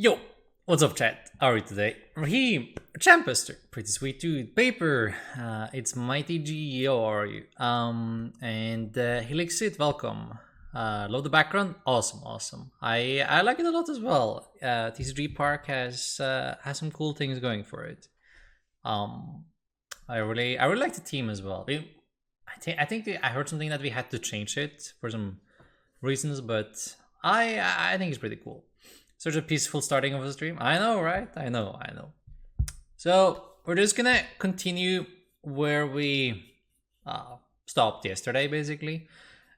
Yo, what's up, chat? How are you today? Raheem, Champister, pretty sweet dude. Paper, it's Mighty G. How are you? And Helixit, welcome. Love the background, awesome. I like it a lot as well. TCG Park has some cool things going for it. I really like the team as well. I think I heard something that we had to change it for some reasons, but I think it's pretty cool. Such a peaceful starting of a stream. I know, right? I know. So we're just gonna continue where we stopped yesterday, basically.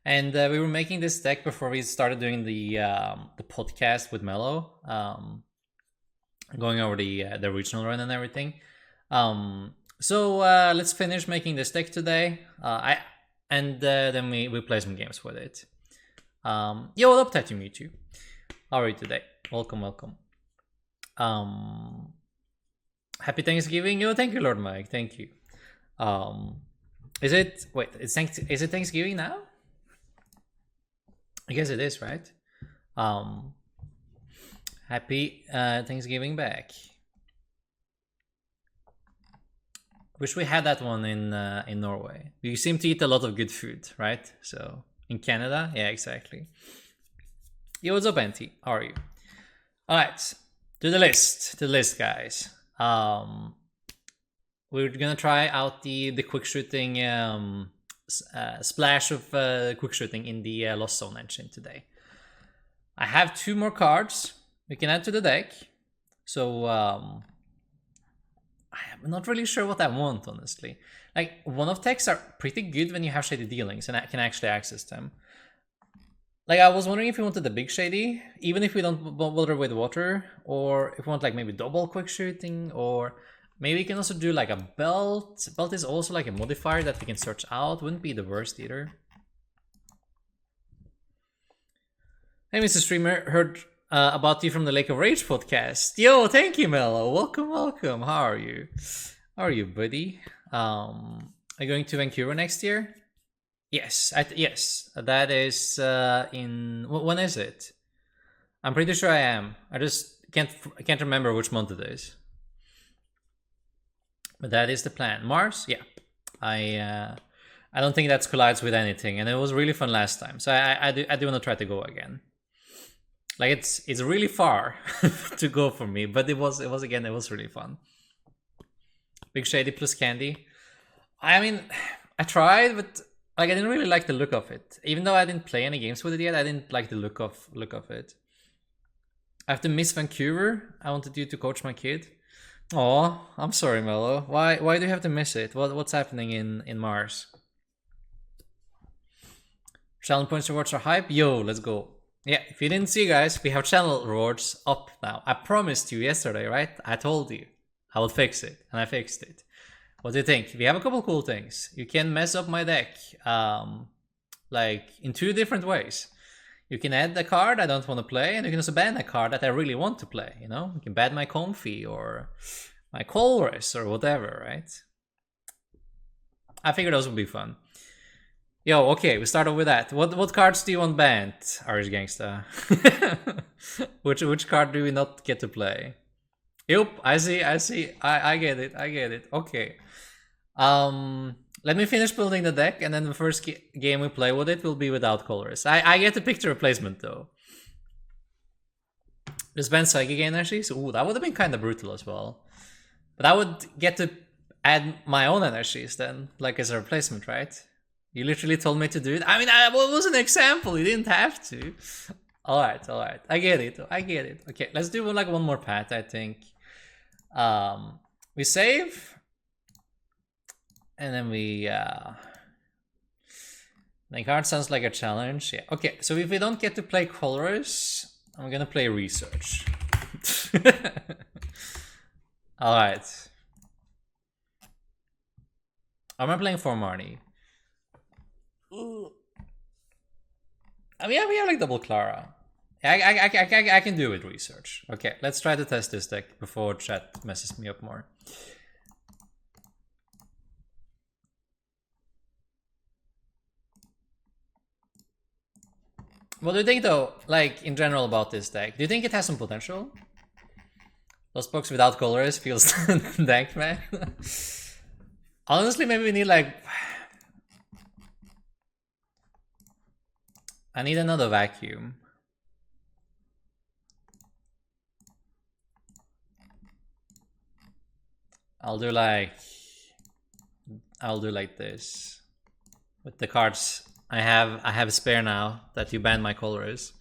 And we were making this deck before we started doing the podcast with Mello, going over the regional run and everything. So let's finish making this deck today. Then we play some games with it. Yo, what up, Tattoo Mewtwo? How are you today? Welcome. Happy Thanksgiving. Yo, thank you, Lord Mike. Thank you. Is it Thanksgiving now? I guess it is, right? Happy Thanksgiving back. Wish we had that one in Norway. You seem to eat a lot of good food, right? So in Canada, yeah, exactly. Yo, what's up, Auntie? How are you? All right, to the list, guys. We're gonna try out the quick shooting splash of quick shooting in the Lost Zone engine today. I have 2 more cards we can add to the deck, so I'm not really sure what I want, honestly. Like, one-off techs are pretty good when you have Shady Dealings and I can actually access them. Like, I was wondering if we wanted the big Shady, even if we don't bother with water, or if we want like maybe double quick shooting, or maybe we can also do like a belt. Belt is also like a modifier that we can search out. Wouldn't be the worst either. Hey, Mr. Streamer, heard about you from the Lake of Rage podcast. Yo, thank you, Mello. Welcome. How are you? How are you, buddy? Are you going to Vancouver next year? Yes, yes, that is in when is it? I'm pretty sure I am. I just can't remember which month it is. But that is the plan. Mars, yeah. I don't think that collides with anything, and it was really fun last time. So I do want to try to go again. Like it's really far to go for me, but it was really fun. Big Shady plus Candy. I mean, I tried, but like I didn't really like the look of it. Even though I didn't play any games with it yet, I didn't like the look of it. I have to miss Vancouver. I wanted you to coach my kid. Oh, I'm sorry, Mello. Why do you have to miss it? What's happening in Mars? Channel points rewards are hype. Yo, let's go. Yeah, if you didn't see, guys, we have channel rewards up now. I promised you yesterday, right? I told you I would fix it, and I fixed it. What do you think? We have a couple cool things. You can mess up my deck, like in 2 different ways. You can add a card I don't want to play, and you can also ban a card that I really want to play. You know, you can ban my Comfey or my Colress or whatever, right? I figured those would be fun. Yo, okay, we started with that. What cards do you want banned, Irish Gangsta? which card do we not get to play? Yep, I see. I get it. Okay. Let me finish building the deck, and then the first game we play with it will be without colors. I get to pick the replacement though. Just ban Psychic Energies? Ooh, that would have been kind of brutal as well. But I would get to add my own energies then, like as a replacement, right? You literally told me to do it. I mean, it was an example. You didn't have to. All right. I get it. Okay, let's do one more path, I think. We save, and then we the card sounds like a challenge. Yeah, okay, so if we don't get to play colors, I'm gonna play research. All right, I'm playing for Marnie. I mean, we have like double Clara. I can do with research. Okay, let's try to test this deck before chat messes me up more. What do you think though, like in general about this deck? Do you think it has some potential? Those box without colors feels dank, man. Honestly, maybe we need like... I need another vacuum. I'll do like this. With the cards I have a spare now that you banned my colors.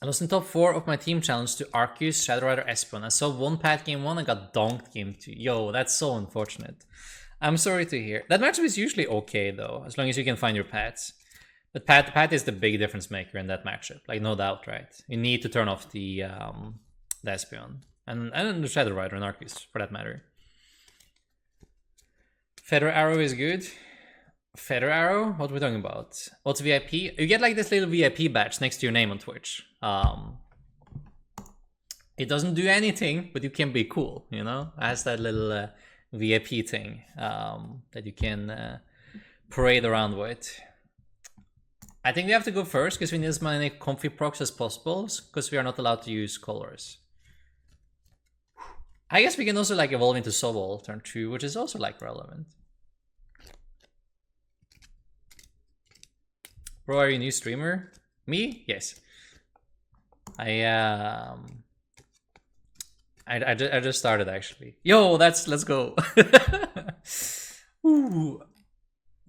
I lost in top 4 of my team challenge to Arceus, Shadow Rider, Espeon. I saw one pad game 1 and got donked game 2. Yo, that's so unfortunate. I'm sorry to hear. That matchup is usually okay though, as long as you can find your pads. But pad is the big difference maker in that matchup, like no doubt, right? You need to turn off the Espeon and the Shadow Rider and Arceus for that matter. Feather Arrow is good. Feather Arrow? What are we talking about? What's VIP? You get like this little VIP badge next to your name on Twitch. It doesn't do anything, but you can be cool, you know? It has that little VIP thing that you can parade around with. I think we have to go first because we need as many Comfey procs as possible because we are not allowed to use colors. I guess we can also like evolve into Sobble turn 2, which is also like relevant. Bro, are you a new streamer? Me? Yes. I just started actually. Yo, let's go. Ooh.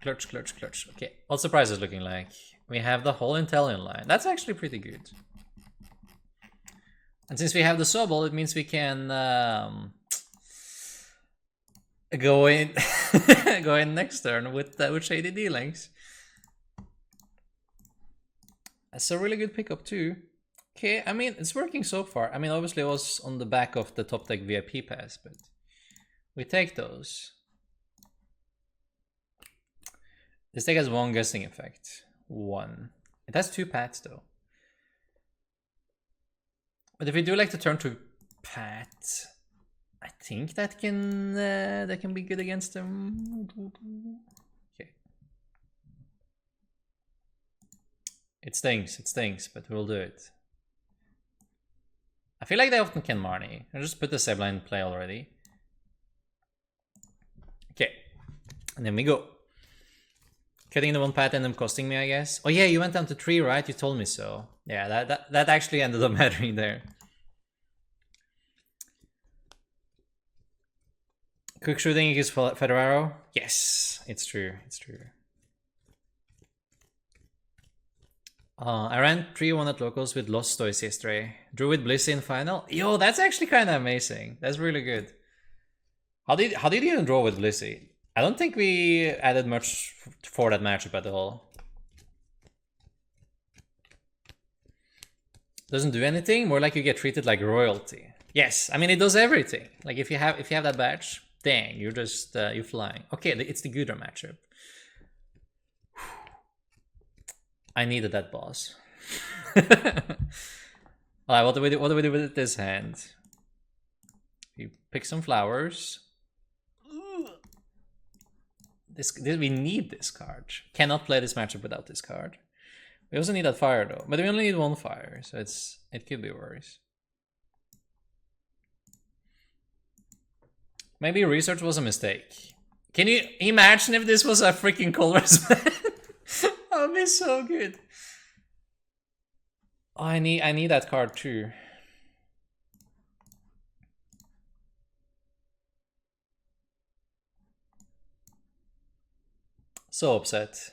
Clutch. Okay, what's the prizes looking like? We have the whole Inteleon line. That's actually pretty good. And since we have the Sobble, it means we can go in go in next turn with Shady Dealings. That's a really good pickup too. Okay, I mean, it's working so far. I mean, obviously it was on the back of the top deck VIP pass, but we take those. This deck has 1 guessing effect. 1. It has 2 pads though. But if we do like to turn to pat, I think that can be good against them. Okay. It stings, but we'll do it. I feel like they often can Marnie. I'll just put the Sableye in play already. Okay. And then we go. Cutting the 1 pad ended up costing me, I guess. Oh yeah, you went down to 3, right? You told me so. Yeah, that actually ended up mattering there. Quick shooting against Feather Arrow? Yes, it's true. I ran 3-1 at locals with Lost Toys yesterday. Drew with Blissey in final. Yo, that's actually kind of amazing. That's really good. How did you even draw with Blissey? I don't think we added much for that matchup at all. Doesn't do anything, more like you get treated like royalty. Yes, I mean it does everything. Like if you have that badge, dang, you're just you're flying. Okay, it's the Gudra matchup. I needed that boss. Alright, what do we do with this hand? You pick some flowers. We need this card. Cannot play this matchup without this card. We also need that fire though, but we only need 1 fire, so it could be worse. Maybe research was a mistake. Can you imagine if this was a freaking colors man? That would be so good. Oh, I need that card too. So upset.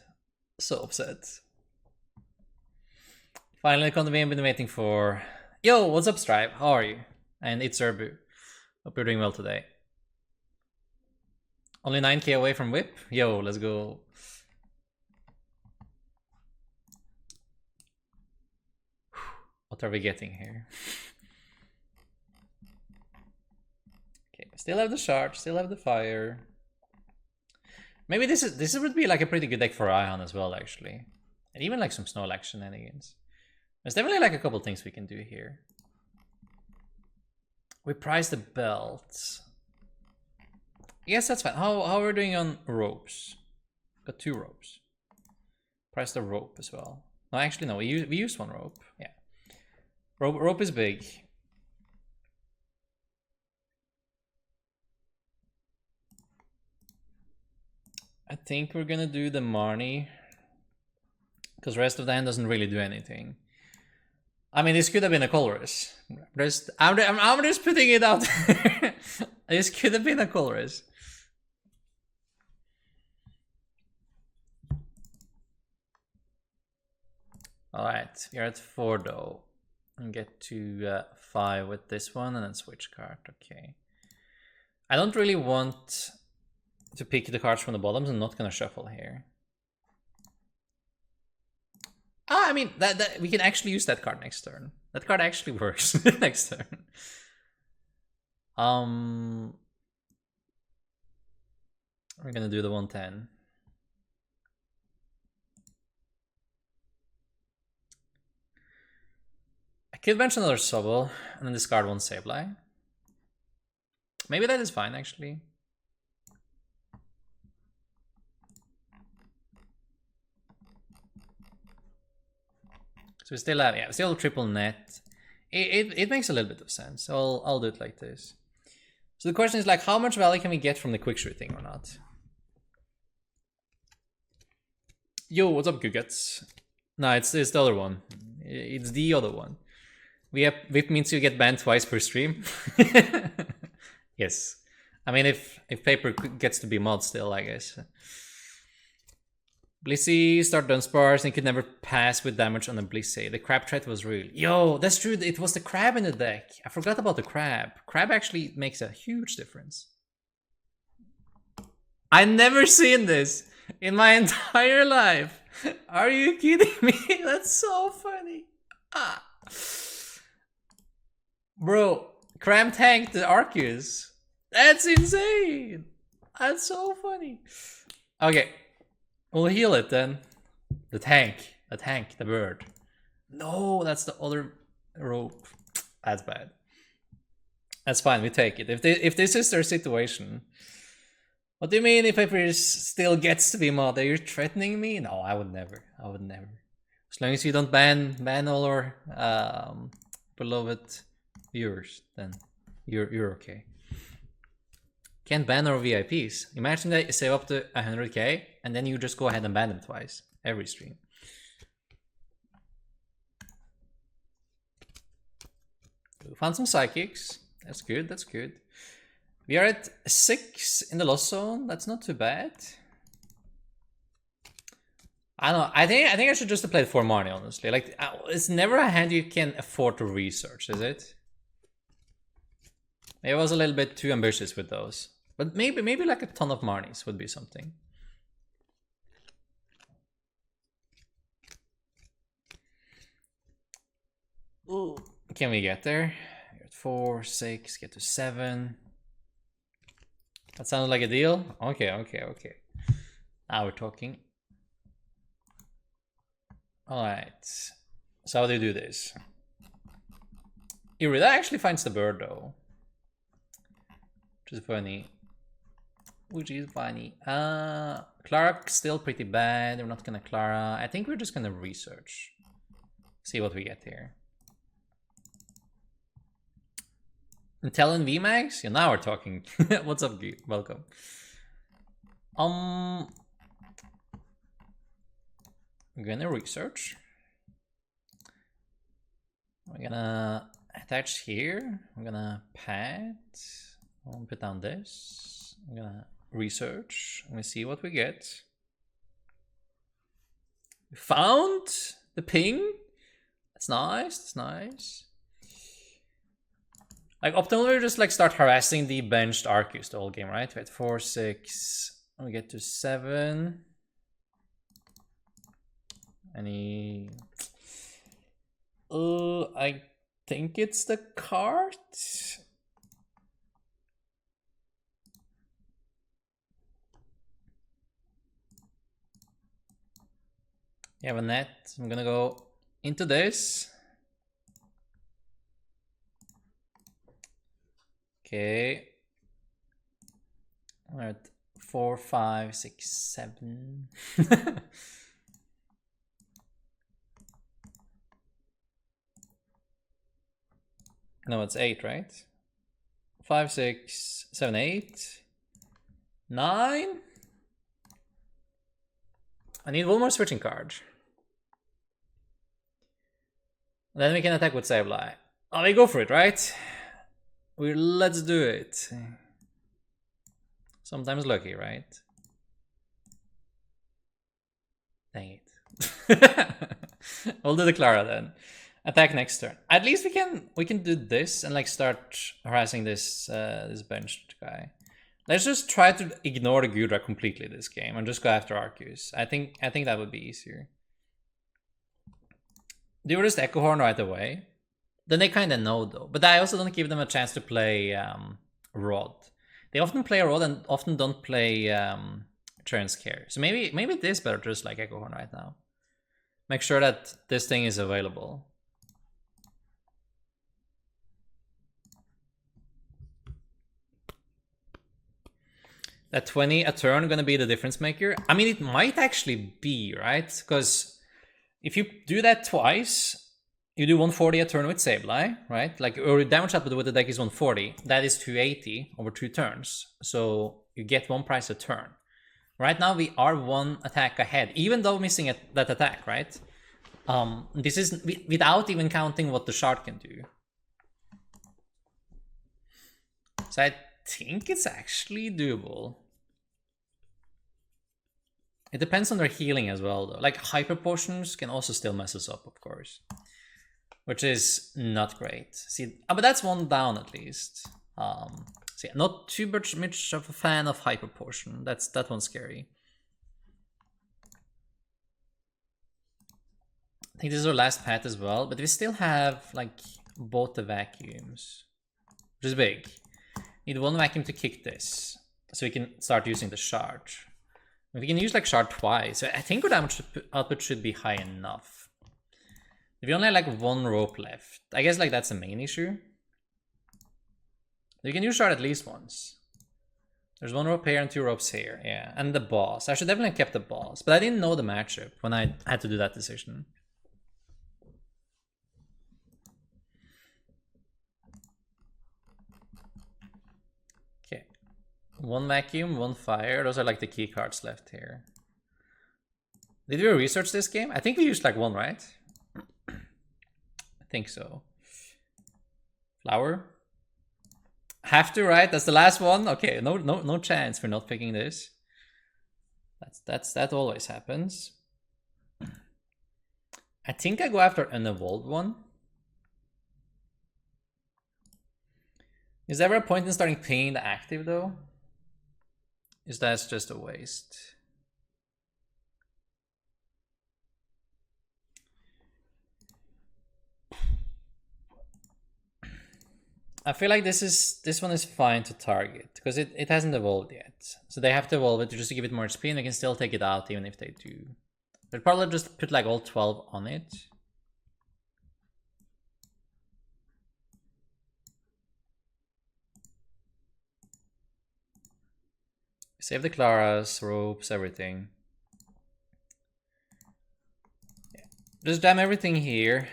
Finally convened, been waiting for. Yo, what's up, Stripe? How are you? And it's Urbu. Hope you're doing well today. Only 9k away from whip? Yo, let's go. What are we getting here? Okay, still have the shard, still have the fire. Maybe this would be like a pretty good deck for Ion as well, actually. And even like some Snorlax shenanigans. There's definitely like a couple things we can do here. We price the belt. Yes, that's fine. How are we doing on ropes? Got 2 ropes. Price the rope as well. No, actually no, we used 1 rope. Yeah. Rope is big. I think we're gonna do the Marnie, because rest of the hand doesn't really do anything. I mean, this could have been a Colress. I'm just putting it out there. This could have been a Colress. Alright, we're at 4 though. And get to 5 with this one and then switch card. Okay. I don't really want to pick the cards from the bottom, so I'm not gonna shuffle here. Ah, I mean, that we can actually use that card next turn. That card actually works next turn. We're gonna do the 110. I could bench another Sobble and then discard one Sableye. Maybe that is fine, actually. So we still have, yeah, still triple net. It makes a little bit of sense. So I'll do it like this. So the question is like, how much value can we get from the quick shooting or not? Yo, what's up, Guggets? No, it's the other one. It's the other one. Whip means you get banned twice per stream. Yes. I mean, if paper gets to be mod still, I guess. Blissey, start Dunsparce, and he could never pass with damage on a Blissey. The crab threat was real. Yo, that's true. It was the crab in the deck. I forgot about the crab. Crab actually makes a huge difference. I've never seen this in my entire life. Are you kidding me? That's so funny. Ah. Bro, crab tanked the Arceus. That's insane. That's so funny. Okay. We'll heal it then. The tank, the bird. No, that's the other rope. That's bad. That's fine, we take it. If this is their situation. What do you mean if Paper still gets to be mod? Are you threatening me? No, I would never. I would never. As long as you don't ban all our beloved viewers, then you're okay. Can't ban our VIPs. Imagine they save up to 100k and then you just go ahead and ban them twice every stream. We found some psychics. That's good. That's good. We are at 6 in the loss zone. That's not too bad. I don't know. I think I should just play for money, honestly. Like, it's never a hand you can afford to research, is it? Maybe I was a little bit too ambitious with those. But maybe like a ton of Marnies would be something. Ooh. Can we get there? We're at 4, 6, get to 7. That sounds like a deal. Okay. Now we're talking. Alright. So how do you do this? Irida actually finds the bird though. Which is funny. Clara still pretty bad. We're not gonna Clara. I think we're just gonna research. See what we get here. Inteleon Vmax? Yeah, now we're talking. What's up, Guy? Welcome. I'm gonna research. We're gonna attach here. I'm gonna pad. I'm gonna put down this. I'm gonna research. Let me see what we get. We found the ping. That's nice. That's nice. Like optimally, we just like start harassing the benched Arceus the whole game, right? We had 4, 6. We get to 7. Any? I think it's the cart. You have a net. I'm gonna go into this. Okay. We're at 4, 5, 6, 7. No, it's 8, right? 5, 6, 7, 8, 9. I need one more switching card. Then we can attack with Sableye. Oh, we go for it, right? Let's do it. Sometimes lucky, right? Dang it. We'll do the Clara then. Attack next turn. At least we can do this and like start harassing this this benched guy. Let's just try to ignore the Gudra completely this game and just go after Arceus. I think that would be easier. Do you just Echo Horn right away? Then they kind of know though. But I also don't give them a chance to play Rod. They often play Rod and often don't play Churn Scare. So maybe it is better to just like Echo Horn right now. Make sure that this thing is available. That 20 a turn gonna be the difference maker? I mean, it might actually be, right? Because if you do that twice, you do 140 a turn with Sableye, right? Like, or damage output with the deck is 140. That is 280 over 2 turns. So you get 1 price a turn. Right now we are 1 attack ahead, even though missing that attack, right? This is without even counting what the shard can do. So I think it's actually doable. It depends on their healing as well, though. Like, hyper potions can also still mess us up, of course. Which is not great. See, but that's 1 down at least. So yeah, not too much of a fan of hyper potion. That one's scary. I think this is our last path as well, but we still have like both the vacuums, which is big. Need 1 vacuum to kick this, so we can start using the shard. We can use like shard twice. I think our damage output should be high enough. If we only have like 1 rope left, I guess like that's the main issue. You can use shard at least once. There's 1 rope here and 2 ropes here, yeah. And the boss. I should definitely have kept the boss, but I didn't know the matchup when I had to do that decision. Okay. 1 vacuum, 1 fire. Those are like the key cards left here. Did we research this game? I think we used like 1, right? I think so. Flower. Have to, right? That's the last one. Okay, no chance for not picking this. That always happens. I think I go after an evolved one. Is there ever a point in starting paying the active though? Is that just a waste? I feel like this one is fine to target because it hasn't evolved yet. So they have to evolve it just to give it more HP and they can still take it out even if they do. They'll probably just put like all 12 on it. Save the Claras, ropes, everything. Yeah. Just jam everything here.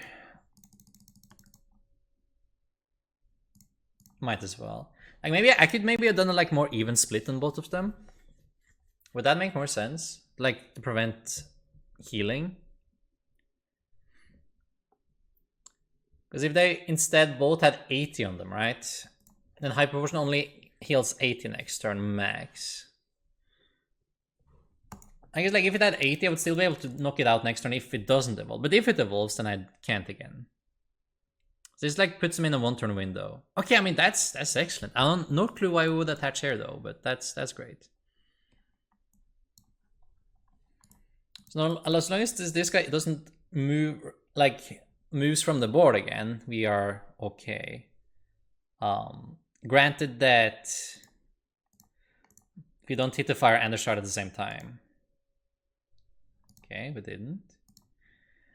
Might as well. Like maybe I could have done a like more even split on both of them. Would that make more sense? Like to prevent healing? Because if they instead both had 80 on them, right? Then Hyper Potion only heals 80 next turn max. I guess like if it had 80, I would still be able to knock it out next turn if it doesn't evolve. But if it evolves, then I can't again. So this like puts them in a 1-turn window. Okay, I mean that's excellent. I don't no clue why we would attach here though, but that's great. So as long as this guy doesn't move moves from the board again, we are okay. Granted that we don't hit the fire and the shard at the same time. Okay, we didn't.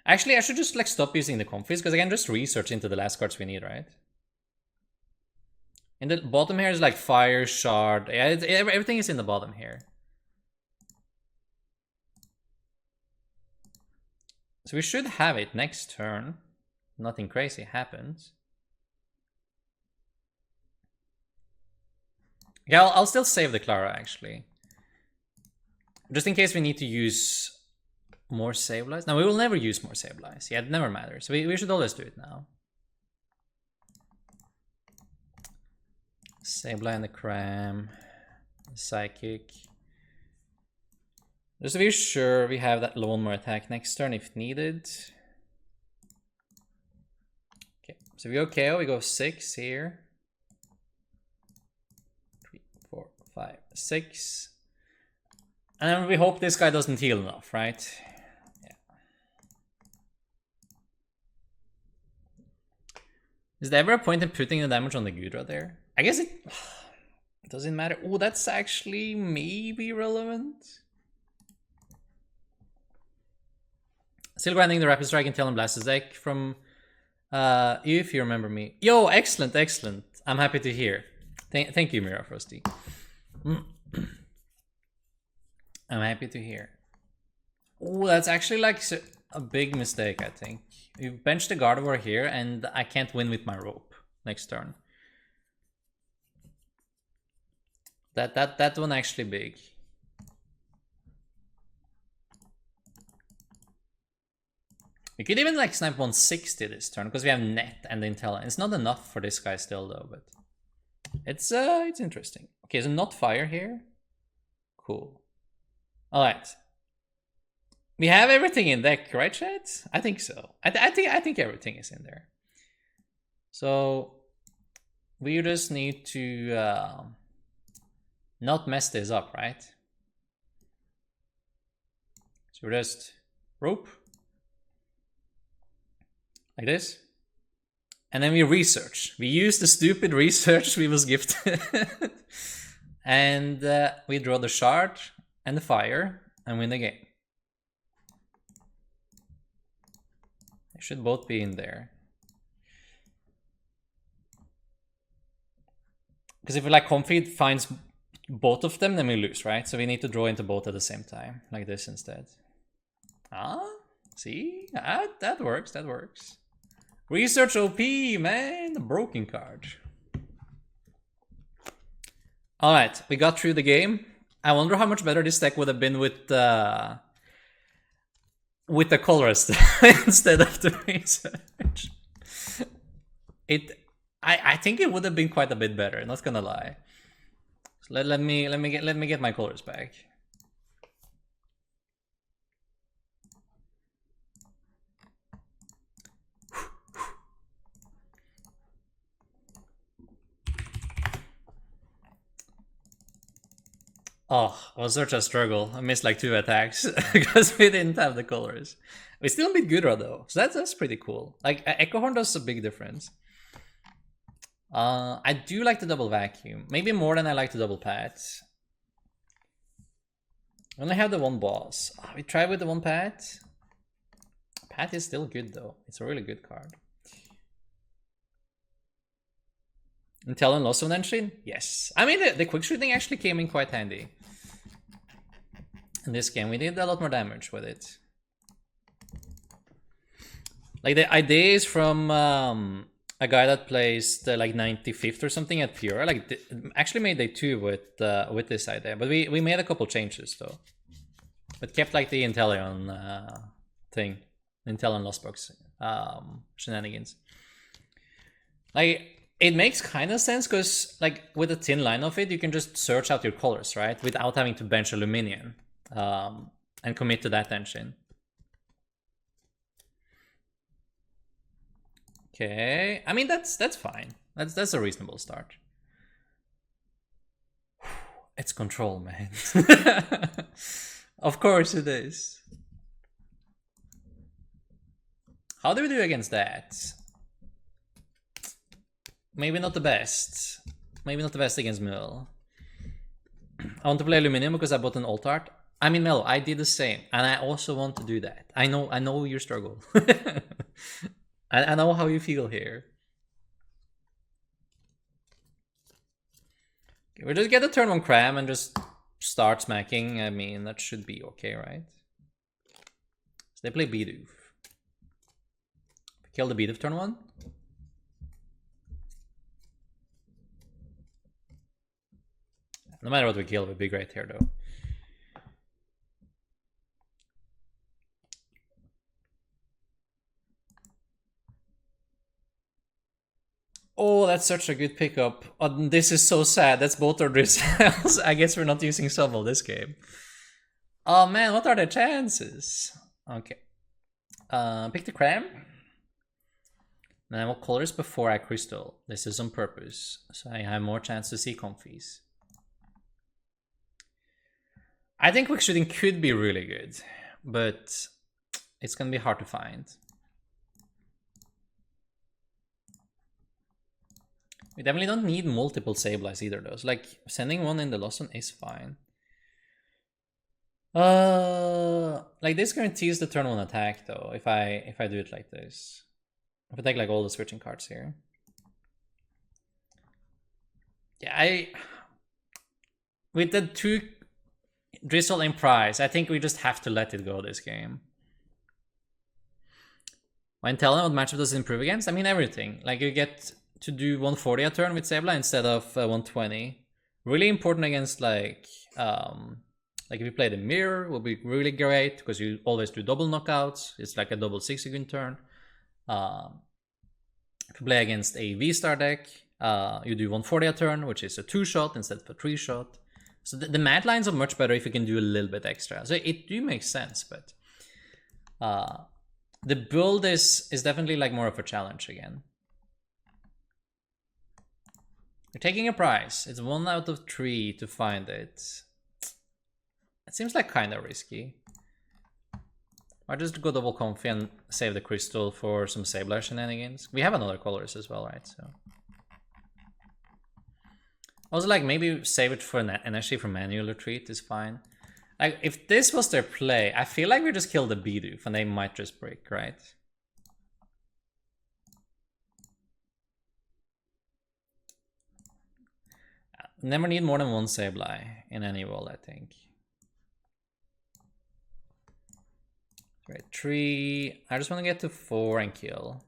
Actually, I should just like stop using the Comfeys because I can just research into the last cards we need, right? In the bottom here is like fire, shard. Yeah, everything is in the bottom here. So we should have it next turn. Nothing crazy happens. Yeah, I'll still save the Clara, actually. Just in case we need to use more Sableyes. No, we will never use more Sableyes. Yeah, it never matters. We should always do it now. Sableye and the Cram. Psychic. Just to be sure we have that Lawnmower attack next turn if needed. Okay, so we go KO, we go 6 here. 3, 4, 5, 6. And then we hope this guy doesn't heal enough, right? Yeah. Is there ever a point in putting the damage on the Gudra there? I guess it doesn't matter. Oh, that's actually maybe relevant. Still grinding the Rapid Strike and Inteleon Blastoise deck from you, if you remember me. Yo, excellent, excellent. I'm happy to hear. Thank you, Mira Frosty. I'm happy to hear. Oh, that's actually like a big mistake, I think. You bench the Gardevoir here, and I can't win with my rope next turn. That one actually big. We could even like snipe 160 this turn because we have net and the Inteleon. It's not enough for this guy still though, but it's interesting. Okay, so not fire here. Cool. All right. We have everything in deck, right, chat? I think so. I think everything is in there. So we just need to not mess this up, right? So just rope like this, and then we research. We use the stupid research we was gifted, and we draw the shard and the fire and win the game. They should both be in there. Because if we like Comfey finds both of them, then we lose, right? So we need to draw into both at the same time, like this instead. Ah, see? That works, that works. Research OP, man, the broken card. Alright, we got through the game. I wonder how much better this deck would have been with the colorist instead of the research. I think it would have been quite a bit better, not gonna lie. So let me get my colors back. Oh, it was such a struggle. I missed like 2 attacks because we didn't have the colors. We still beat Gudra though, so that's pretty cool. Like Echo Horn does a big difference. I do like the double vacuum, maybe more than I like the double pat. I only have the one boss. We try with the one pat. Pat is still good though. It's a really good card. Inteleon lost one engine? Yes. I mean, the quick shooting actually came in quite handy. In this game, we did a lot more damage with it. Like, the idea is from a guy that plays the, like, 95th or something at Pure. Like, actually made day 2 with this idea. But we made a couple changes, though. But kept, like, the Inteleon thing. Inteleon Lost Box shenanigans. Like, it makes kind of sense because, like, with a thin line of it, you can just search out your colors, right? Without having to bench Aluminium and commit to that engine. Okay, I mean, that's fine. That's a reasonable start. It's control, man. Of course it is. How do we do against that? Maybe not the best. Maybe not the best against Mill. I want to play Aluminium because I bought an alt art. I mean, Mel, I did the same, and I also want to do that. I know your struggle. I know how you feel here. Okay, we'll just get a turn 1 Cram and just start smacking. I mean, that should be okay, right? So they play BDIF. Kill the BDIF turn 1. No matter what we kill, it would be great here though. Oh, that's such a good pickup. Oh, this is so sad. That's both our Drizzles. I guess we're not using Sobble this game. Oh man, what are the chances? Okay. Pick the Cram. Then I will colors before I crystal. This is on purpose, so I have more chance to see Comfeys. I think quick shooting could be really good, but it's gonna be hard to find. We definitely don't need multiple Sableys either though. So like sending one in the lost one is fine. Like this guarantees the turn one attack though, if I do it like this. If I take like all the switching cards here. Yeah, with the 2 Drizzle in prize, I think we just have to let it go this game. When telling what matchup does it improve against? I mean everything. Like you get to do 140 a turn with Sableye instead of 120. Really important against like if you play the mirror, will be really great because you always do double knockouts. It's like a double 6 second turn. If you play against a V-Star deck, you do 140 a turn, which is a 2-shot instead of a 3-shot. So the mat lines are much better if you can do a little bit extra. So it do make sense, but the build is definitely like more of a challenge again. You're taking a prize. It's 1 out of 3 to find it. It seems like kind of risky. I'll just go double Comfey and save the crystal for some Sableye shenanigans. We have another colors as well, right? So also like maybe save it for an energy for manual retreat is fine. Like if this was their play, I feel like we just kill the BDIF and they might just break, right? Never need more than 1 Sableye in any wall, I think. Right, 3. I just want to get to 4 and kill.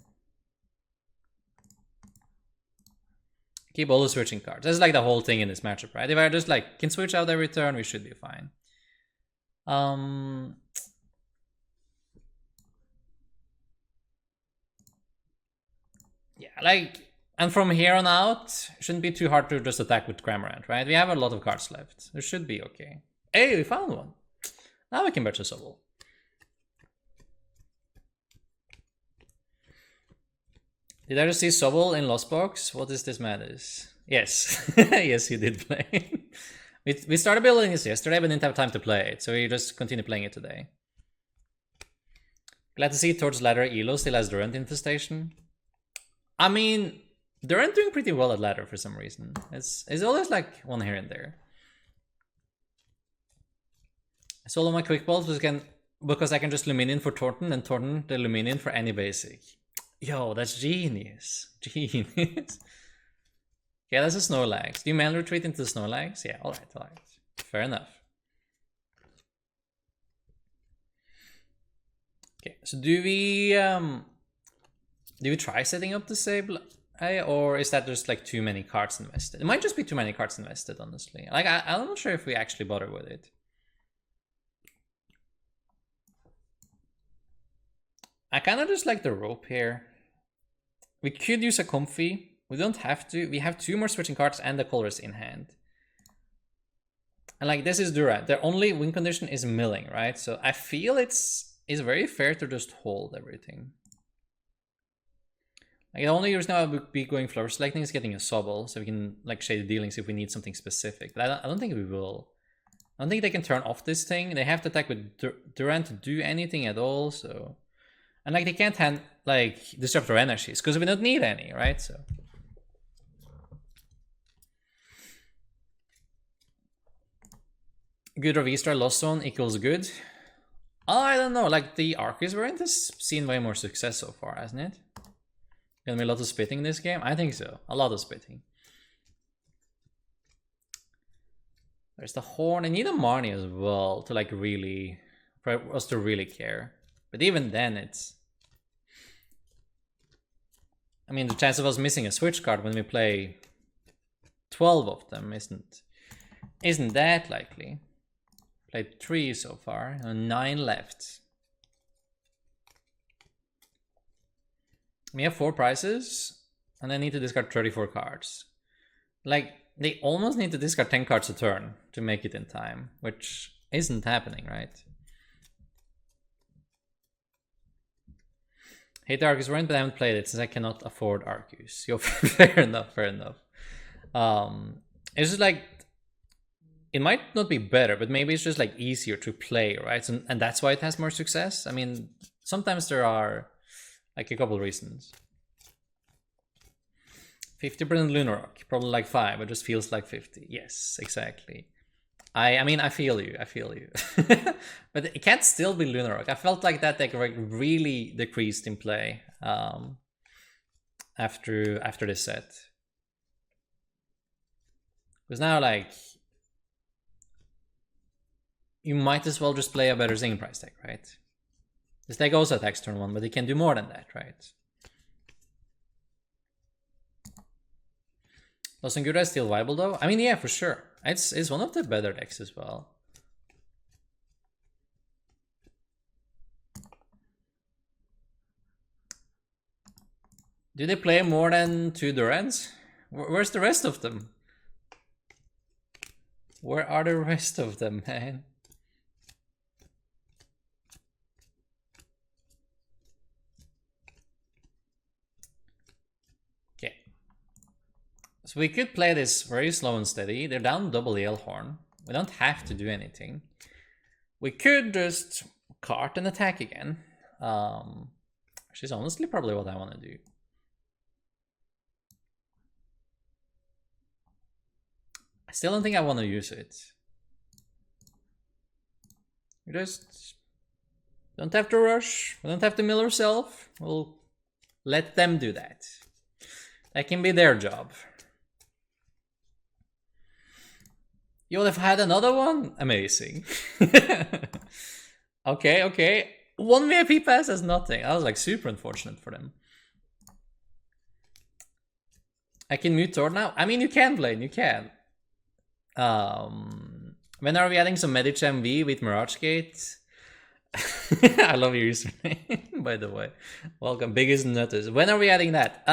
Keep all the switching cards. That's like the whole thing in this matchup, right? If I just like can switch out every turn, we should be fine. Yeah, like, and from here on out, it shouldn't be too hard to just attack with Cramorant, right? We have a lot of cards left. It should be okay. Hey, we found one. Now we can bet to Sobble. Did I just see Sobble in Lost Box? What is this madness? Yes. Yes, you did play. We started building this yesterday, but didn't have time to play it, so we just continue playing it today. Glad to see towards ladder Elo still has Durant infestation. I mean, Durant doing pretty well at ladder for some reason. It's always like one here and there. I sold all my quick balls because I can just Luminion for Thornton and Thornton the Luminion for any basic. Yo, that's genius. Genius. Yeah, that's a Snorlax. Do you manual retreat into the Snorlax? Yeah, alright. Fair enough. Okay, so do we try setting up the Sableye, or is that just like too many cards invested? It might just be too many cards invested, honestly. Like I'm not sure if we actually bother with it. I kind of just like the rope here. We could use a Comfey. We don't have to. We have 2 more switching cards and the colors in hand. And like this is Durant. Their only win condition is milling, right? So I feel it's very fair to just hold everything. Like the only reason I would be going floor selecting is getting a Sobble, so we can like Shady Dealings if we need something specific. But I don't think we will. I don't think they can turn off this thing. They have to attack with Durant to do anything at all, so... And like they can't disrupt our energies, because we don't need any, right? So... Good or V-Star Lost Zone equals good? I don't know, like the Arceus variant has seen way more success so far, hasn't it? Gonna be a lot of spitting in this game? I think so, a lot of spitting. There's the Horn. I need a Marnie as well to like really, for us to really care. But even then it's... I mean, the chance of us missing a switch card when we play 12 of them isn't isn't that likely. Played 3 so far, and 9 left. We have 4 prizes, and I need to discard 34 cards. Like, they almost need to discard 10 cards a turn to make it in time, which isn't happening, right? Hate Arceus Rent, but I haven't played it since I cannot afford Arceus. Yo, fair enough, fair enough. It's just like, it might not be better, but maybe it's just like easier to play, right? And that's why it has more success. I mean, sometimes there are like a couple reasons. 50% Lunarok, probably like 5, it just feels like 50. Yes, exactly. I mean, I feel you. But it can't still be Lunarok. I felt like that deck really decreased in play after this set. Because now, like, you might as well just play a better Zing Price deck, right? This deck also attacks turn 1, but it can do more than that, right? Losangura is still viable though? I mean, yeah, for sure. It's one of the better decks as well. Do they play more than 2 Durants? Where's the rest of them? Where are the rest of them, man? Okay. So we could play this very slow and steady. They're down double Yellhorn. We don't have to do anything. We could just cart and attack again. Which is honestly probably what I want to do. I still don't think I want to use it. We just don't have to rush. We don't have to mill ourselves. We'll let them do that. That can be their job. You would have had another one? Amazing. Okay. 1 VIP pass has nothing. That was like super unfortunate for them. I can mute Thor now? I mean, you can, Blaine, you can. When are we adding some Medicham V with Mirage Gate? I love your username, by the way. Welcome, biggest nutters. When are we adding that?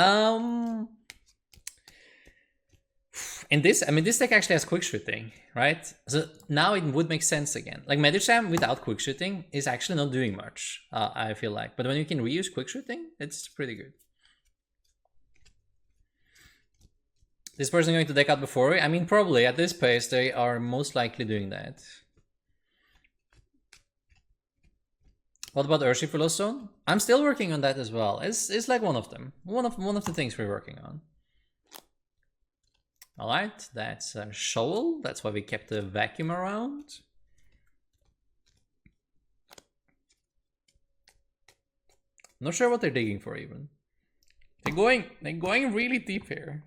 In this, I mean, this deck actually has quick shooting, right? So now it would make sense again. Like Medicham without quick shooting is actually not doing much, I feel like. But when you can reuse quick shooting, it's pretty good. This person going to deck out before? I mean, probably at this pace, they are most likely doing that. What about Urshi for Lost Zone? I'm still working on that as well. It's like one of them. One of the things we're working on. Alright, that's a shovel. That's why we kept the vacuum around. Not sure what they're digging for even. They're going really deep here.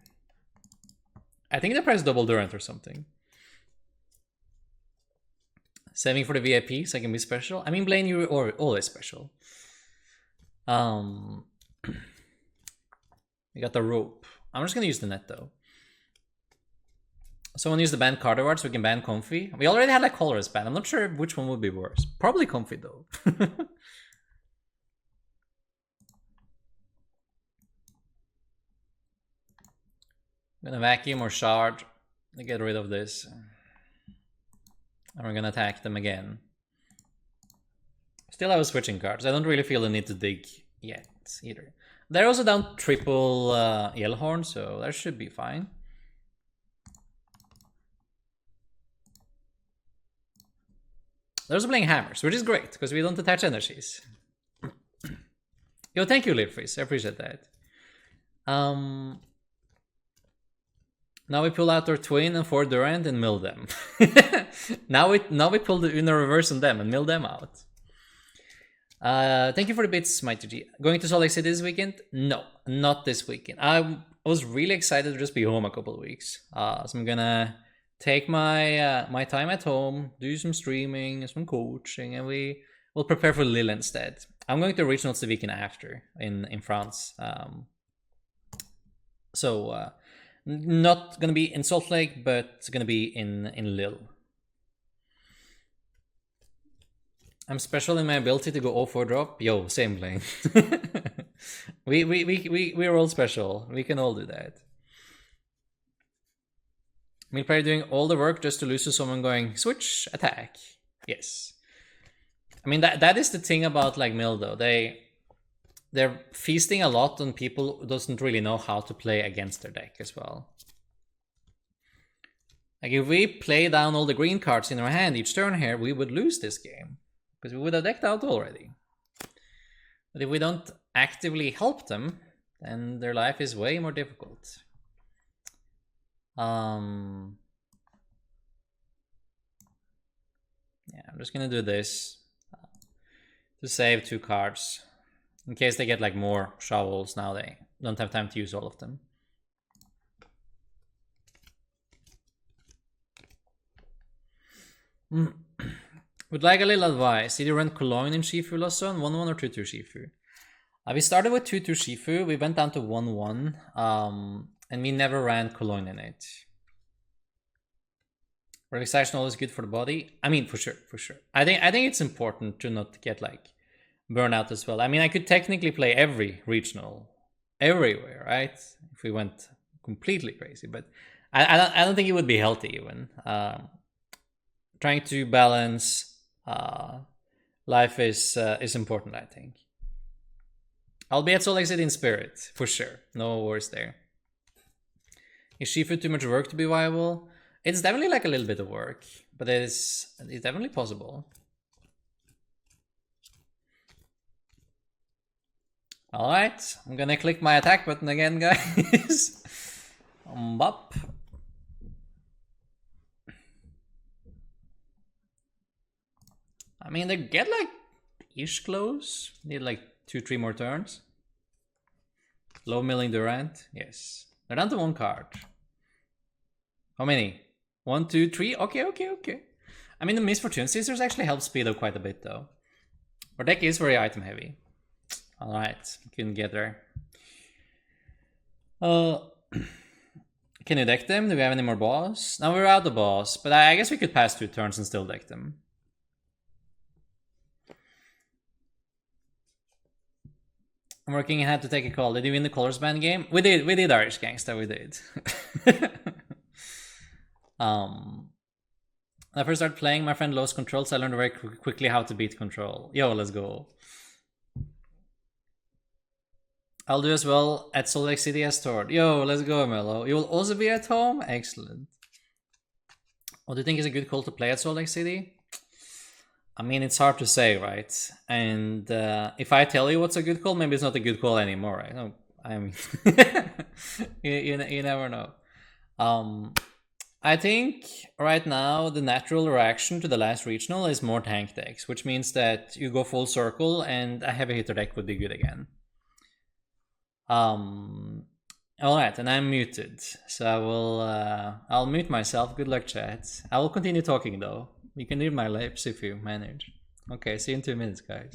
I think they pressed double Durant or something. Saving for the VIP so I can be special. I mean, Blaine, you're always special. We got the rope. I'm just gonna use the net though. Someone used the ban card awards so we can ban Comfey. We already had like colorless ban. I'm not sure which one would be worse. Probably Comfey though. I'm gonna vacuum or shard to get rid of this. And we're gonna attack them again. Still have switching cards. I don't really feel the need to dig yet either. They're also down triple Yellhorn, so that should be fine. They're also playing hammers, which is great because we don't attach energies. Yo, thank you, Liveface. I appreciate that. Now we pull out our twin and 4 Durant and mill them. now we pull the Una reverse on them and mill them out. Thank you for the bits, Mighty G. Going to Salt Lake City this weekend? No, not this weekend. I was really excited to just be home a couple of weeks. So I'm gonna take my my time at home, do some streaming, some coaching, and we will prepare for Lille instead. I'm going to regionals the weekend after in France. So Not gonna be in Salt Lake, but it's gonna be in Lille. I'm special in my ability to go 0-4 drop. Yo, same lane. We're all special. We can all do that. Mill player doing all the work just to lose to someone going switch attack. Yes. I mean that is the thing about like Mill though. They're feasting a lot on people who doesn't really know how to play against their deck as well. Like if we play down all the green cards in our hand each turn here, we would lose this game. Because we would have decked out already. But if we don't actively help them, then their life is way more difficult. Yeah, I'm just gonna do this to save 2 cards. In case they get like more shovels now, they don't have time to use all of them. Would like a little advice. Did you run Cologne in Shifu last on 1-1 or 2-2 Shifu? We started with 2-2 Shifu, we went down to 1-1, and we never ran Cologne in it. Relaxation always good for the body. I mean, for sure. I think it's important to not get like burnout as well. I mean, I could technically play every regional everywhere, right? If we went completely crazy, but I don't think it would be healthy even. Trying to balance life is important, I think. I'll be at Salt Lake City in spirit, for sure. No worries there. Is Shifu too much work to be viable? It's definitely like a little bit of work, but it's definitely possible. Alright, I'm gonna click my attack button again, guys. Bop. I mean, they get like ish close. Need like 2-3 more turns. Low milling Durant. Yes. They're down to 1 card. How many? 1, 2, 3. Okay. I mean, the Misfortune Scissors actually help speed up quite a bit, though. Our deck is very item heavy. Alright, couldn't get there. Can you deck them? Do we have any more boss? No, we're out of boss, but I guess we could pass 2 turns and still deck them. I'm working and had to take a call. Did you win the Colors Band game? We did Irish Gangsta, we did. When I first started playing, my friend lost control, so I learned very quickly how to beat control. Yo, let's go. I'll do as well at Salt Lake City as Tord. Yo, let's go, Mello. You will also be at home? Excellent. What do you think is a good call to play at Salt Lake City? I mean, it's hard to say, right? And if I tell you what's a good call, maybe it's not a good call anymore, right? No, I mean, you never know. I think right now the natural reaction to the last regional is more tank decks, which means that you go full circle and a heavy hitter deck would be good again. Alright, and I'm muted, so I will I'll mute myself. Good luck, chat. I will continue talking though. You can read my lips if you manage. Okay, see you in 2 minutes, guys.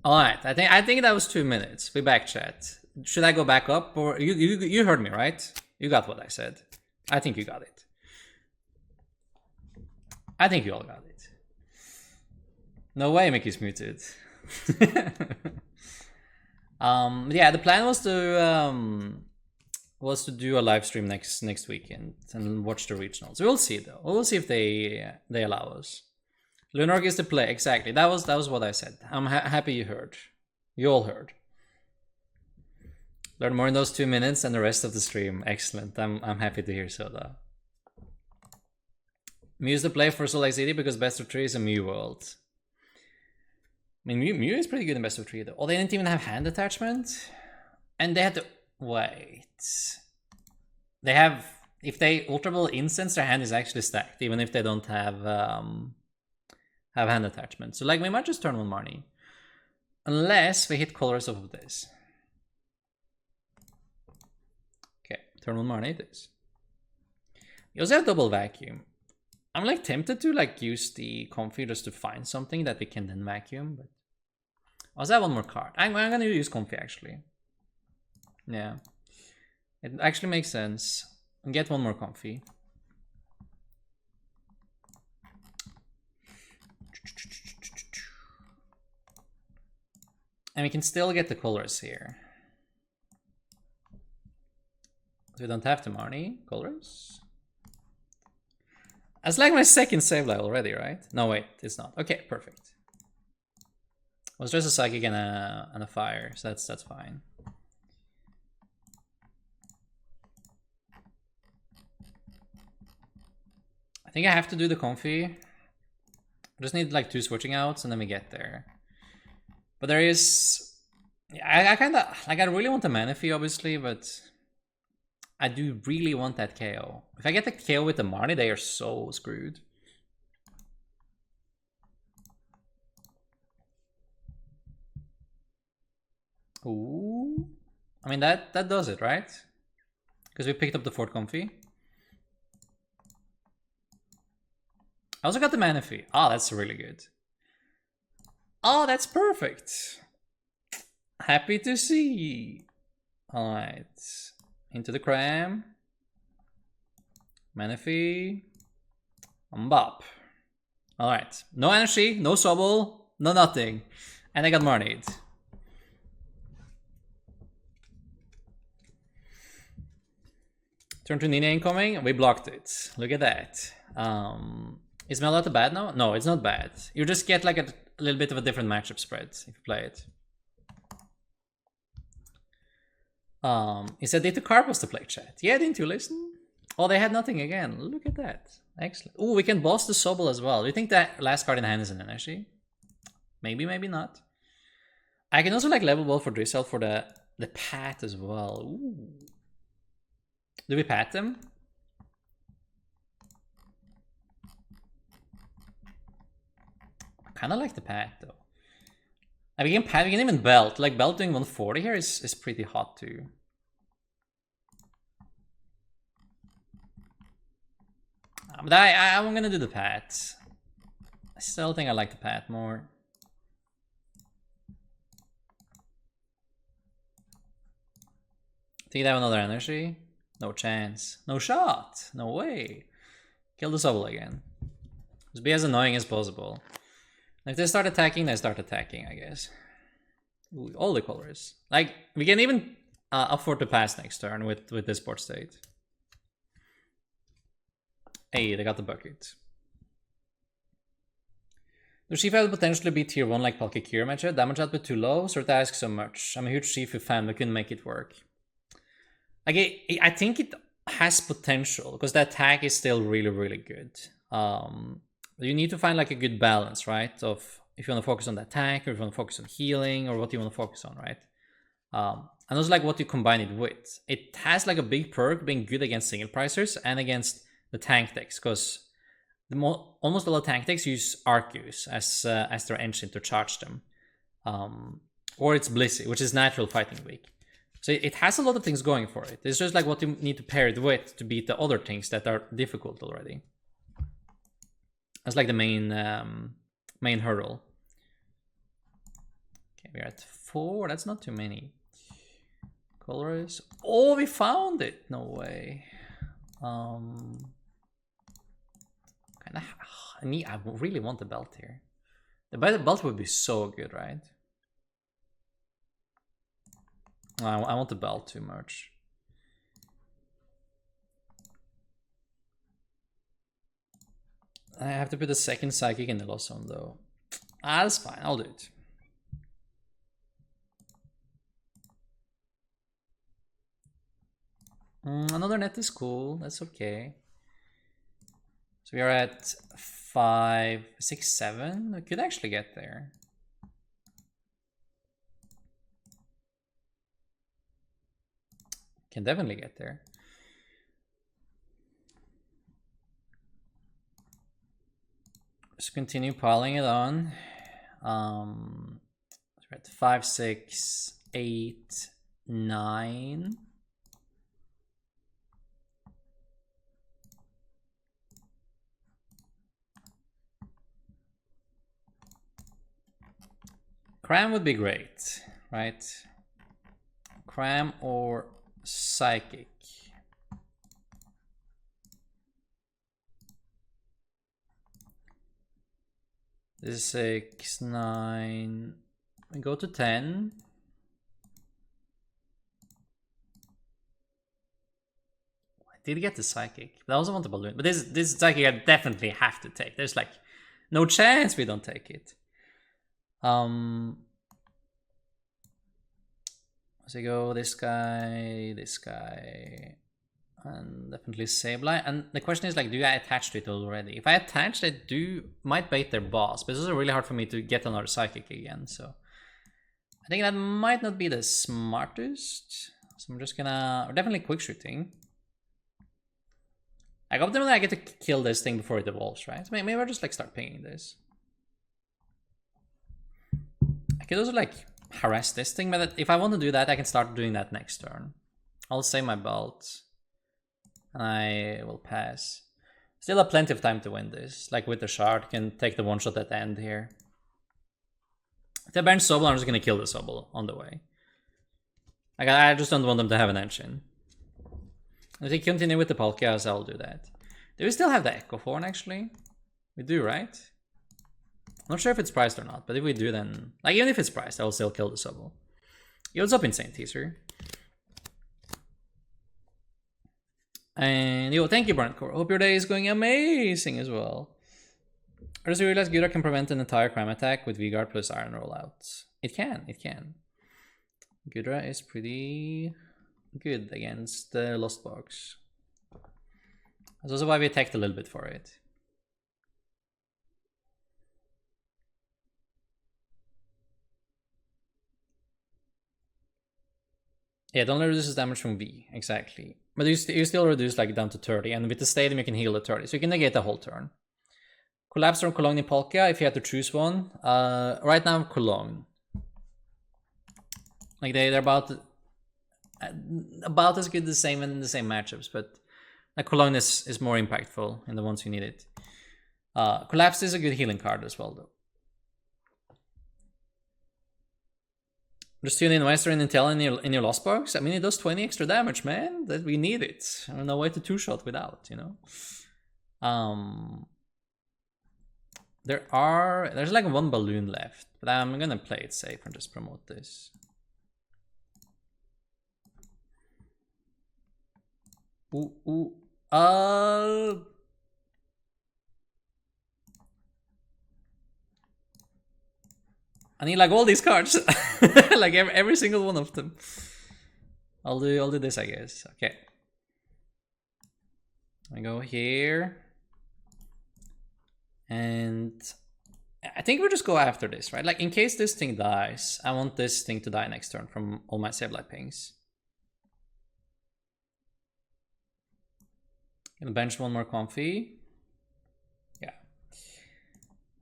Alright, I think that was 2 minutes. We back chat. Should I go back up, or you heard me, right? You got what I said. I think you got it. I think you all got it. No way Mickey's muted. Yeah, the plan was to do a live stream next weekend and watch the regionals. We'll see though. We'll see if they allow us. Lunar is the play, exactly. That was what I said. I'm happy you heard. You all heard. Learn more in those 2 minutes and the rest of the stream. Excellent. I'm happy to hear Soda. Mew's the play for Soul City because best of 3 is a Mew world. I mean, Mew is pretty good in best of 3 though. Oh, they didn't even have hand attachment, and they had to wait. They have, if they Ultra Ball instance, their hand is actually stacked, even if they don't have hand attachment. So like we might just turn on Marnie, unless we hit colors off of this. Okay, turn on Marnie it is. You also have double vacuum. I'm like tempted to like use the Comfey just to find something that we can then vacuum, but I also have one more card. I'm gonna use Comfey actually. Yeah, it actually makes sense. And get one more Comfey. And we can still get the colors here. We don't have to Marnie colors. That's like my second Sableye already, right? No, wait, it's not. Okay, perfect. It was just a Psychic and a Fire, so that's fine. I think I have to do the Comfey. I just need like 2 switching outs and then we get there. But there is... I kind of... Like, I really want the Manaphy, obviously, but... I do really want that KO. If I get the KO with the Marnie, they are so screwed. Ooh. I mean, that does it, right? Because we picked up the 4th Comfey. I also got the Manaphy. Oh, that's really good. Oh, that's perfect. Happy to see. Alright. Into the Cram. Manaphy. Bop. Alright. No energy, no Sobble, no nothing. And I got Marnied. Turn to Nina incoming. We blocked it. Look at that. Is Melota bad now? No, it's not bad. You just get like a little bit of a different matchup spread if you play it. He said they took Carpos to play chat. Yeah, didn't you listen? Oh, they had nothing again. Look at that. Excellent. Oh, we can boss the Sobble as well. Do you think that last card in hand is an energy? Maybe, maybe not. I can also like level ball for Drizzile for the pat as well. Ooh. Do we pat them? I kind of like the pat though. We can even belt. Like belting 140 here is pretty hot too. But I'm gonna do the pat. I still think I like the pat more. Think they have another energy? No chance. No shot. No way. Kill the Sobble again. Just be as annoying as possible. If they start attacking, they start attacking, I guess. Ooh, all the colors. Like, we can even afford to pass next turn with this board state. Hey, they got the bucket. The Shifu had potentially be tier 1 like Palkia Vmax. Damage output too low, so to ask so much. I'm a huge Shifu fan, but couldn't make it work. Like, I think it has potential, because the attack is still really, really good. You need to find like a good balance, right? Of if you want to focus on the attack, or if you want to focus on healing, or what you want to focus on, right? And also like what you combine it with. It has like a big perk being good against single pricers and against the tank decks, because almost all the tank decks use Arceus as their engine to charge them. Or it's Blissey, which is natural fighting weak. So it has a lot of things going for it. It's just like what you need to pair it with to beat the other things that are difficult already. That's like the main hurdle. Okay, we're at 4. That's not too many. Colors. Oh, we found it. No way. Kinda, I really want the belt here. The belt would be so good, right? I want the belt too much. I have to put a second psychic in the lost zone though. Ah, that's fine. I'll do it. Another net is cool. That's okay. So we are at 5, 6, 7. We could actually get there. Can definitely get there. Just continue piling it on. So we're at 5, 6, 8, 9. Cram would be great, right? Cram or Psychic. This is 6, 9. We go to 10. I did get the Psychic, but I also want the Balloon. But this Psychic I definitely have to take. There's like no chance we don't take it. So go this guy, and definitely Sableye. And the question is like, do I attach to it already? If I attach, I might bait their boss, but it's also really hard for me to get another Psychic again. So I think that might not be the smartest. So I'm just gonna definitely quick shooting. Like optimally, I get to kill this thing before it evolves, right? So maybe I'll just like start pinging this. I could also like harass this thing, but if I want to do that, I can start doing that next turn. I'll save my belt, and I will pass. Still have plenty of time to win this. Like with the shard, can take the one shot at the end here. If they ban Sobble, I'm just gonna kill the Sobble on the way. Like I just don't want them to have an engine. If they continue with the Palkia, I'll do that. Do we still have the Echo Horn actually? We do, right? Not sure if it's priced or not, but if we do, then like even if it's priced, I will still kill the Sobble. Yo, what's up, Insane Teaser? And yo, thank you, Brandcore. Hope your day is going amazing as well. I just realized Gura can prevent an entire crime attack with V-Guard plus Iron Rollout. It can. Gudra is pretty good against the Lost Box. That's also why we attacked a little bit for it. Yeah, it only reduces damage from V, exactly. But you still reduce like down to 30, and with the Stadium you can heal at 30, so you can negate the whole turn. Collapse or Cologne in Palkia, if you had to choose one. Right now, Cologne. Like they're about as good the same in the same matchups, but like Cologne is more impactful in the ones you need it. Collapse is a good healing card as well, though. Just tune in Master and Inteleon in your Lost Box. I mean, it does 20 extra damage, man. That we need it. I don't know why to two-shot without, you know. There's like one balloon left, but I'm gonna play it safe and just promote this. I need like all these cards, like every single one of them. I'll do this, I guess. Okay. I go here, and I think we'll just go after this, right? Like in case this thing dies, I want this thing to die next turn from all my Sableye pings. Gonna bench one more Comfey. Yeah.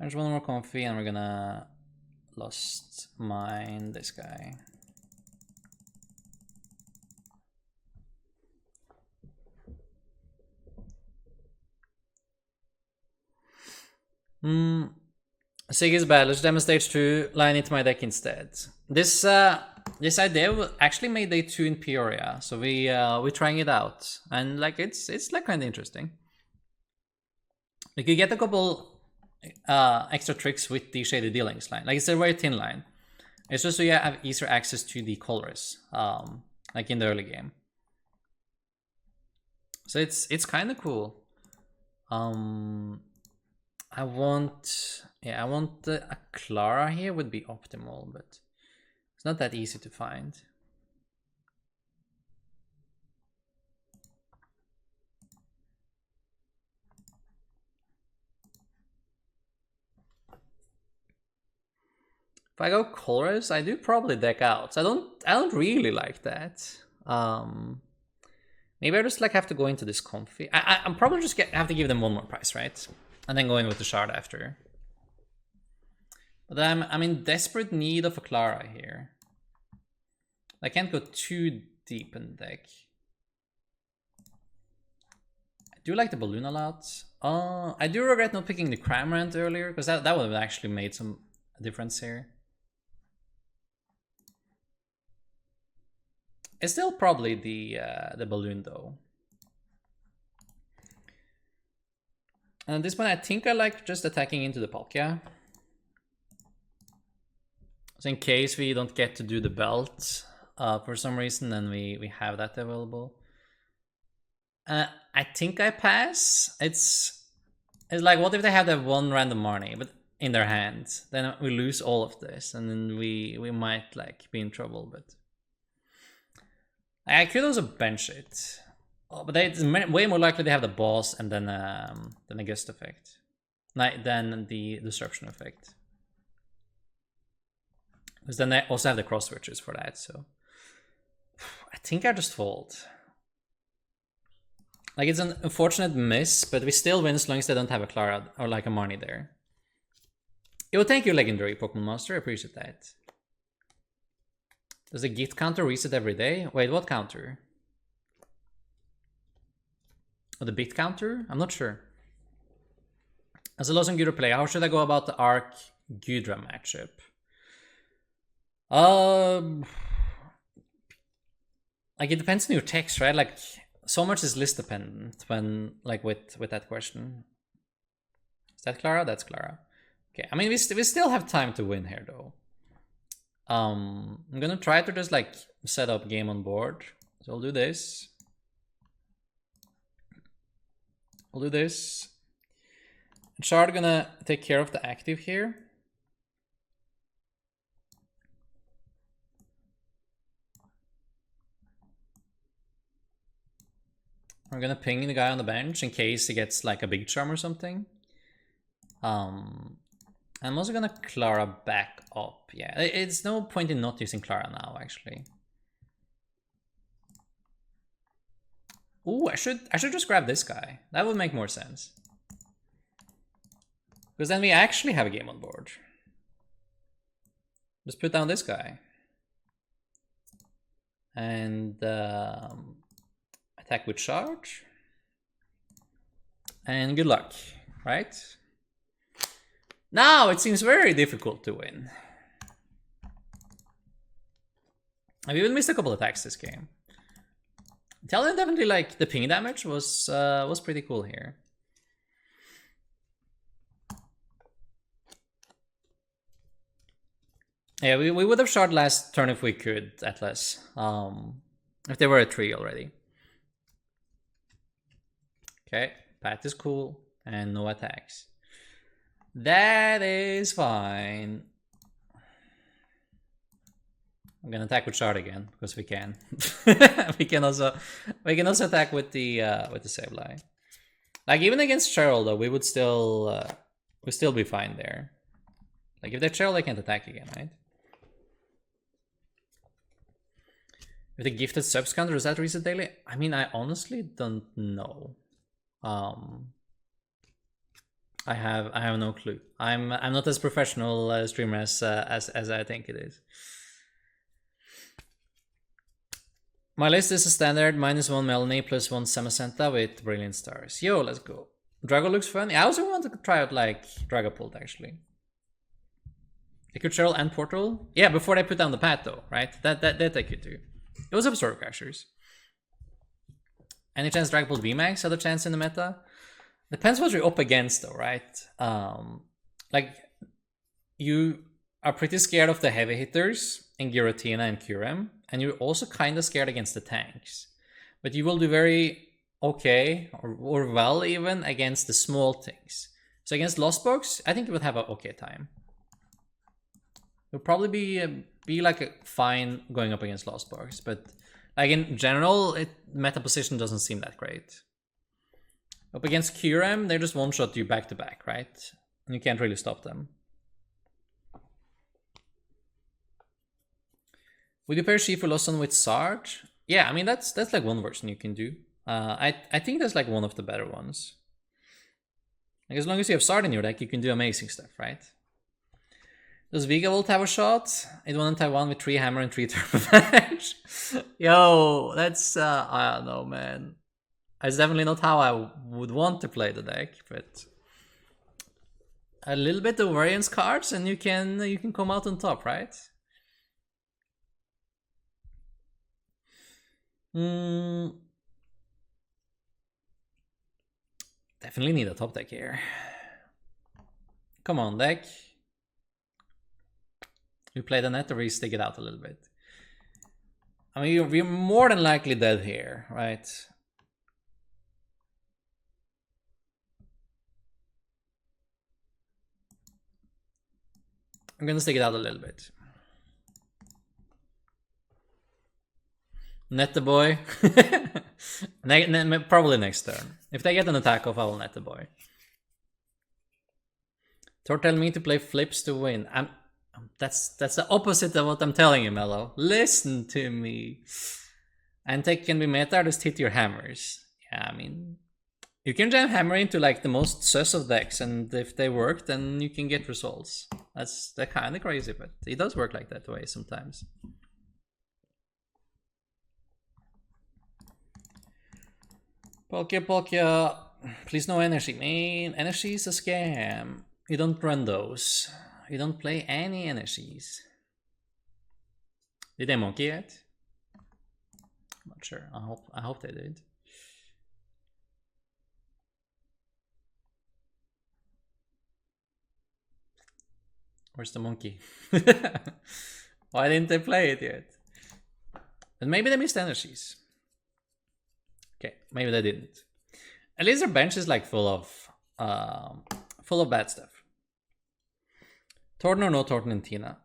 Bench one more Comfey, and we're gonna Lost Mine this guy. Sig is bad. Let's demo stage 2. Line into my deck instead. This idea actually made day 2 in Peoria, so we're trying it out, and like it's like kind of interesting. We could get a couple extra tricks with the Shady Dealings line. Like, it's a very thin line. It's just so you have easier access to the colors, like in the early game. So it's kind of cool. I want a Clara here would be optimal, but it's not that easy to find. If I go colors, I do probably deck out. I don't really like that. Maybe I just like have to go into this Comfey. I'm probably just have to give them one more price, right? And then go in with the shard after. But I'm in desperate need of a Clara here. I can't go too deep in the deck. I do like the balloon a lot. I do regret not picking the Cramorant earlier, because that would have actually made some difference here. It's still probably the balloon though. And at this point, I think I like just attacking into the Palkia. So in case we don't get to do the belt for some reason, then we have that available. I think I pass. It's like, what if they have that one random Marnie but in their hand? Then we lose all of this, and then we might like be in trouble. But I could also bench it. Oh, but it's way more likely they have the boss and then a gust effect, than the disruption effect. Because then they also have the cross switches for that. So I think I just fold. Like, it's an unfortunate miss, but we still win as long as they don't have a Clara or like a Marnie there. Yo, thank you, Legendary Pokemon Master. I appreciate that. Does the gift counter reset every day? Wait, what counter? Oh, the bit counter? I'm not sure. As a loss on Gudra play, how should I go about the Arc Gudra matchup? Like, it depends on your text, right? Like, so much is list dependent when, like, with that question. Is that Clara? That's Clara. Okay, I mean, we still have time to win here, though. I'm gonna try to just like set up game on board. So I'll do this. I'll do this. Shard gonna take care of the active here. I'm gonna ping the guy on the bench in case he gets like a big charm or something. I'm also gonna Clara back up. Yeah, it's no point in not using Clara now, actually. Ooh, I should just grab this guy. That would make more sense. Because then we actually have a game on board. Just put down this guy. And attack with charge. And good luck, right? Now it seems very difficult to win. I've even missed a couple attacks this game. Inteleon definitely, like, the ping damage was pretty cool here. Yeah, we would have shard last turn if we could, Atlas. If they were a 3 already. Okay, Pat is cool, and no attacks. That is fine. I'm gonna attack with shard again because we can. we can also attack with the Sableye. Like, even against Cheryl though, we would still be fine there. Like, if they're Cheryl, they can't attack again, right? If the gifted subs counter, does that reset daily? I mean, I honestly don't know. I have no clue. I'm not as professional streamer as I think it is. My list is a standard -1 Melanie +1 Samacenta with Brilliant Stars. Yo, let's go. Drago looks fun. I also want to try out like Dragapult actually. They could Cheryl and Portal. Yeah, before they put down the pad though, right? That they could do. It was Absorb Crashers. Any chance Dragapult Vmax had a chance in the meta? Depends what you're up against though, right? Like, you are pretty scared of the heavy hitters in Giratina and Kyurem, and you're also kind of scared against the tanks. But you will do very okay, or well even, against the small things. So against Lost Box, I think you would have an okay time. You'll probably be like a fine going up against Lost Box, but like in general, meta position doesn't seem that great. Up against Kyurem, they just one-shot you back to back, right? And you can't really stop them. Would you pair Shifu Lawson with Sarge? Yeah, I mean that's like one version you can do. I think that's like one of the better ones. Like, as long as you have Sard in your deck, you can do amazing stuff, right? Does Vigavolt have a shot? It won in Taiwan with 3 hammer and 3 turbo. Yo, that's I don't know, man. It's definitely not how I would want to play the deck, but a little bit of variance cards and you can come out on top, right? Definitely need a top deck here. Come on, deck. You play the net or you stick it out a little bit. I mean, we're more than likely dead here, right? I'm gonna stick it out a little bit. Net the boy. Probably next turn. If they get an attack off, I will net the boy. Tor tell me to play flips to win. That's the opposite of what I'm telling you, Mello. Listen to me. Antec can be meta, just hit your hammers. Yeah, I mean, you can jam hammer into like the most sus of decks, and if they work, then you can get results. That's kind of crazy, but it does work like that way sometimes. Palkia, please no energy. Man, energy is a scam. You don't run those. You don't play any energies. Did they monkey yet? I'm not sure. I hope they did. Where's the monkey? Why didn't they play it yet? And maybe they missed energies. Okay, maybe they didn't. At least their bench is like full of bad stuff. Thornton or no Thornton and Tina?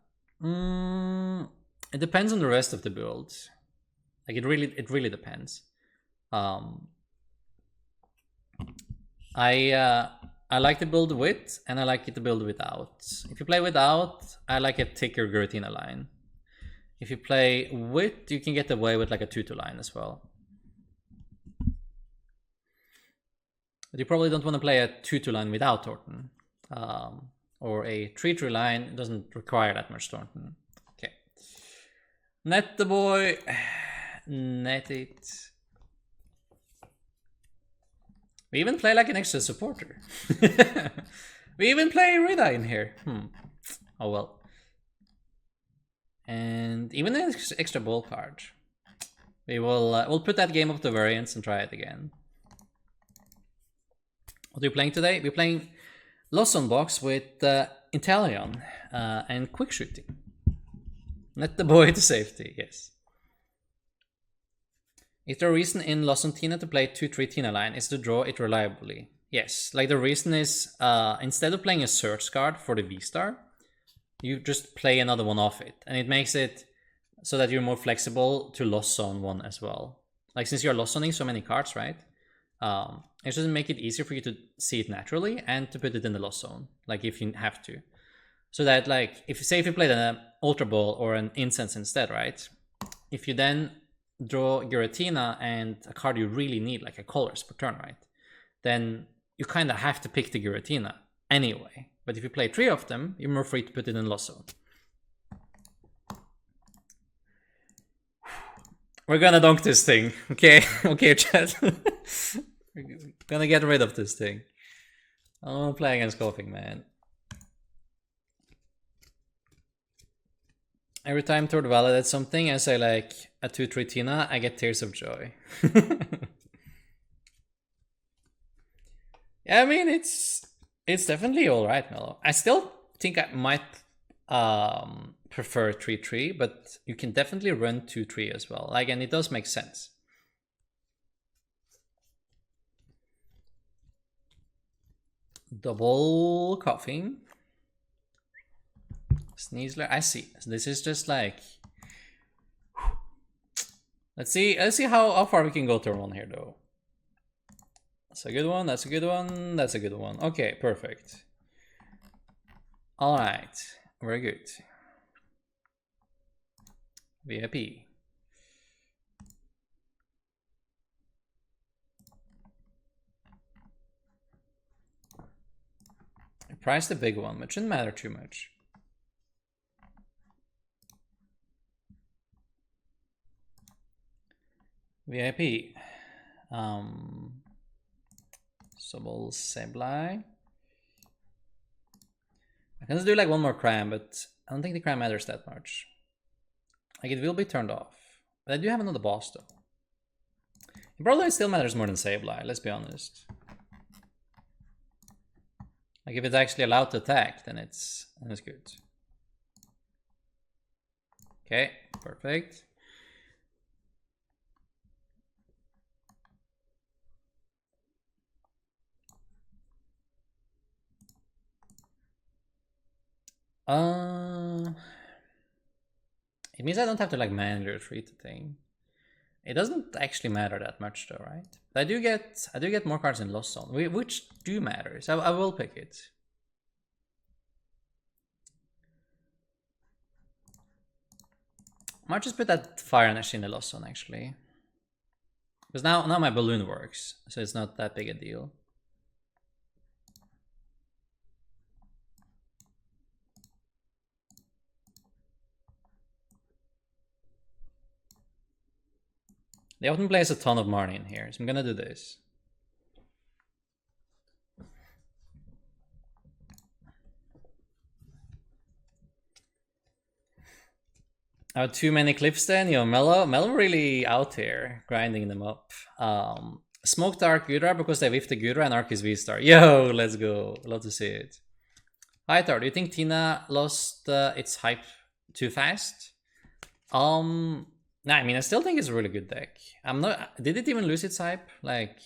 It depends on the rest of the build. Like it really depends. I like to build with, and I like it to build without. If you play without, I like a thicker Giratina line. If you play with, you can get away with like a 2-2 line as well. But you probably don't want to play a 2-2 line without Thornton. Or a 3-3 line doesn't require that much Thornton. Okay. Net the boy. Net it. We even play like an extra supporter. We even play Rida in here. Oh well. And even an extra ball card. We'll put that game up to variance and try it again. What are you playing today? We're playing Lawson box with Inteleon and quick shooting. Net the boy to safety, yes. Is there a reason in Lawson Tina to play 2-3 Tina line is to draw it reliably? Yes, like the reason is instead of playing a search card for the V-Star, you just play another one off it. And it makes it so that you're more flexible to loss zone one as well. Like since you're loss zoning so many cards, right? It doesn't make it easier for you to see it naturally and to put it in the loss zone, like if you have to. So that like, if you played an Ultra Ball or an Incense instead, right? If you then draw Giratina and a card you really need, like a Colors per turn, right? Then you kind of have to pick the Giratina anyway. But if you play 3 of them, you're more free to put it in loss zone. We're gonna dunk this thing, okay? Okay, chat. We're gonna get rid of this thing. I don't want to play against Coughing, man. Every time Tord validates something, I say like a 2-3 Tina, I get tears of joy. Yeah, I mean it's definitely alright, Mellow. I still think I might prefer 3-3, but you can definitely run 2-3 as well. Like, and it does make sense. Double coughing. Sneasler, I see. This is just like, let's see how far we can go turn 1 here though. That's a good one, that's a good one, that's a good one. Okay, perfect. Alright, very good. VIP. I priced the big one, but shouldn't matter too much. VIP. Sobble Sableye. I can just do like one more cram, but I don't think the cram matters that much. Like, it will be turned off. But I do have another boss though. It probably still matters more than Sableye, let's be honest. Like, if it's actually allowed to attack, then it's good. Okay, perfect. It means I don't have to like manually retreat the thing. It doesn't actually matter that much though, right? But I do get more cards in Lost Zone, which do matter, so I will pick it. I might just put that Fire Energy in the Lost Zone actually. Because now my balloon works, so it's not that big a deal. They often place a ton of money in here, so I'm gonna do this. I have too many clips then, yo, Mellow really out here, grinding them up. Smoke Dark Gudra because they whiffed the Gudra and Arceus V-Star. Yo, let's go, love to see it. Hi Thor, do you think Tina lost its hype too fast? Nah, I mean, I still think it's a really good deck. Did it even lose its hype? Like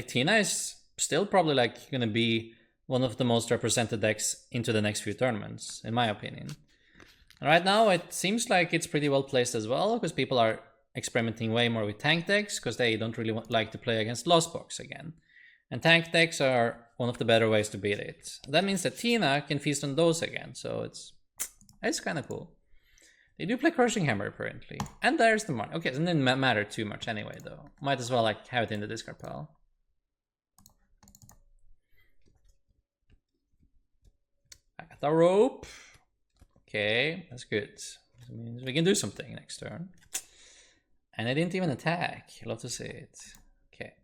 Tina is still probably like gonna be one of the most represented decks into the next few tournaments, in my opinion. And right now, it seems like it's pretty well placed as well, because people are experimenting way more with tank decks, because they don't really like to play against Lost Box again. And tank decks are one of the better ways to beat it. That means that Tina can feast on those again, so it's kind of cool. They do play Crushing Hammer apparently. And there's the money. Okay, it doesn't matter too much anyway though. Might as well like have it in the discard pile. I got the rope. Okay, that's good. That means we can do something next turn. And I didn't even attack. Love to see it. Okay.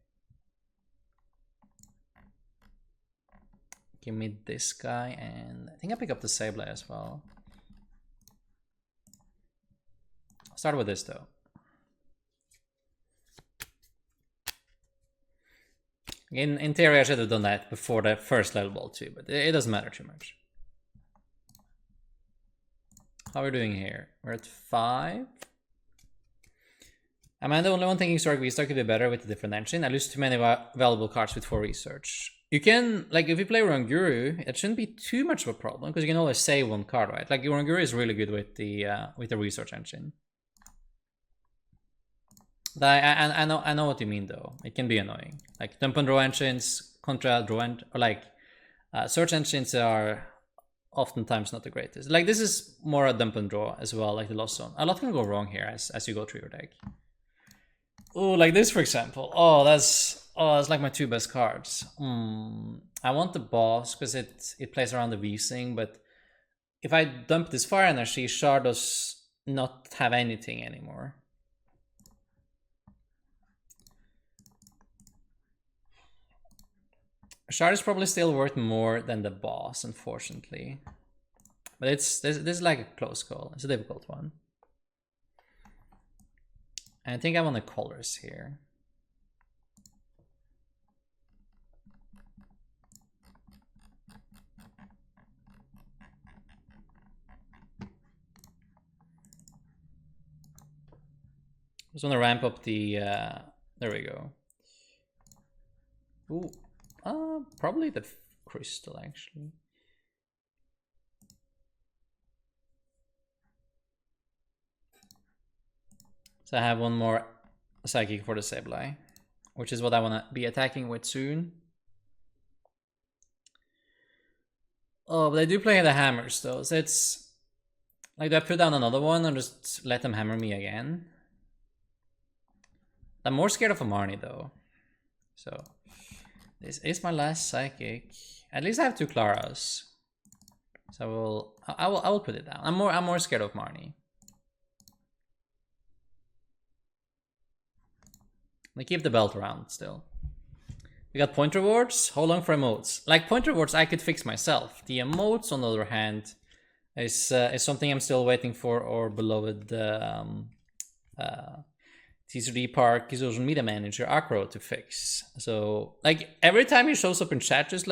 Give me this guy, and I think I pick up the Sableye as well. I'll start with this though. In theory, I should have done that before the first level ball too, but it doesn't matter too much. How are we doing here? We're at 5. Am I the only one thinking Historic V-Star could be better with a different engine? I lose too many valuable cards with 4 research. You can, like, if you play Ranguru, it shouldn't be too much of a problem, because you can always save 1 card, right? Like, Ranguru is really good with the research engine. I know what you mean though. It can be annoying. Like dump and draw engines contra draw or like search engines are oftentimes not the greatest. Like this is more a dump and draw as well, like the Lost Zone. A lot can go wrong here as you go through your deck. Oh, like this for example. Oh, that's like my 2 best cards. I want the boss because it plays around the V-Sing, but if I dump this Fire Energy, Shard does not have anything anymore. Shard is probably still worth more than the boss, unfortunately. But this is like a close call. It's a difficult one. And I think I want the colors here. Just want to ramp up the, there we go. Ooh, probably the crystal actually. So I have one more psychic for the Sableye, which is what I want to be attacking with soon. Oh, but I do play the hammers though, so it's like, do I put down another one or just let them hammer me again? I'm more scared of a Marnie though. So this is my last psychic. At least I have 2 Claras. So I will put it down. I'm more scared of Marnie. They keep the belt around still. We got point rewards. How long for emotes? Like point rewards I could fix myself. The emotes on the other hand is something I'm still waiting for our beloved TCG Park social media manager Acro to fix. So like every time he shows up in chat, just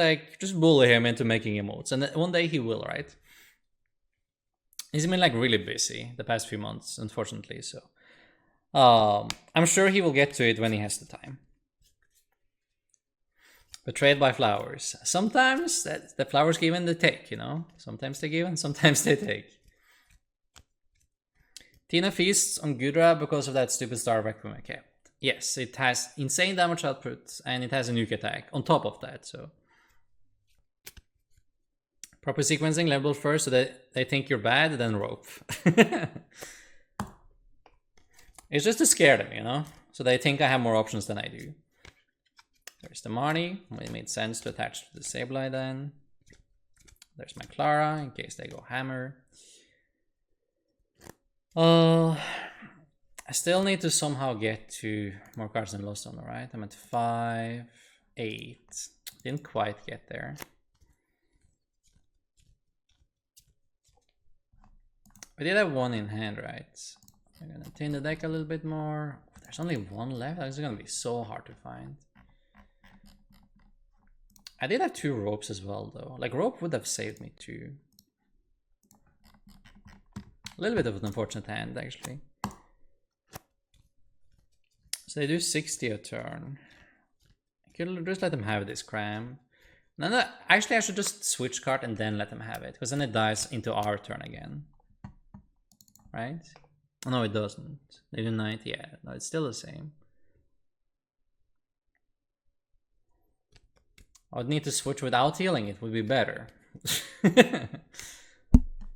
bully him into making emotes, and one day he will, right? He's been like really busy the past few months, unfortunately. So I'm sure he will get to it when he has the time. Betrayed by flowers. Sometimes the flowers give and they take, you know. Sometimes they give and sometimes they take. Tina feasts on Gudra because of that stupid star vacuum I kept. Yes, it has insane damage output and it has a nuke attack on top of that, so. Proper sequencing level first so that they think you're bad, then rope. It's just to scare them, you know? So they think I have more options than I do. There's the Marnie. It made sense to attach to the Sableye then. There's my Clara in case they go hammer. I still need to somehow get to more cards than Lost on, right? I'm at 5, 8. Didn't quite get there. We did have 1 in hand, right? I'm gonna thin the deck a little bit more. There's only 1 left. That's gonna be so hard to find. I did have 2 ropes as well, though. Like, rope would have saved me too. A little bit of an unfortunate hand, actually. So they do 60 a turn. I could just let them have this cram. No, actually I should just switch card and then let them have it, because then it dies into our turn again. Right? Oh, no, it doesn't. They do 90, yeah. No, it's still the same. I would need to switch without healing, it would be better.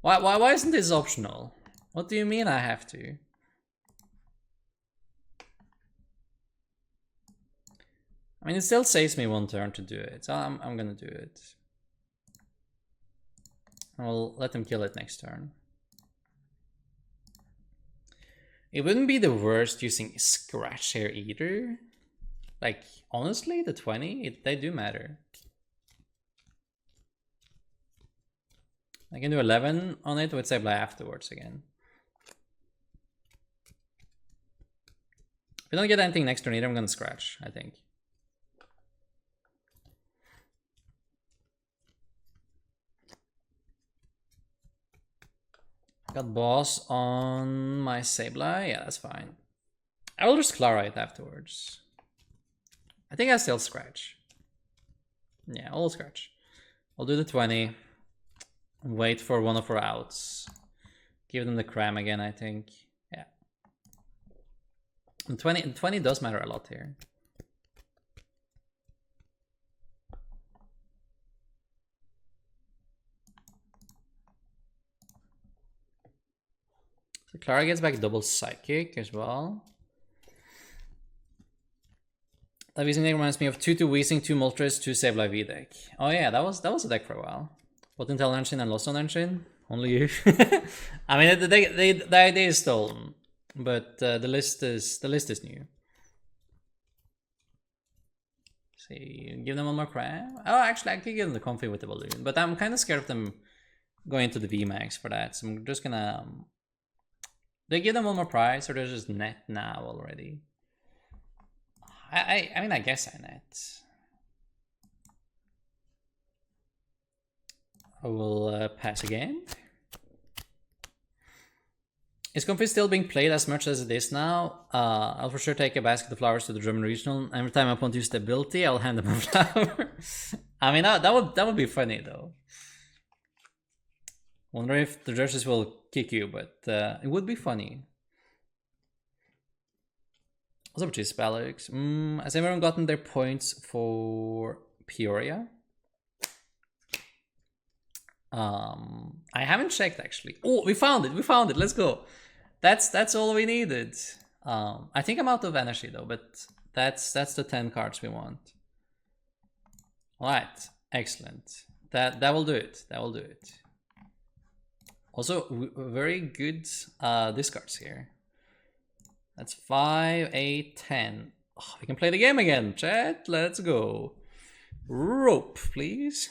Why isn't this optional? What do you mean I have to? I mean, it still saves me 1 turn to do it, so I'm gonna do it. I'll let them kill it next turn. It wouldn't be the worst using Scratch here either. Like, honestly, the 20, they do matter. I can do 11 on it with Sableye afterwards again. If we don't get anything next turn either, I'm gonna scratch, I think. Got boss on my Sableye, yeah, that's fine. I will just Clara it afterwards. I think I still scratch. Yeah, I'll scratch. I'll do the 20. Wait for one of our outs. Give them the cram again, I think. Yeah. And 20 does matter a lot here. So Clara gets back double psychic as well. That Weezing deck reminds me of 2 Weezing, 2 Moltres, 2 Sableye V deck. Oh yeah, that was a deck for a while. What Inteleon Engine and Lost on Engine? Only you. I mean, the idea is stolen, but the list is new. See, give them one more cram. Oh, actually, I could give them the Comfey with the balloon, but I'm kind of scared of them going into the Vmax for that. So I'm just gonna. They give them one more prize, or they're just net now already? I mean, I guess I net. I will pass again. Is Comfey still being played as much as it is now? I'll for sure take a basket of flowers to the German regional. Every time I want to use the ability, I'll hand them a flower. I mean, that would be funny though. Wonder if the judges will kick you, but it would be funny. What's up, Cheese Alex? Has everyone gotten their points for Peoria? I haven't checked actually. Oh, we found it. We found it. Let's go. That's all we needed. I think I'm out of energy though, but that's the 10 cards we want. All right, excellent. That will do it. That will do it. Also, very good discards here. That's 5, 8, 10. Oh, we can play the game again, chat. Let's go. Rope, please.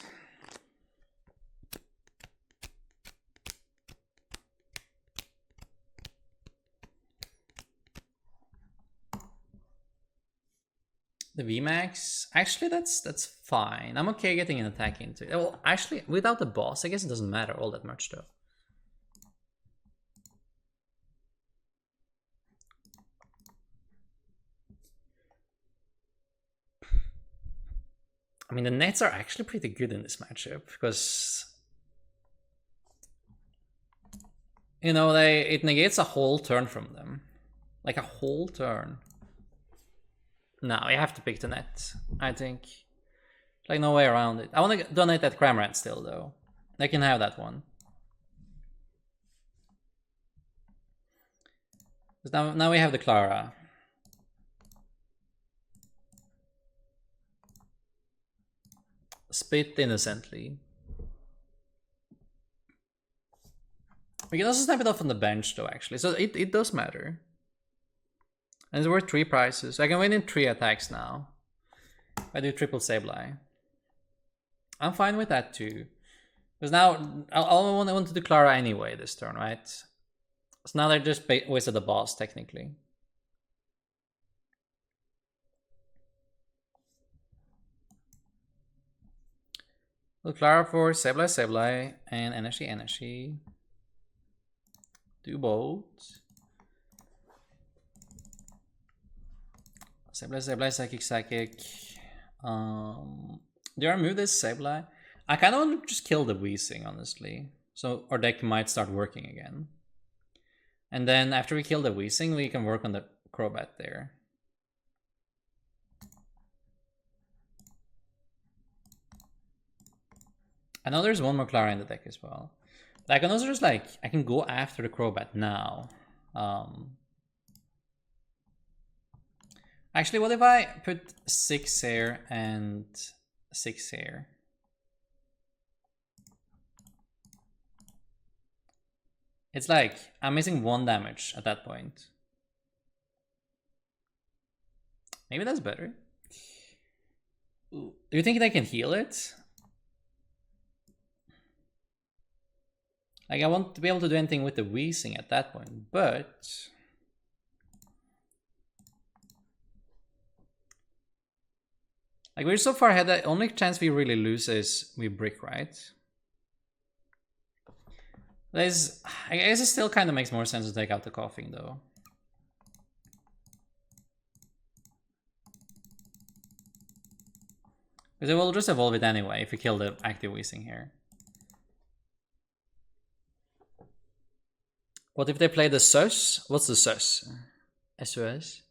The Vmax, actually that's fine. I'm okay getting an attack into it. Well, actually, without the boss, I guess it doesn't matter all that much though. I mean, the nets are actually pretty good in this matchup because, you know, it negates a whole turn from them, like a whole turn. No, you have to pick the net, I think. Like, no way around it. I want to donate that Cramorant still, though. They can have that one. Now we have the Clara. Spit innocently. We can also snap it off on the bench, though, actually. So it does matter. And it's worth 3 prizes. I can win in 3 attacks now. I do triple Sableye. I'm fine with that too. Because now I'll want to do Clara anyway this turn, right? So now they're just wasted the boss, technically. So Clara for Sableye, and energy. Do both. Sableye, Psychic. Do I remove this Sableye? I kind of want to just kill the Weezing, honestly. So our deck might start working again. And then after we kill the Weezing, we can work on the Crobat there. I know there's one more Clara in the deck as well. I can also just I can go after the Crobat now. Actually, what if I put 6 here and 6 here? It's like, I'm missing 1 damage at that point. Maybe that's better. Do you think they can heal it? Like, I want to be able to do anything with the Weezing at that point, but... Like, we're so far ahead that the only chance we really lose is we brick, right? I guess it still kind of makes more sense to take out the coughing, though. Because it will just evolve it anyway if we kill the active Weezing here. What if they play the SUS? What's the SUS? SOS?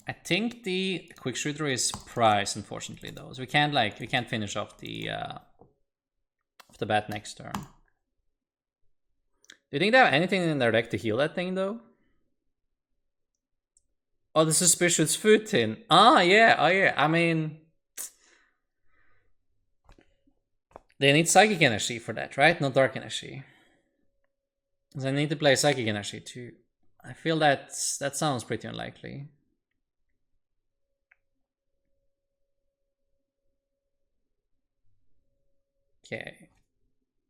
I think the quick shooter is prize, unfortunately, though. So we can't finish off the bat next turn. Do you think they have anything in their deck to heal that thing, though? Oh, the Suspicious Foot in. Oh yeah. I mean, they need Psychic Energy for that, right? Not Dark Energy. They need to play Psychic Energy too. I feel that sounds pretty unlikely. Okay.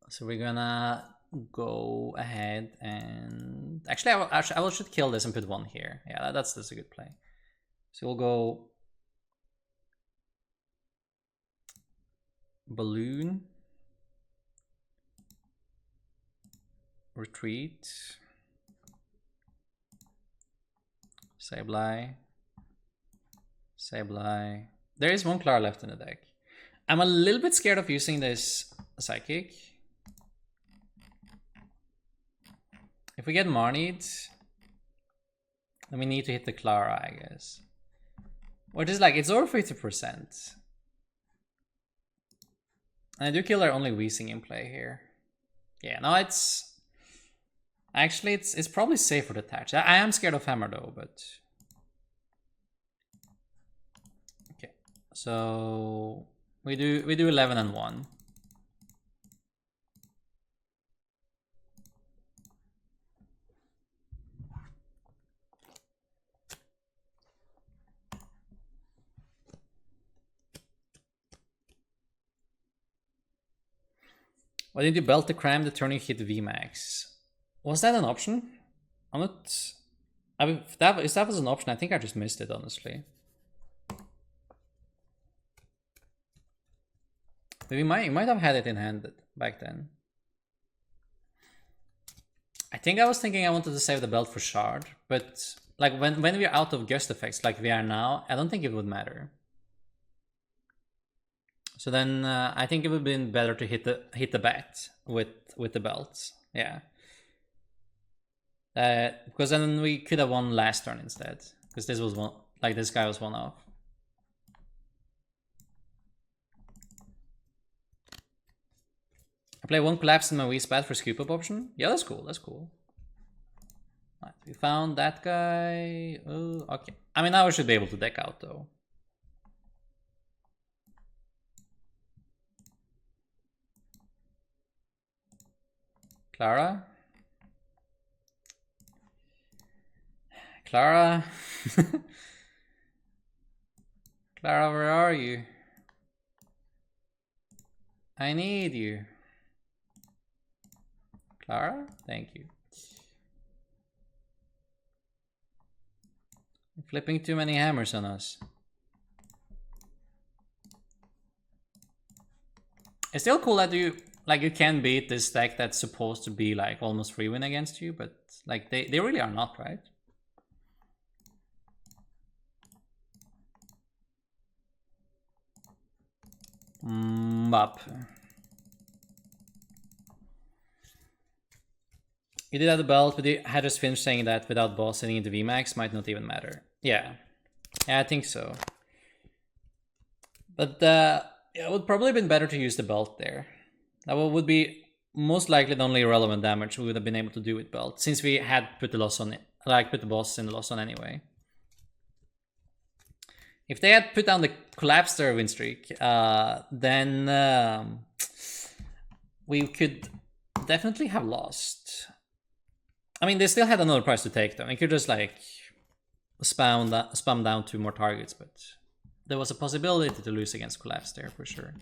So we're gonna go ahead and actually I should kill this and put one here. Yeah, that's a good play. So we'll go Balloon, Retreat, Sableye. There is one Clara left in the deck. I'm a little bit scared of using this Psychic. If we get Marnied, then we need to hit the Clara, I guess. Which is like, it's over 50%. And I do kill our only Weezing in play here. Yeah, no, it's... Actually, it's probably safer to attach. I am scared of Hammer though, but... Okay, so... We do 11 and 1. Why did you belt the Cram the turn you hit Vmax? Was that an option? I'm not... I mean, if that was an option, I think I just missed it, honestly. We might have had it in hand back then. I think I was thinking I wanted to save the belt for Shard, but like when we're out of gust effects like we are now, I don't think it would matter. So then I think it would have been better to hit the bat with the belts. Yeah. Because then we could have won last turn instead. Because this was one, like this guy was one off. I play one collapse in my Wii Spat for scoop up option. Yeah, that's cool. That's cool. Right, we found that guy. Oh, okay. I mean, now we should be able to deck out though. Clara. Clara. Clara, where are you? I need you. Clara, thank you. You're flipping too many hammers on us. It's still cool that you can beat this deck that's supposed to be like almost free win against you, but like they really are not, right? Up. You did have the belt, but you had just finished saying that without boss sitting into Vmax might not even matter. Yeah, I think so. But it would probably have been better to use the belt there. That would be most likely the only relevant damage we would have been able to do with belt, since we had put the loss on it, like put the boss in the loss on anyway. If they had put down the collapse their win streak, then we could definitely have lost. I mean, they still had another prize to take though. They could just like spam down 2 more targets, but there was a possibility to lose against collapse there for sure.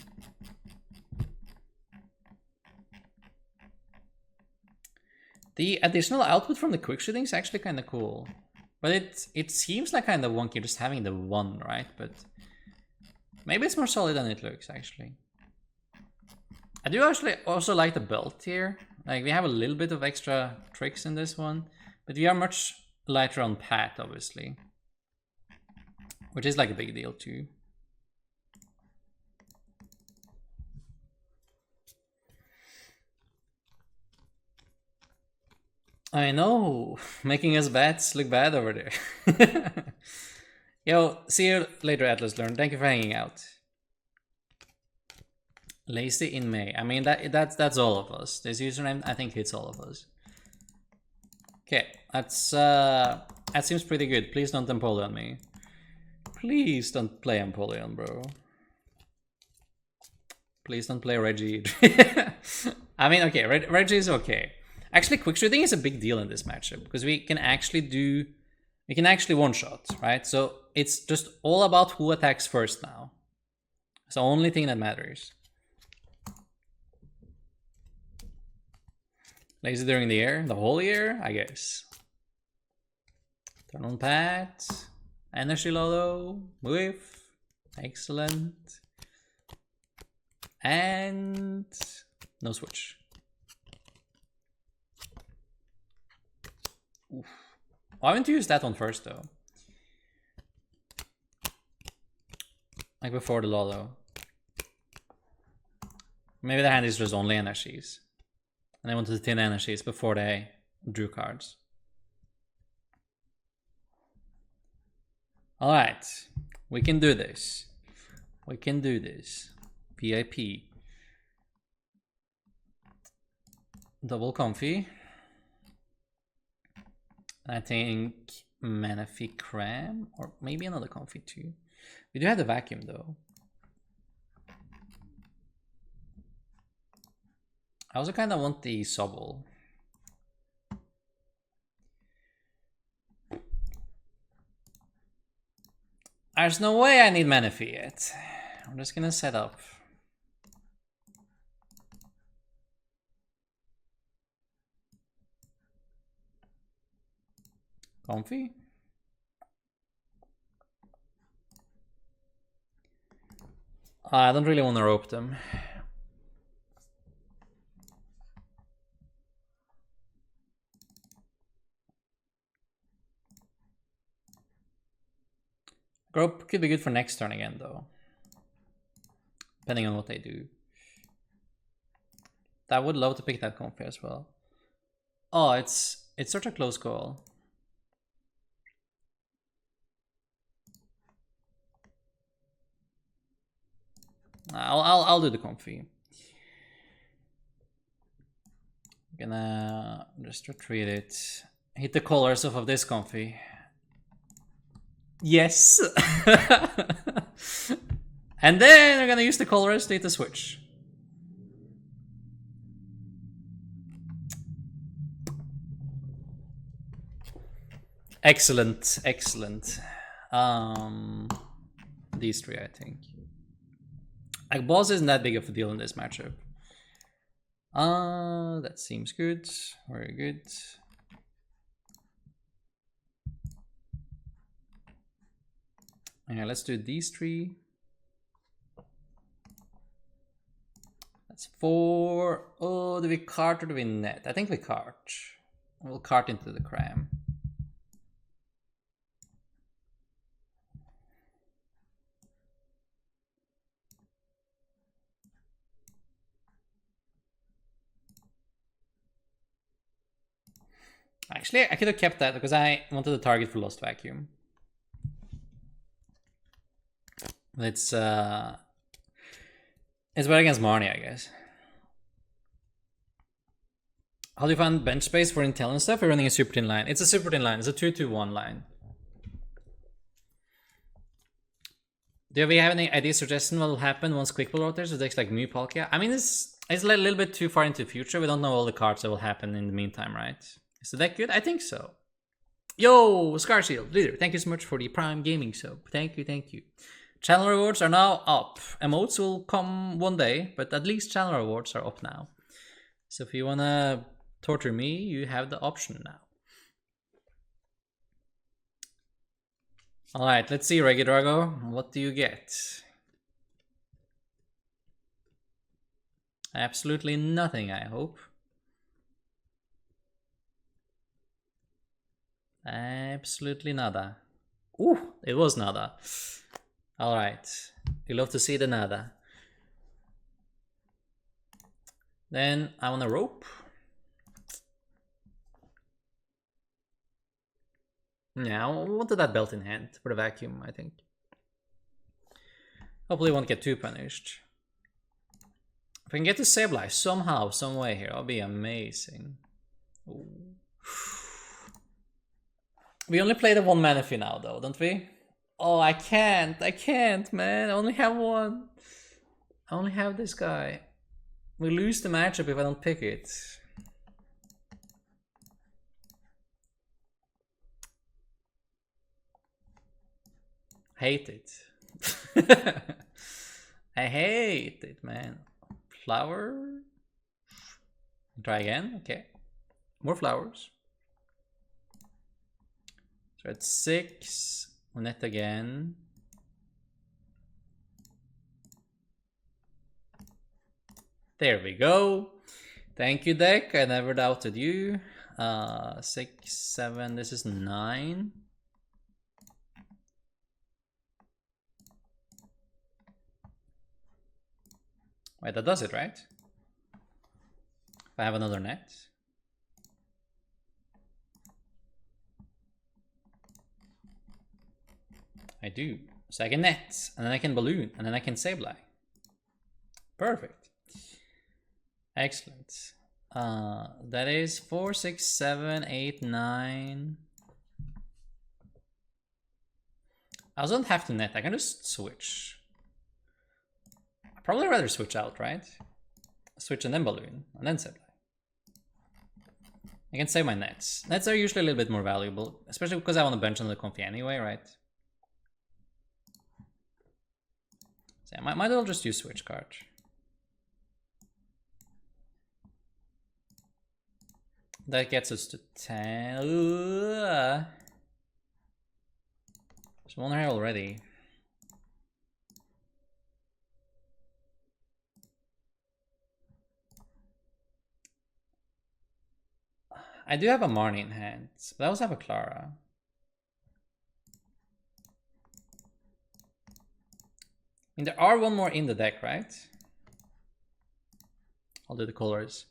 The additional output from the quick shooting is actually kind of cool. But it seems like kind of wonky just having the 1, right? But maybe it's more solid than it looks, actually. I do actually also like the belt here. Like, we have a little bit of extra tricks in this one. But we are much lighter on path, obviously. Which is like a big deal, too. I know, making us bats look bad over there. Yo, see you later, Atlas Learn. Thank you for hanging out. Lazy in May. I mean, that's all of us. This username, I think, hits all of us. Okay, that seems pretty good. Please don't Empoleon me. Please don't play Empoleon, bro. Please don't play Reggie. I mean, okay, Reggie is okay. Actually, quick shooting is a big deal in this matchup because we can actually one-shot, right? So it's just all about who attacks first now. It's the only thing that matters. Lazy during the year, the whole year, I guess. Turn on pat. Energy Lolo. Whiff. Excellent. And no switch. Oof. Why haven't you used that one first though? Like before the Lolo. Maybe the hand is just only energies. And I wanted to thin energies before they drew cards. Alright. We can do this. We can do this. PIP. Double Comfey. I think Manaphy Cram. Or maybe another Comfey too. We do have the vacuum though. I also kind of want the Sobble. There's no way I need Manaphy yet. I'm just gonna set up. Comfey. I don't really want to rope them. Rope could be good for next turn again though. Depending on what they do. I would love to pick that Comfey as well. Oh, it's such a close call. I'll do the Comfey. Gonna just retreat it. Hit the colors off of this Comfey. Yes. And then we're gonna use the colors to hit the switch. Excellent, excellent. These three, I think. Like, boss isn't that big of a deal in this matchup. That seems good. Very good. Yeah, let's do these three. That's 4. Oh, do we cart or do we net? I think we cart. We'll cart into the Cram. Actually, I could have kept that because I wanted a target for Lost Vacuum. It's better against Marnie, I guess. How do you find bench space for Inteleon stuff? We're running a super thin line. It's a super thin line. It's a 2-2-1 line. Do we have any idea suggestion what will happen once Quick Pull rotates with decks like Mew Palkia? I mean, it's a little bit too far into the future. We don't know all the cards that will happen in the meantime, right? Is the deck good? I think so. Yo, Scarshield, leader, thank you so much for the Prime Gaming sub. Thank you, thank you. Channel rewards are now up. Emotes will come one day, but at least channel rewards are up now. So if you wanna torture me, you have the option now. Alright, let's see, Regidrago. What do you get? Absolutely nothing, I hope. Absolutely nada. Ooh, it was nada. Alright, you love to see the nada. Then I want a rope. Yeah, I wanted that belt in hand for the vacuum, I think. Hopefully won't get too punished. If I can get to Sableye somehow, some way here, that'll be amazing. Ooh. We only play the one Manaphy now though, don't we? Oh, I can't, man. I only have one. I only have this guy. We lose the matchup if I don't pick it. Hate it. I hate it, man. Flower. Try again, okay. More flowers. So at 6. Net again. There we go. Thank you, deck. I never doubted you. 6, 7. This is 9. Wait, that does it, right? If I have another net. I do. So I can net, and then I can balloon, and then I can Sableye. Perfect. Excellent. That is 4, 6, 7, 8, 9. I also don't have to net. I can just switch. I'd probably rather switch out, right? Switch and then balloon, and then Sableye. I can save my nets. Nets are usually a little bit more valuable, especially because I want to bench on the Comfey anyway, right? So I might as well just use switch card. That gets us to 10. There's one here already. I do have a Marnie in hand, but I also have a Clara. I mean, there are one more in the deck, right? I'll do the colors.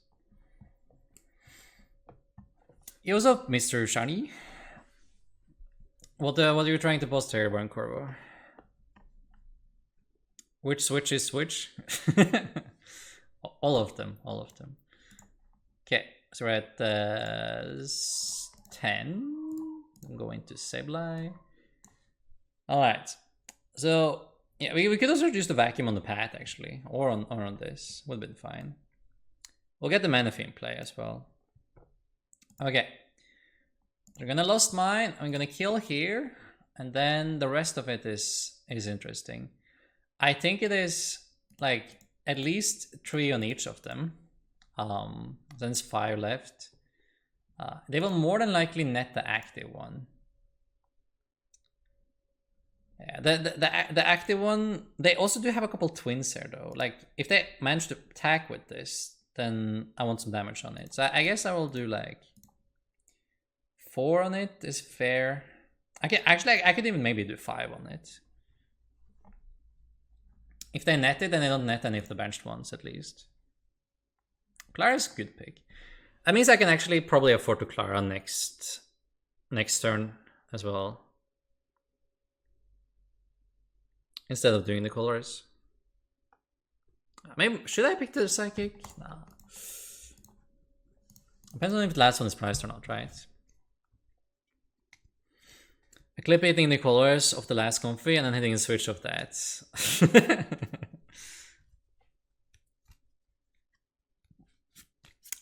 Yo, what's up, Mr. Shiny? What are you trying to post here, Burn Corvo? Which switch is which? All of them, all of them. Okay, so we're at 10. I'm going to Sableye. Alright, so yeah, we could also use the vacuum on the path actually, or on this. Would have been fine. We'll get the Manaphy in play as well. Okay, we're gonna lost mine. I'm gonna kill here, and then the rest of it is interesting. I think it is like at least 3 on each of them. Then it's 5 left. They will more than likely net the active one. Yeah, the active one. They also do have a couple twins here though. Like if they manage to attack with this, then I want some damage on it. So I guess I will do like 4 on it is fair. I could even maybe do 5 on it. If they net it, then they don't net any of the benched ones at least. Clara's a good pick. That means I can actually probably afford to Clara next turn as well. Instead of doing the colors. Maybe should I pick the psychic? Nah. Depends on if the last one is priced or not, right? I clip hitting the colors of the last Comfey and then hitting a switch of that.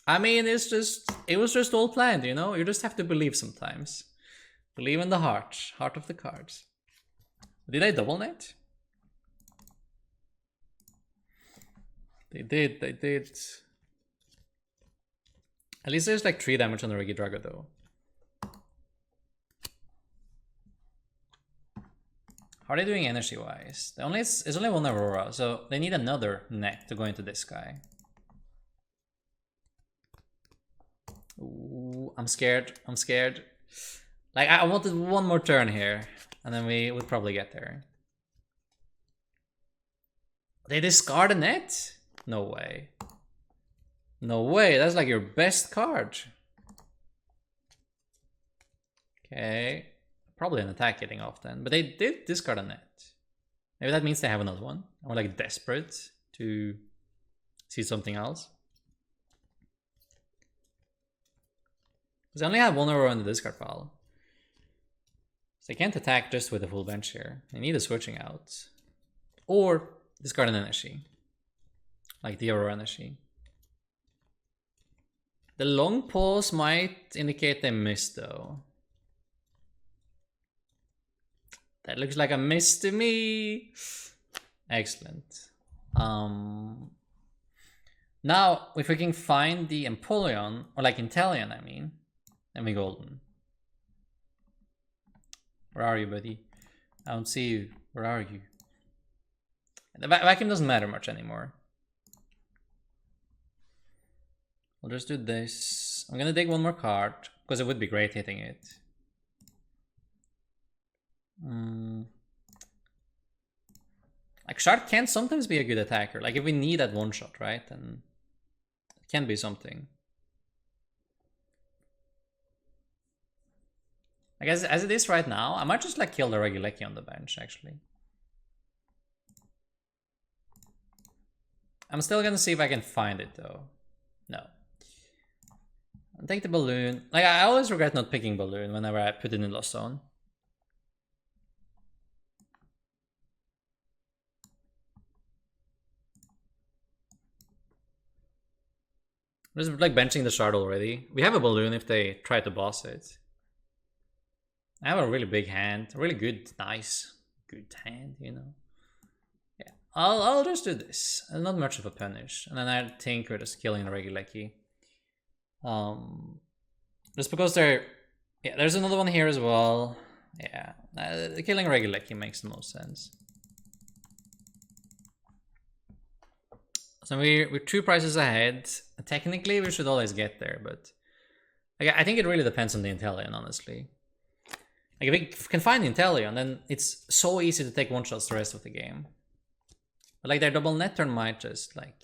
I mean, it was just all planned, you know? You just have to believe sometimes. Believe in the heart of the cards. Did I double net? They did. At least there's like 3 damage on the Regidrago though. How are they doing energy-wise? It's only one Aurora, so they need another net to go into this guy. Ooh, I'm scared. Like, I wanted one more turn here, and then we would probably get there. They discard a net? No way. No way, that's like your best card. Okay. Probably an attack getting off then, but they did discard a net. Maybe that means they have another one. Or like desperate to see something else. Because they only have one Aurora in the discard pile. So they can't attack just with a full bench here. They need a switching out. Or discard an energy. Like the Aurora energy. The long pause might indicate they missed though. That looks like a miss to me. Excellent. Now, if we can find the Empoleon, or like Inteleon, I mean, then we golden. Where are you, buddy? I don't see you. Where are you? The vacuum doesn't matter much anymore. I'll just do this. I'm gonna dig one more card, because it would be great hitting it. Like, Shard can sometimes be a good attacker. Like, if we need that one shot, right? Then it can be something. I guess as it is right now, I might just like kill the Regidrago on the bench, actually. I'm still gonna see if I can find it though. No. I'll take the balloon. Like, I always regret not picking balloon whenever I put it in Lost Zone. I'm just like benching the shard already. We have a balloon if they try to boss it. I have a really big hand, a really good, nice, good hand, you know. Yeah, I'll just do this. Not much of a punish, and then I think we're just killing the Regidrago. Just because they're, yeah, there's another one here as well. Yeah, killing Regidrago makes the most sense. So we're 2 prices ahead. Technically, we should always get there, but I think it really depends on the Inteleon, honestly. Like, if we can find the Inteleon, then it's so easy to take one-shots the rest of the game. But like, their double net turn might just like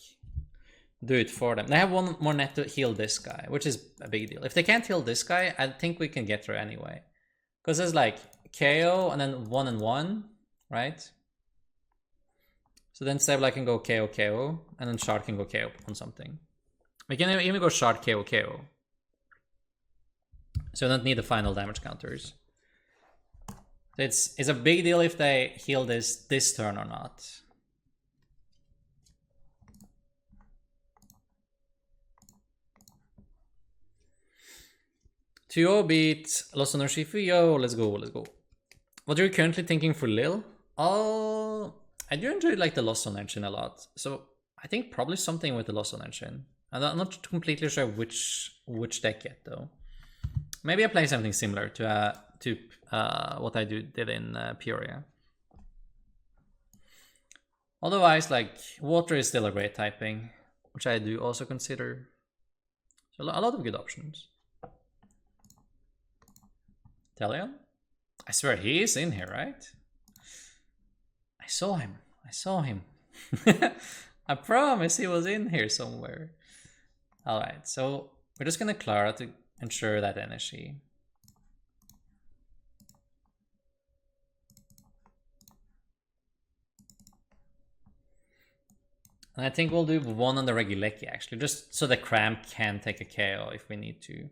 do it for them. They have one more net to heal this guy, which is a big deal. If they can't heal this guy, I think we can get through anyway. Because there's like KO and then 1 and 1, right? So then Sableye can go KO KO, and then Shard can go KO on something. We can even go Shard KO KO. So we don't need the final damage counters. It's a big deal if they heal this turn or not. Tuo beat Lost on Shifu. Yo, let's go, let's go. What are you currently thinking for Lil? Oh, I do enjoy like the Lost on Engine a lot. So I think probably something with the Lost on Engine. I'm not completely sure which deck yet though. Maybe I play something similar to what I did in Peoria. Otherwise, like, water is still a great typing, which I do also consider. So a lot of good options. Inteleon? I swear he is in here, right? I saw him. I saw him. I promise he was in here somewhere. Alright, so we're just gonna Clara to ensure that energy. And I think we'll do one on the Regidrago actually, just so the Cram can take a KO if we need to.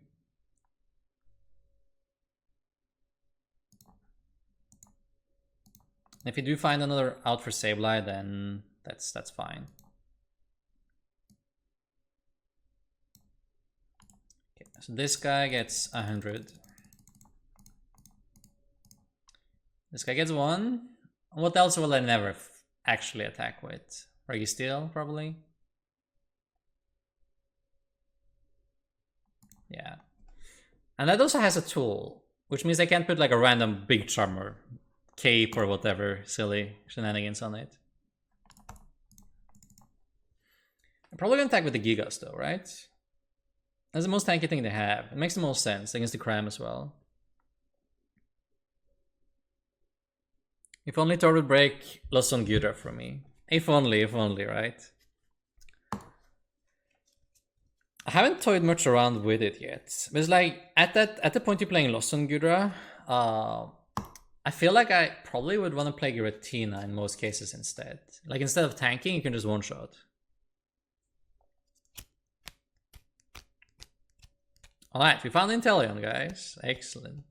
If you do find another out for Sableye, then that's fine. Okay, so this guy gets 100. This guy gets 1. What else will I never actually attack with? Registeel, probably. Yeah. And that also has a tool, which means I can't put like a random big charmer, cape or whatever silly shenanigans on it. I'm probably gonna attack with the Gigas though, right? That's the most tanky thing they have. It makes the most sense against the Cram as well. If only Thor would break Lost on Gudra for me. If only, right? I haven't toyed much around with it yet. But it's like, at the point you're playing Lost on Gudra, I feel like I probably would want to play Giratina in most cases instead. Like, instead of tanking, you can just one-shot. Alright, we found Inteleon, guys. Excellent.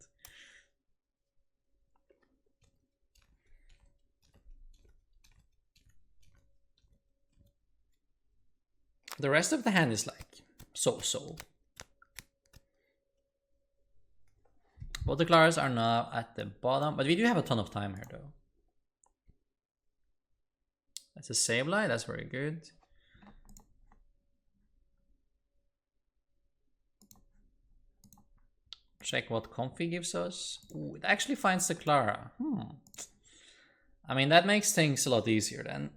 The rest of the hand is like so-so. Both the Claras are now at the bottom, but we do have a ton of time here though. That's a Sableye, that's very good. check what Comfey gives us. Ooh, it actually finds the Clara. I mean, that makes things a lot easier then.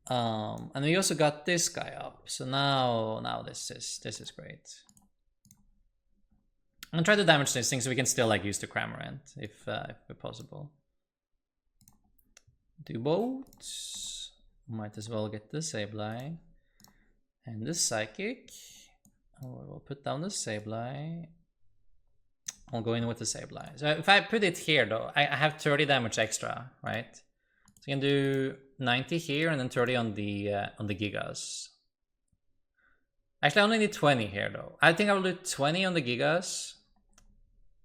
And we also got this guy up. So now this is great. I'm gonna try to damage this thing so we can still like use the Cramorant if possible. Do both. Might as well get the Sableye and the Psychic. Oh, we'll put down the Sableye. I'll go in with the Sableye. So if I put it here though, I have 30 damage extra, right? So you can do 90 here and then 30 on the Gigas. Actually, I only need 20 here though. I think I will do 20 on the Gigas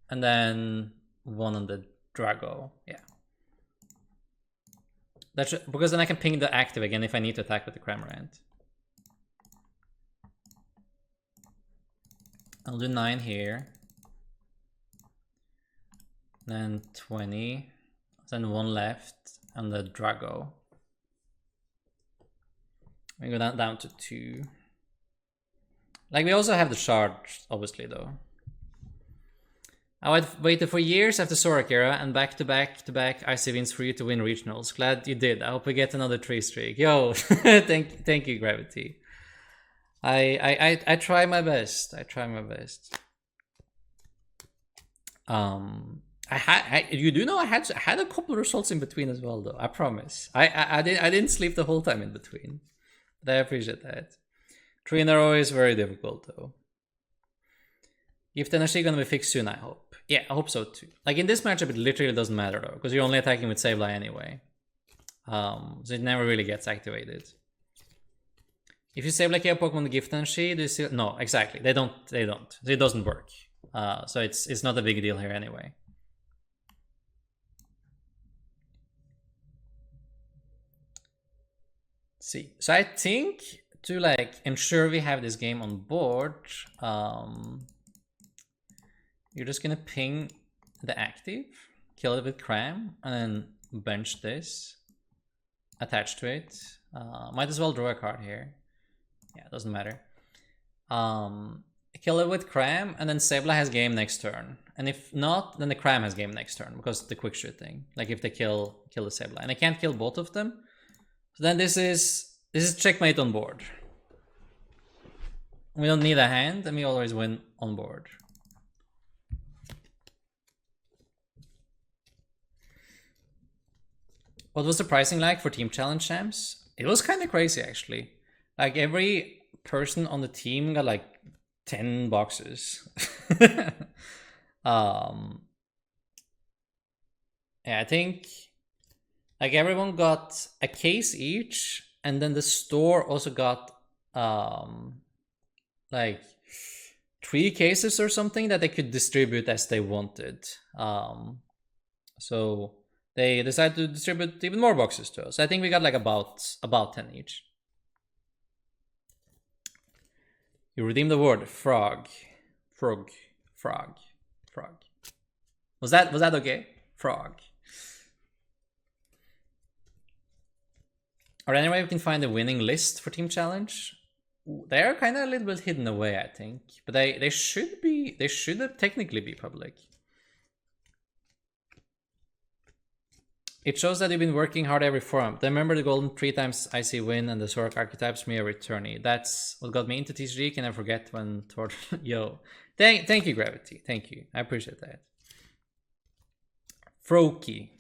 and then 1 on the Drago. Yeah. That's because then I can ping the active again if I need to attack with the Cramorant. I'll do 9 here. Then 20. Then 1 left on the Drago. We go down to 2. Like, we also have the charge, obviously, though. I waited for years after Zorak era and back to back IC wins for you to win regionals. Glad you did. I hope we get another 3 streak. Yo, thank you, Gravity. I try my best. I try my best. You do know I had a couple of results in between as well, though. I promise. I didn't sleep the whole time in between, but I appreciate that. 3 in a row is very difficult, though. Gift energy gonna be fixed soon, I hope. Yeah, I hope so too. Like in this matchup, it literally doesn't matter though, because you're only attacking with Sableye anyway. So it never really gets activated. If you Sableye KO Pokemon the gift energy, do you still? No, exactly. They don't. It doesn't work. So it's not a big deal here anyway. Let's see. So I think to like ensure we have this game on board, you're just gonna ping the active, kill it with Cram, and then bench this, attach to it. Might as well draw a card here. Yeah, it doesn't matter. Kill it with Cram, and then Sableye has game next turn. And if not, then the Cram has game next turn, because of the quick shoot thing. Like if they kill the Sableye. And I can't kill both of them. So then this is checkmate on board. We don't need a hand, and we always win on board. What was the pricing like for Team Challenge champs? It was kind of crazy, actually. Like, every person on the team got, like, 10 boxes. Yeah, I think, like, everyone got a case each, and then the store also got, like, 3 cases or something that they could distribute as they wanted. So they decided to distribute even more boxes to us. I think we got like about 10 each. You redeemed the word frog. Was that okay? Frog. Or anyway, we can find the winning list for Team Challenge. They are kind of a little bit hidden away, I think, but they should technically be public. It shows that you've been working hard every forum. I remember the golden 3 times IC win and the Zorak archetypes me a returnee. That's what got me into TCG. Can I forget when Tord? Yo, thank you, Gravity. Thank you. I appreciate that. Froakie.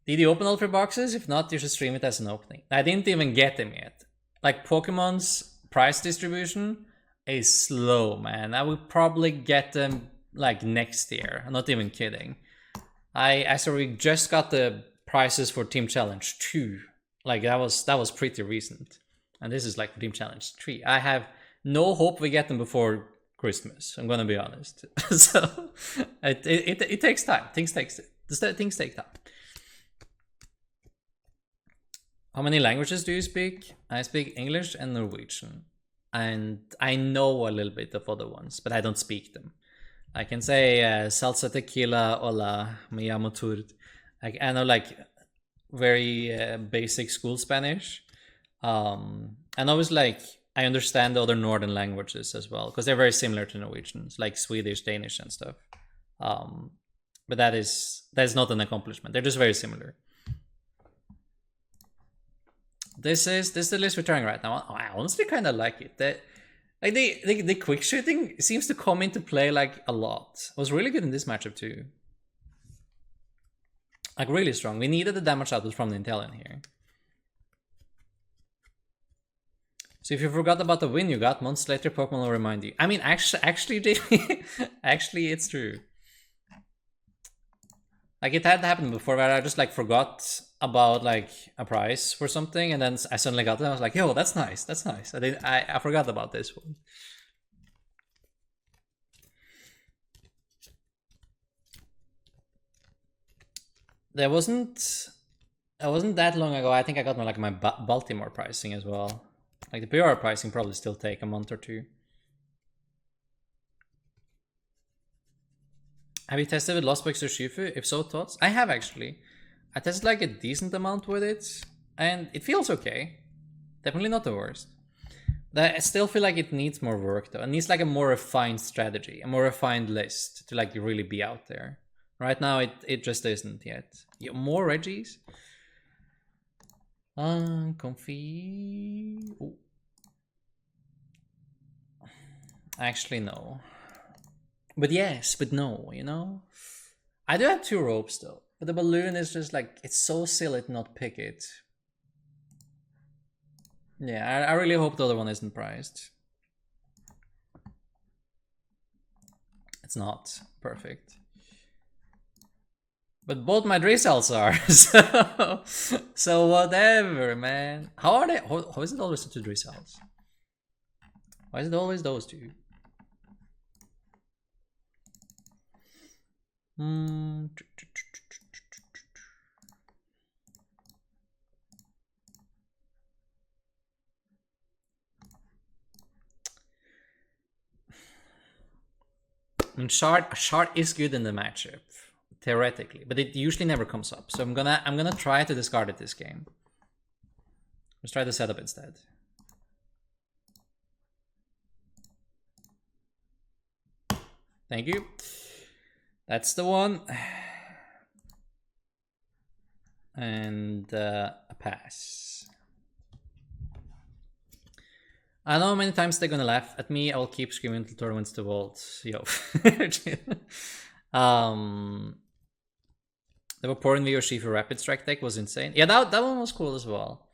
Did you open all 3 boxes? If not, you should stream it as an opening. I didn't even get them yet. Like, Pokemon's price distribution is slow, man. I will probably get them like next year. I'm not even kidding. I we just got the prices for Team Challenge 2. Like, that was pretty recent. And this is like for Team Challenge 3. I have no hope we get them before Christmas. I'm gonna be honest. So it takes time. Things take time. How many languages do you speak? I speak English and Norwegian. And I know a little bit of other ones, but I don't speak them. I can say salsa tequila, hola, me llamo Turt. I know like very basic school Spanish. And always like I understand the other northern languages as well, because they're very similar to Norwegians, like Swedish, Danish, and stuff. But that is not an accomplishment. They're just very similar. This is the list we're trying right now. I honestly kind of like it. The quick shooting seems to come into play like a lot. It was really good in this matchup too. Like really strong. We needed the damage output from the Inteleon here. So if you forgot about the win you got, months later Pokemon will remind you. I mean, actually, JP, actually, it's true. Like it had happened before where I just like forgot about like a prize for something, and then I suddenly got it. And I was like, "Yo, that's nice. That's nice." I forgot about this one. It wasn't that long ago. I think I got my Baltimore pricing as well. Like the PR pricing probably still take a month or two. Have you tested with Lost Box or Shifu? If so, thoughts? I have actually. I tested like a decent amount with it, and it feels okay. Definitely not the worst. I still feel like it needs more work though. It needs like a more refined strategy, a more refined list to like really be out there. Right now it just isn't yet. Yeah, more Reggies? Comfey. Ooh. Actually, no. But yes, but no, you know? I do have 2 ropes though. But the balloon is just like, it's so silly to not pick it. Yeah, I really hope the other one isn't priced. It's not. Perfect. But both my Drizzles are, so whatever, man. How are they? How is it always the 2 Drizzles? Why is it always those 2? I mean, Shard is good in the matchup, theoretically, but it usually never comes up. So I'm gonna try to discard it this game. Let's try the setup instead. Thank you. That's the one. And a pass. I know how many times they're gonna laugh at me. I'll keep screaming until Tor wins the vault. Yo. The Vaporeon V or Shifu Rapid Strike deck was insane. Yeah, that one was cool as well.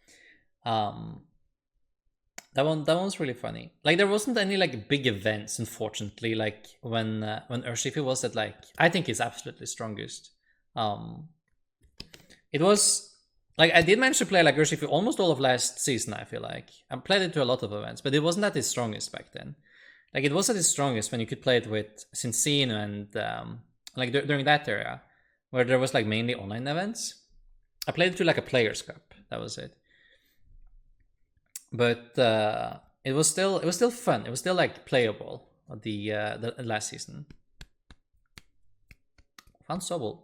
That one was really funny. Like there wasn't any like big events, unfortunately. Like when Urshifu was at like I think is absolutely strongest. It was like I did manage to play like Urshifu almost all of last season. I feel like I played it to a lot of events, but it wasn't at its strongest back then. Like it was at its strongest when you could play it with Cincino and like during that era where there was like mainly online events. I played it to like a Players Cup. That was it. But it was still fun. It was still like playable the last season. Found Sobble.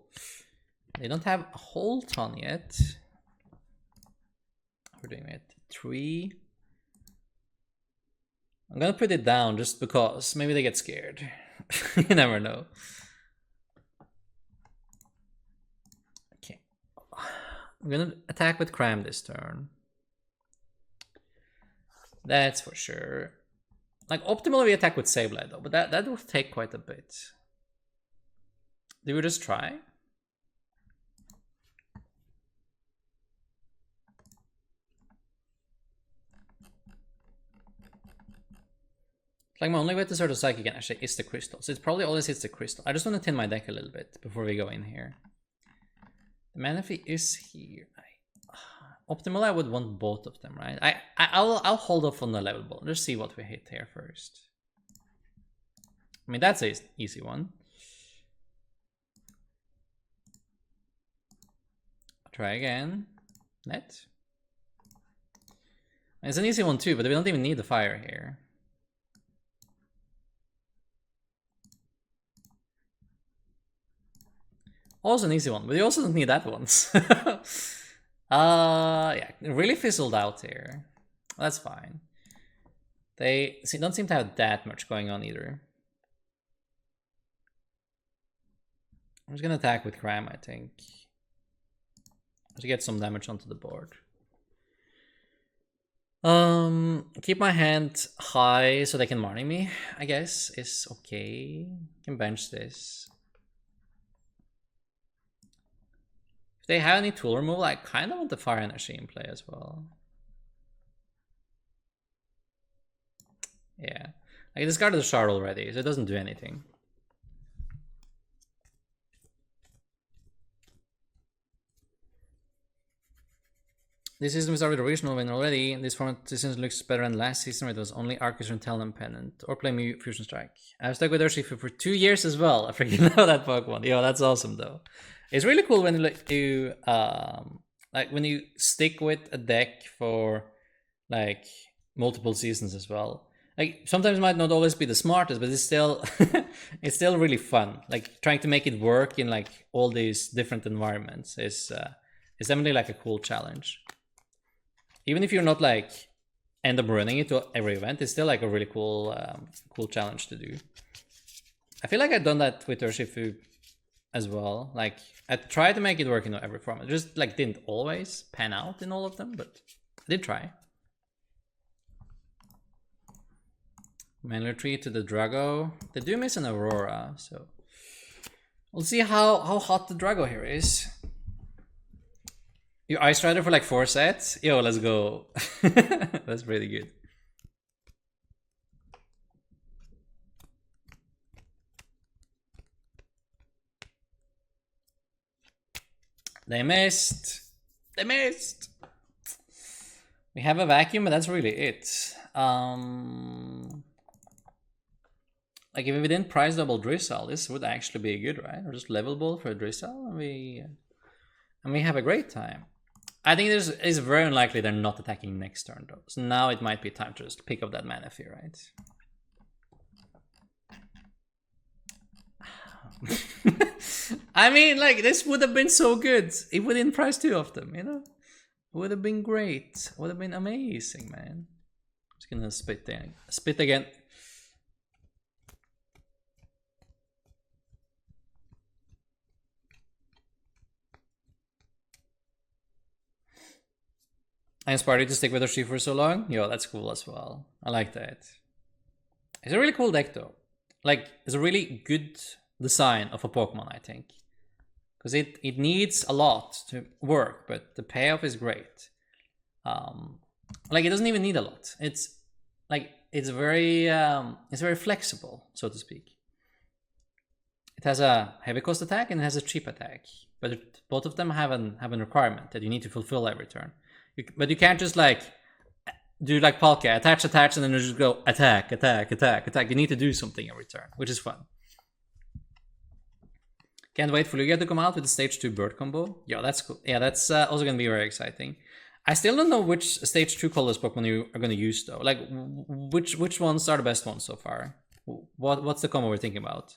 They don't have a whole ton yet. We're doing it 3. I'm gonna put it down just because maybe they get scared. You never know. Okay, I'm gonna attack with Cram this turn. That's for sure. Like optimally we attack with Sableye though, but that will take quite a bit. Do we just try? Like my only way to sort of Psychic again actually is the crystal. So it probably always hits the crystal. I just want to thin my deck a little bit before we go in here. The Manaphy is here. Optimally, I would want both of them, right? I'll hold off on the level ball. Let's see what we hit here first. I mean, that's an easy one. Try again. Net. It's an easy one too, but we don't even need the fire here. Also an easy one, but you also don't need that one. Yeah, it really fizzled out here. That's fine. They don't seem to have that much going on either. I'm just gonna attack with Cram, I think. To get some damage onto the board. Keep my hand high so they can money me, I guess, is okay. Can bench this. If they have any tool removal, I kind of want the Fire Energy in play as well. Yeah. I discarded the shard already, so it doesn't do anything. This season we started with a regional win already. This format season looks better than last season where it was only Arcus and Talon Pennant or play me Fusion Strike. I've stuck with Urshifu for 2 years as well. I freaking love that Pokemon. Yo, that's awesome though. It's really cool when you when you stick with a deck for like multiple seasons as well. Like sometimes it might not always be the smartest, but it's still it's still really fun. Like trying to make it work in like all these different environments is definitely like a cool challenge. Even if you're not like end up running it to every event, it's still like a really cool cool challenge to do. I feel like I've done that with Urshifu as well. Like I tried to make it work in every format. It just like didn't always pan out in all of them, but I did try. Manler Tree to the Drago. They do miss an Aurora, so we'll see how hot the Drago here is. You Ice Rider for like 4 sets? Yo, let's go. That's pretty good. They missed. They missed. We have a vacuum, but that's really it. Like if we didn't price double Drizzile, this would actually be good, right? Or just level ball for a Drizzile, and we have a great time. I think it's very unlikely they're not attacking next turn though. So now it might be time to just pick up that Manaphy, right? I mean, like this would have been so good if we didn't price 2 of them, you know? It would have been great. Would have been amazing, man. Just gonna spit there. Spit again. I inspired you to stick with Urshifu for so long? Yo, that's cool as well. I like that. It's a really cool deck though. Like, it's a really good design of a Pokemon, I think. Because it needs a lot to work, but the payoff is great. Like, it doesn't even need a lot. It's like, it's very flexible, so to speak. It has a heavy cost attack and it has a cheap attack. But both of them have an requirement that you need to fulfill every turn. But you can't just like do like Palkia, attach, and then you just go attack. You need to do something every turn, which is fun. Can't wait for Lugia to come out with the stage 2 bird combo. Yeah, that's cool. Yeah, that's also gonna be very exciting. I still don't know which stage 2 colorless Pokemon you are gonna use though. Like which ones are the best ones so far? What's the combo we're thinking about?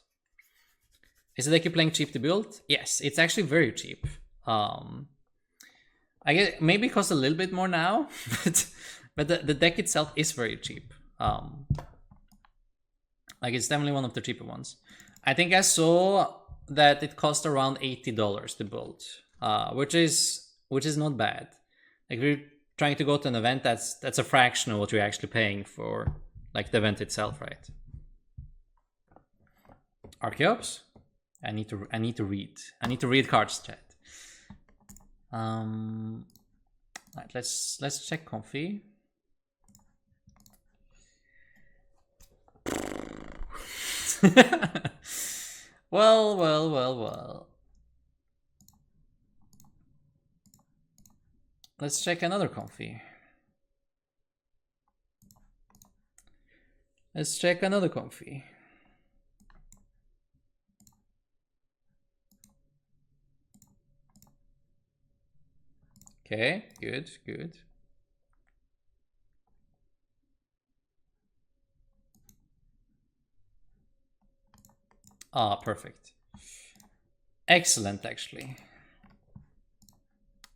Is the deck you're playing cheap to build? Yes, it's actually very cheap. I guess maybe it costs a little bit more now, but the deck itself is very cheap. Like it's definitely one of the cheaper ones. I think I saw that it cost around $80 to build, which is not bad. Like if you're trying to go to an event, that's a fraction of what you're actually paying for like the event itself, right? Archeops? I need to read. I need to read cards, chat. Right, let's check Comfey. Well. Let's check another Comfey. Let's check another Comfey. Okay, good. Ah, perfect. Excellent, actually.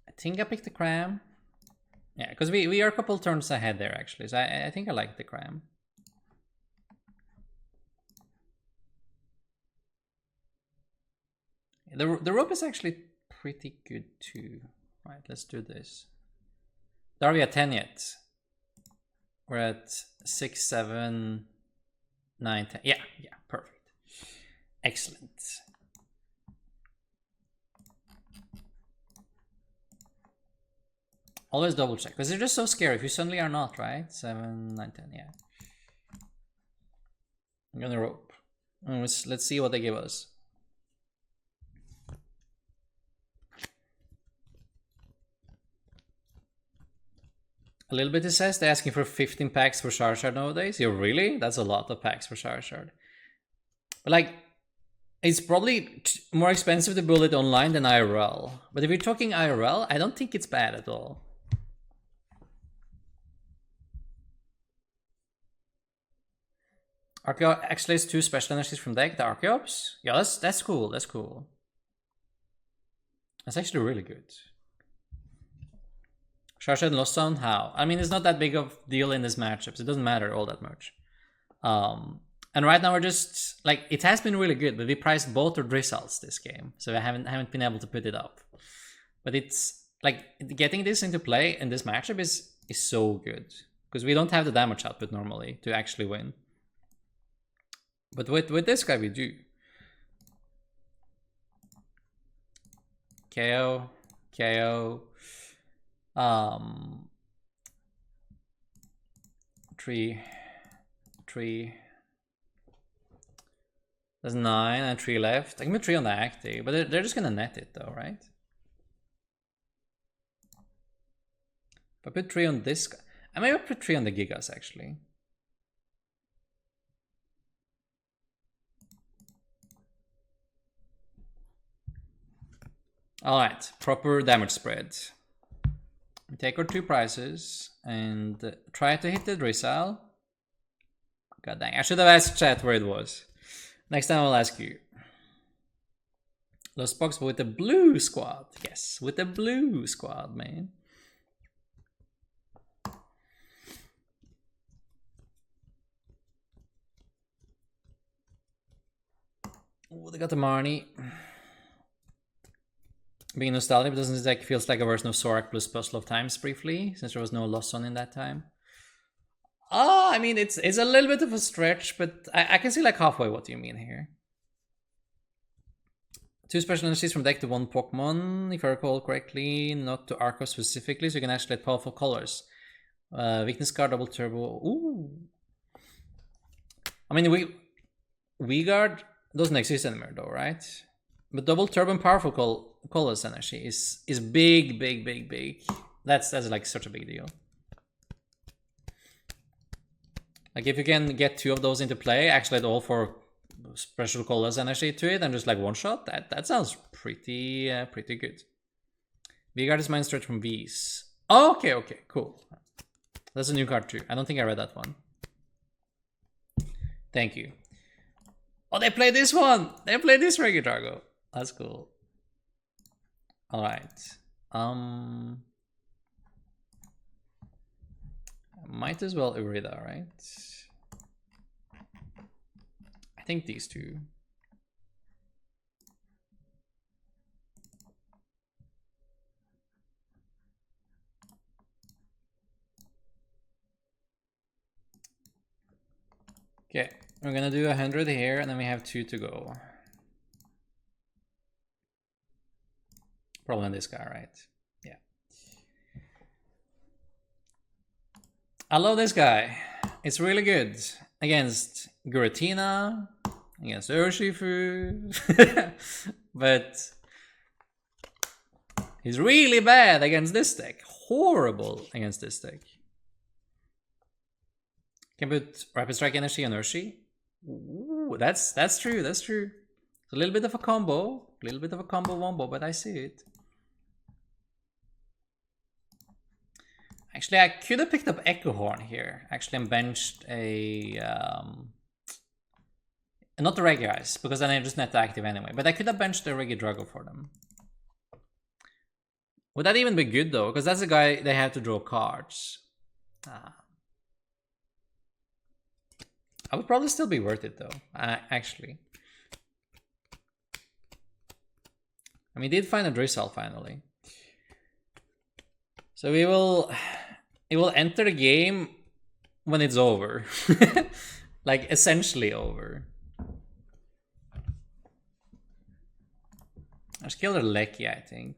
I think I picked the Cram. Yeah, because we are a couple turns ahead there, actually. So I think I like the Cram. The rope is actually pretty good too. Right, let's do this. Are we at 10 yet? We're at 6, 7, 9, 10. Yeah, perfect. Excellent. Always double check, because they're just so scary if you suddenly are not, right? 7, 9, 10, yeah. I'm gonna rope. Let's see what they give us. A little bit, it says. They're asking for 15 packs for Charizard nowadays. Yeah, really? That's a lot of packs for Charizard. But like, it's probably more expensive to build it online than IRL. But if you're talking IRL, I don't think it's bad at all. Archeo actually has 2 special energies from deck. The Archeops? Yeah, that's cool. That's cool. That's actually really good. Charizard and Lost Zone? How? I mean, it's not that big of a deal in this matchup. It doesn't matter all that much. And right now we're just like, it has been really good, but we priced both our Drizzles this game, so I haven't been able to put it up. But it's like getting this into play in this matchup is so good, because we don't have the damage output normally to actually win. But with this guy we do. KO. Three. There's 9 and 3 left. I can put 3 on the active, but they're just gonna net it though, right? If I put 3 on this guy, I may put 3 on the Gigas actually. Alright, proper damage spread. We take our 2 prizes and try to hit the Drizzile. God dang, I should have asked chat where it was. Next time I'll ask you. Lost box with the blue squad. Yes, with the blue squad, man. Oh, they got the Marnie. Being nostalgic, but doesn't this deck feels like a version of Zorak plus Puzzle of Times briefly, since there was no Lost Zone in that time? Oh, I mean, it's a little bit of a stretch, but I can see like halfway what you mean here. 2 special energies from deck to 1 Pokemon, if I recall correctly, not to Arco specifically, so you can actually get powerful colors. Weakness card, double turbo. Ooh. I mean, we guard doesn't exist anymore though, right? But double turbo and powerful colors energy is big. That's like such a big deal. Like if you can get 2 of those into play, actually add all 4 special colors energy to it and just like one shot, that sounds pretty good. V-Guard is mind stretch from V's. Oh, okay, cool. That's a new card too. I don't think I read that one. Thank you. Oh, they played this one! They played this Regidrago. That's cool. Alright. Might as well Urida, right? I think these 2. Okay, we're gonna do 100 here, and then we have 2 to go. Probably on this guy, right? Yeah. I love this guy. It's really good against Giratina, against Urshifu, but he's really bad against this deck. Horrible against this deck. Can put Rapid Strike Energy on Urshi. Ooh, that's true. That's true. It's a little bit of a combo, wombo, but I see it. Actually, I could have picked up Echo Horn here. Actually, I'm benched a not the Regice, because then I just net active anyway. But I could have benched the Regidrago for them. Would that even be good though? Because that's the guy they have to draw cards. I would probably still be worth it though, actually. I mean, he did find a Drizzile finally. So it will enter the game when it's over. Like, essentially over. Let's kill the Lecky, I think.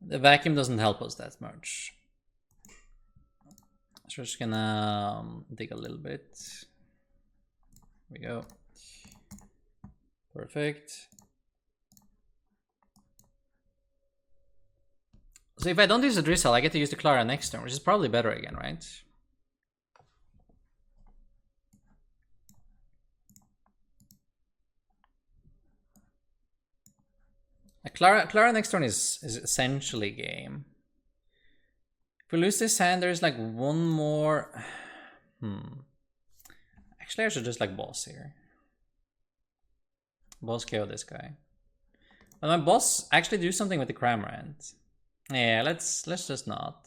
The vacuum doesn't help us that much. So we're just gonna dig a little bit. Here we go. Perfect. So if I don't use the Drizzile, I get to use the Clara next turn, which is probably better again, right? Clara next turn is essentially game. If we lose this hand, there's like one more. Actually, I should just like boss here. Boss KO this guy. But my boss actually do something with the Cramorant. Yeah, let's just not.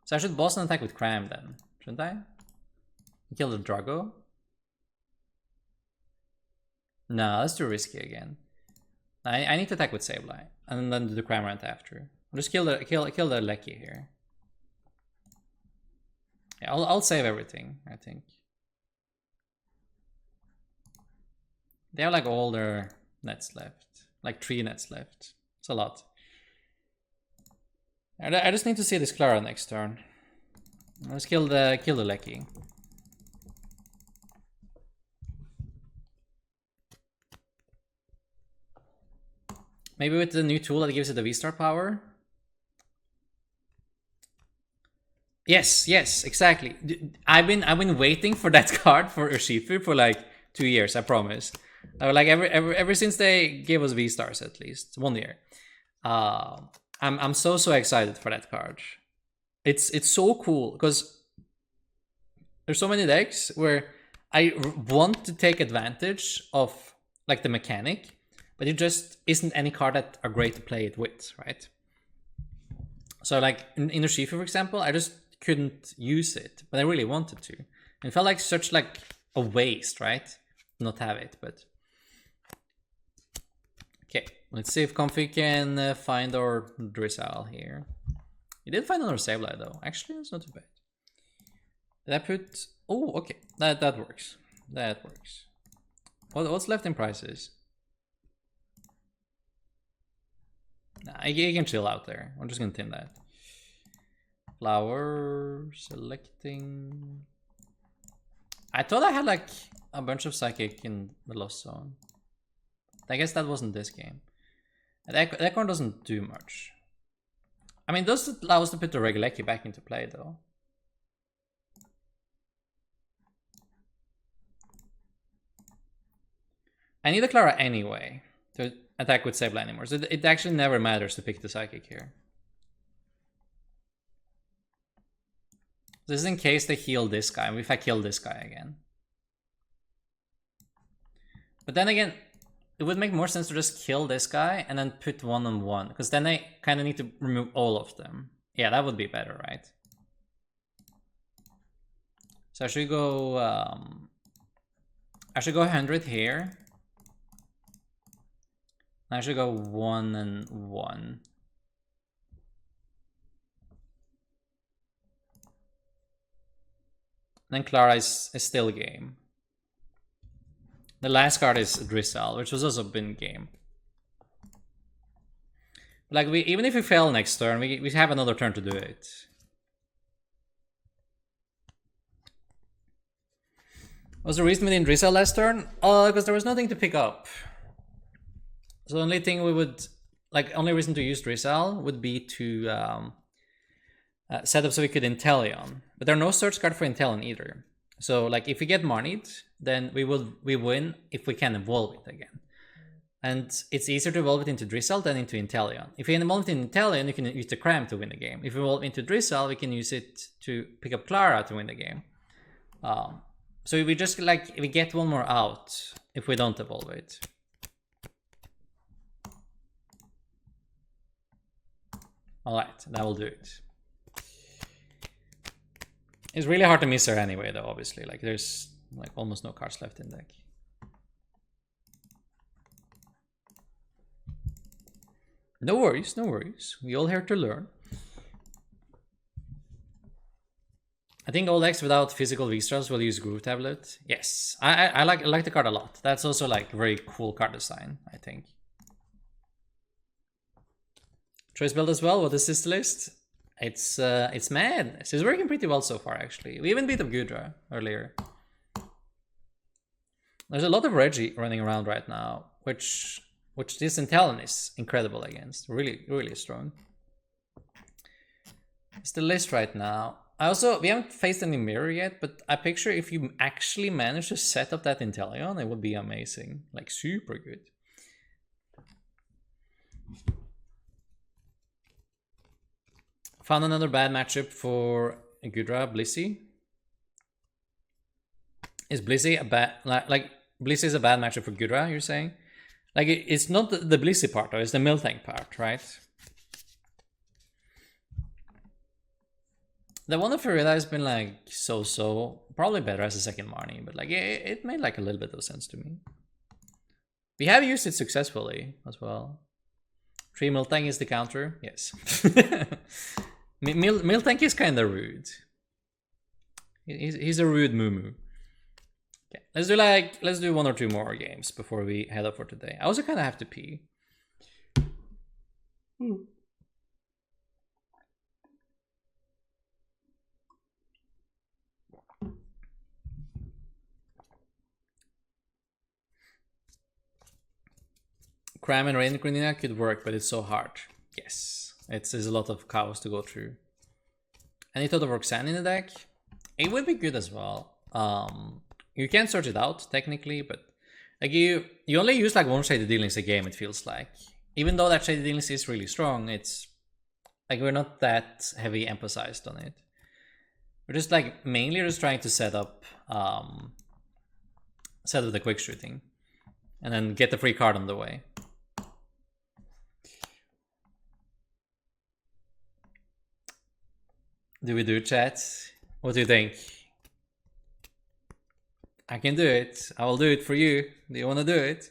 So I should boss and attack with Cram then, shouldn't I? Kill the Drago. No, that's too risky again. I need to attack with Sableye and then do the Cramorant after. I'll just kill the Lecky here. Yeah, I'll save everything, I think. They have like all their nets left. Like 3 nets left. It's a lot. I just need to see this Clara next turn. Let's kill the Lecky. Maybe with the new tool that gives it the V-Star power. Yes, exactly. I've been waiting for that card for Urshifu for like 2 years, I promise. Like ever since they gave us V-Stars, at least 1 year. I'm so excited for that card. It's so cool because there's so many decks where I want to take advantage of like the mechanic, but it just isn't any card that are great to play it with, right? So like in Urshifu, for example, I just couldn't use it, but I really wanted to. It felt like such like a waste, right? Not have it, but okay. Let's see if Comfey can find our Drizzile here. He did find another Sableye though. Actually, it's not too bad. Did I put? Oh, okay. That works. That works. What's left in prices? Nah, you can chill out there. I'm just gonna tin that. Flower selecting. I thought I had like a bunch of Psychic in the Lost Zone. I guess that wasn't this game. That card doesn't do much. I mean, does it allow us to put the Regidrago back into play though? I need a Clara anyway to attack with Sableye anymore. So it actually never matters to pick the Psychic here. This is in case they heal this guy, if I kill this guy again. But then again, it would make more sense to just kill this guy and then put 1-on-1, because then I kind of need to remove all of them. Yeah, that would be better, right? So I should go 100 here. I should go 1-and-1. Then Clara is still game. The last card is Drizzile, which was also been game. Like even if we fail next turn, we have another turn to do it. What was the reason we didn't Drizzile last turn? Because there was nothing to pick up. So the only thing we would, only reason to use Drizzile would be to set up so we could Inteleon. But there are no search cards for Inteleon either. So if we get Marnied, then we win if we can evolve it again. And it's easier to evolve it into Drizzile than into Inteleon. If you evolve it into Inteleon, you can use the Cram to win the game. If you evolve into Drizzile, we can use it to pick up Clara to win the game. So we just we get one more out if we don't evolve it. Alright, that will do it. It's really hard to miss her anyway, though, obviously. Like, there's like almost no cards left in deck. No worries, no worries. We all here to learn. I think all decks without physical V-Stars will use Groove Tablet. Yes, I like the card a lot. That's also like very cool card design, I think. Choice build as well. What is this list? It's mad. It's working pretty well so far, actually. We even beat up Gudra earlier. There's a lot of Reggie running around right now, which this Inteleon is incredible against. Really, really strong. It's the list right now. We haven't faced any mirror yet, but I picture if you actually manage to set up that Inteleon, it would be amazing. Like, super good. Found another bad matchup for Gudra, Blissey. Is Blissey a bad... Like, Blissey is a bad matchup for Gudra, you're saying? Like, it's not the Blissey part, though. It's the Miltank part, right? The one of Ferreira has been, like, so-so. Probably better as a second Marnie, but, like, it made, like, a little bit of sense to me. We have used it successfully as well. 3 Miltank is the counter? Yes. Miltank is kind of rude. He's a rude moo-moo. Okay, let's do 1 or 2 more games before we head up for today. I also kind of have to pee. Cram and Rain Grenina could work, but it's so hard. Yes, it's a lot of chaos to go through. Any thought of Roxanne in the deck? It would be good as well. You can search it out technically, but like you only use like 1 Shady Dealings a game, it feels like. Even though that Shady Dealings is really strong, it's like we're not that heavy emphasized on it. We're just like mainly just trying to set up the quick shooting and then get the free card on the way. Do we do chat? What do you think? I can do it. I will do it for you. Do you want to do it?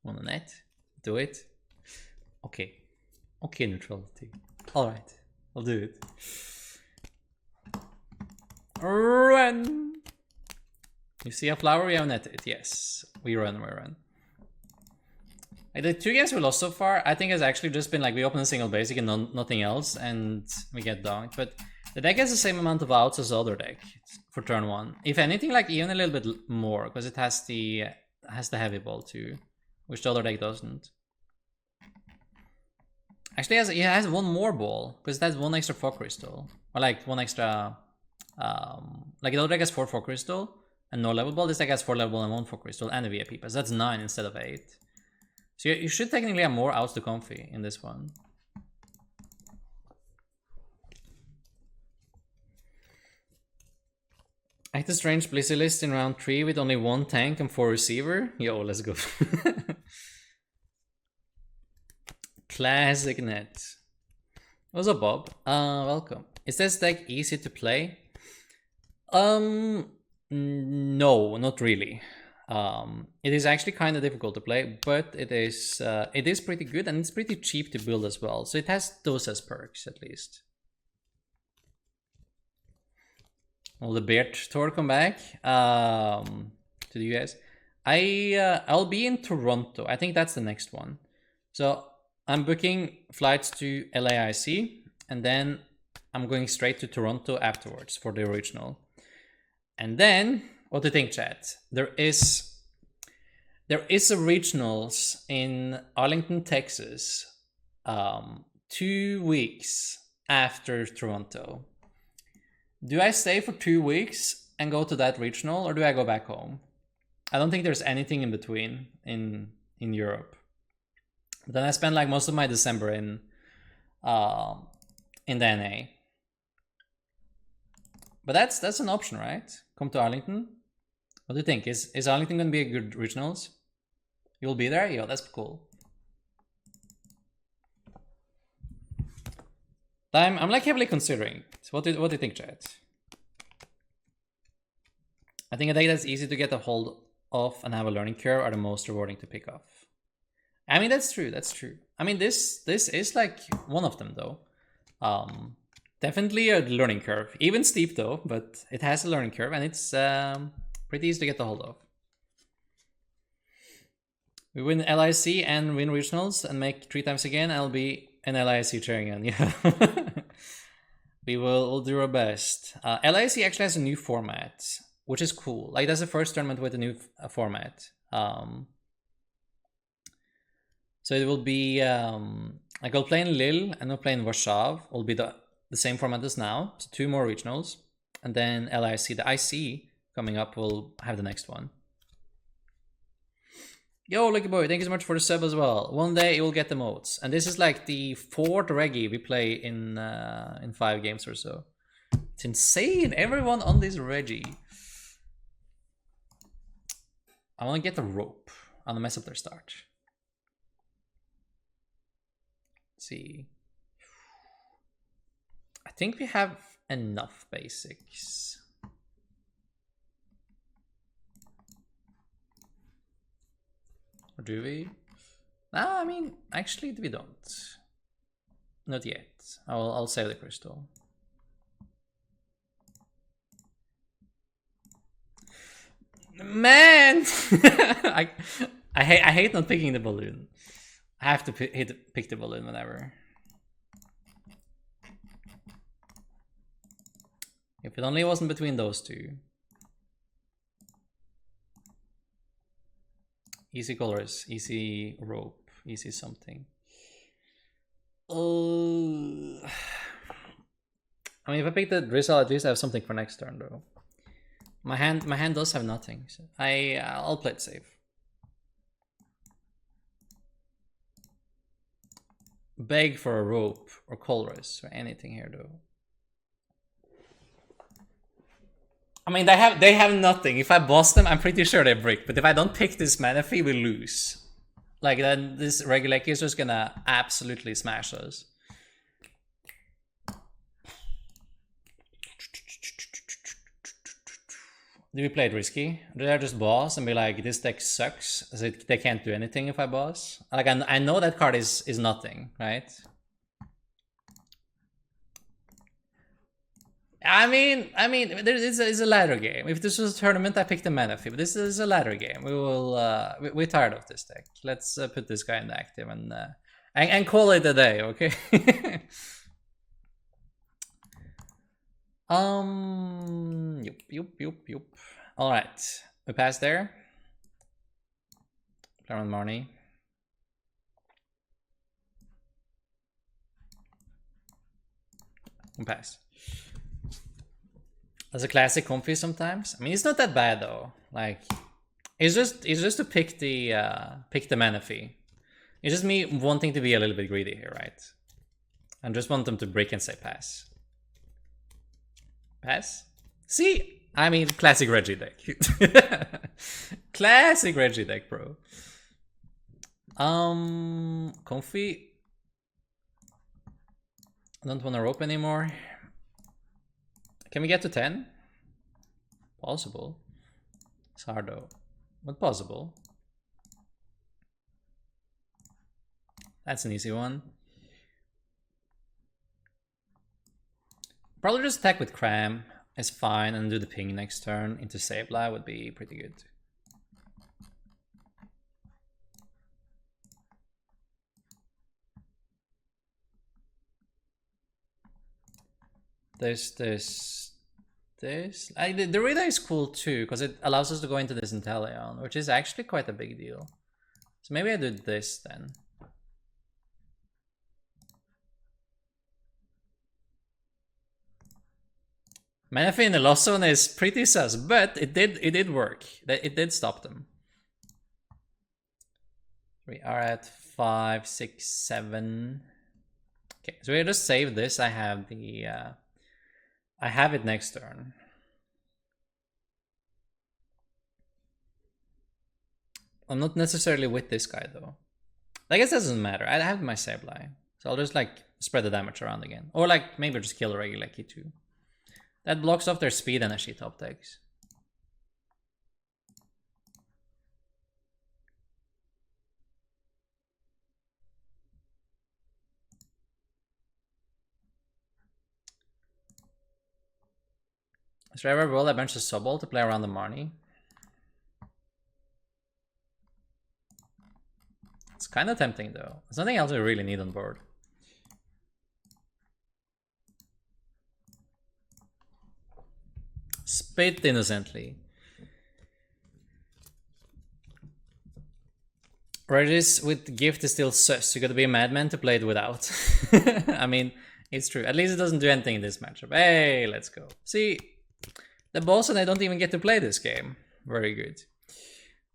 On the net? Do it? Okay. Okay, neutrality. Alright. I'll do it. Run! You see a flower? We have netted. Yes. We run. The 2 games we lost so far, I think has actually just been like we open a single basic and nothing else, and we get donked. But the deck has the same amount of outs as the other deck for turn 1. If anything, like even a little bit more, because it has the heavy ball too, which the other deck doesn't. Actually, it has 1 more ball because it has 1 extra Fog Crystal, or like 1 extra. Like the other deck has 4 Fog Crystal and no level ball. This deck has 4 level ball and 1 Fog Crystal and a VIP pass. That's 9 instead of 8. So you should technically have more outs to Comfey in this one. I had a strange Blissey list in round 3 with only 1 tank and 4 receiver. Yo, let's go. Classic net. What's up, Bob? Welcome. Is this deck easy to play? No, not really. It is actually kind of difficult to play, but it is pretty good and it's pretty cheap to build as well. So it has those as perks at least. Will the Beard Tour come back to the US? I'll be in Toronto. I think that's the next one. So I'm booking flights to LAIC and then I'm going straight to Toronto afterwards for the original. And then, what do you think, chat? There is a regionals in Arlington, Texas, 2 weeks after Toronto. Do I stay for 2 weeks and go to that regional, or do I go back home? I don't think there's anything in between in Europe. But then I spend like most of my December in the NA. But that's an option, right? Come to Arlington. What do you think? Is Arlington going to be a good regionals? You'll be there? Yo, that's cool. I'm like heavily considering. So what do you think, chat? I think a deck that's easy to get a hold of and have a learning curve are the most rewarding to pick off. I mean, that's true. That's true. I mean, this is like one of them though. Definitely a learning curve, even steep though, but it has a learning curve and it's pretty easy to get a hold of. We win LIC and win regionals and make 3 times again. I'll be an LIC chair again. Yeah, we'll do our best. LIC actually has a new format, which is cool. Like that's the first tournament with a new format. So it will be like I'll play in Lille and I'll play in Warsaw. Will be the same format as now. So 2 more regionals, and then LIC, the IC coming up, will have the next one. Yo, Lucky Boy, thank you so much for the sub as well. One day you will get the modes. And this is like the 4th Regi we play in 5 games or so. It's insane, everyone on this Regi. I want to get the rope. I want to mess up their start. Let's see. I think we have enough basics. Or do we? I mean, actually we don't. Not yet. I'll save the crystal. Man! I hate not picking the balloon. I have to pick the balloon whenever. If it only wasn't between those two. Easy colors, easy rope, easy something. I mean, if I pick the Drizzile, at least I have something for next turn, though. My hand does have nothing. So I'll play it safe. Beg for a rope or colors or anything here, though. I mean, they have nothing. If I boss them, I'm pretty sure they break. But if I don't pick this Manaphy, we lose. Like, then this regular is just gonna absolutely smash us. Do we play it risky? Did I just boss and be like, this deck sucks, so they can't do anything if I boss? Like, I know that card is nothing, right? I mean, it's a ladder game. If this was a tournament, I picked a Manaphy, but this is a ladder game. We will, we're tired of this deck. Let's put this guy in the active and call it a day, okay? Yup. All right, we passed there. Clara and Marnie. We pass. That's a classic Comfey sometimes. I mean, it's not that bad though. Like, it's just to pick the Manaphy. It's just me wanting to be a little bit greedy here, right? I just want them to break and say pass. Pass? See? I mean, classic Regi deck. Classic Regi deck, bro. Comfey. I don't want to rope anymore. Can we get to 10? Possible. It's hard though, but possible. That's an easy one. Probably just attack with Cram is fine and do the ping next turn into Sableye would be pretty good. There's this. The Rita is cool too, because it allows us to go into this Inteleon, which is actually quite a big deal. So maybe I do this then. Manaphy in the lost zone is pretty sus, but it did work. It did stop them. We are at 5, 6, 7. Okay, so we just save this. I have the I have it next turn. I'm not necessarily with this guy though. I guess that doesn't matter. I have my Sableye, so I'll just like spread the damage around again, or like maybe just kill a regular key too. That blocks off their speed and actually top decks. Should I ever roll a bunch of Sobble to play around the Marnie? It's kind of tempting though. There's nothing else we really need on board. Spit innocently. Regis with gift is still sus. You gotta be a madman to play it without. I mean, it's true. At least it doesn't do anything in this matchup. Hey, let's go. See, the boss and I don't even get to play this game. Very good.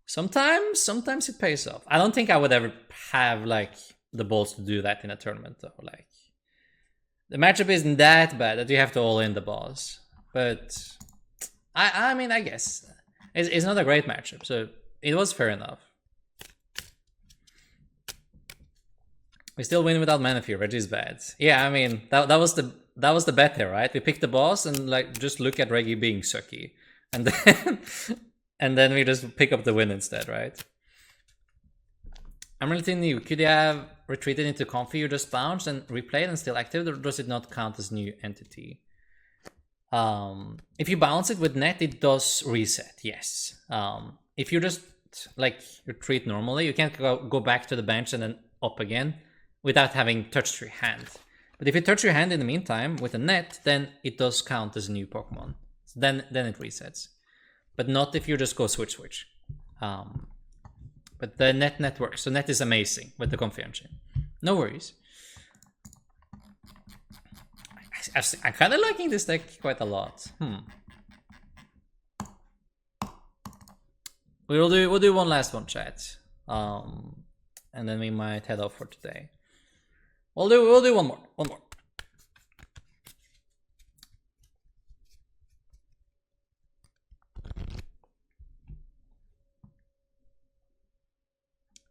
Sometimes it pays off. I don't think I would ever have like the balls to do that in a tournament though. Like, the matchup isn't that bad that you have to all in the boss. But I mean, I guess it's not a great matchup, so it was fair enough. We still win without Manaphy. Reggie's bad. Yeah, I mean that was the bet there, right? We picked the boss and like just look at Reggie being sucky, and then and then we just pick up the win instead, right? I'm really new. Could you have retreated into Comfey you just bounced and replayed and still active, or does it not count as new entity? If you bounce it with net, it does reset. Yes. If you just like retreat normally, you can't go back to the bench and then up again without having touched your hand. But if you touch your hand in the meantime with a net, then it does count as a new Pokemon. So then it resets. But not if you just go switch. But the net works. So net is amazing with the Comfey engine. No worries. I'm kind of liking this deck quite a lot. We'll do one last one, chat. And then we might head off for today. We'll do one more.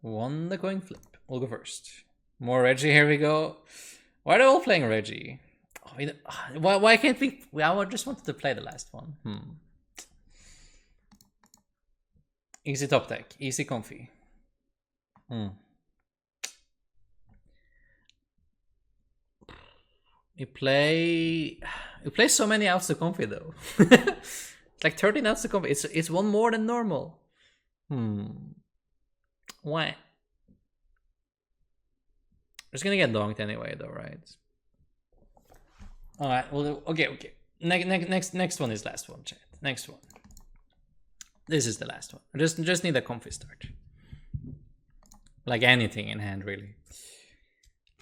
Won the coin flip. We'll go first. More Reggie, here we go. Why are they all playing Reggie? Oh, why can't we? I just wanted to play the last one. Easy top deck. Easy Comfey. We play so many outs to Comfey though. It's like 13 outs to Comfey. It's one more than normal. Why? It's gonna get donked anyway though, right? Alright, well, okay. Next one is last one, chat. Next one. This is the last one. I just need a Comfey start. Like anything in hand, really.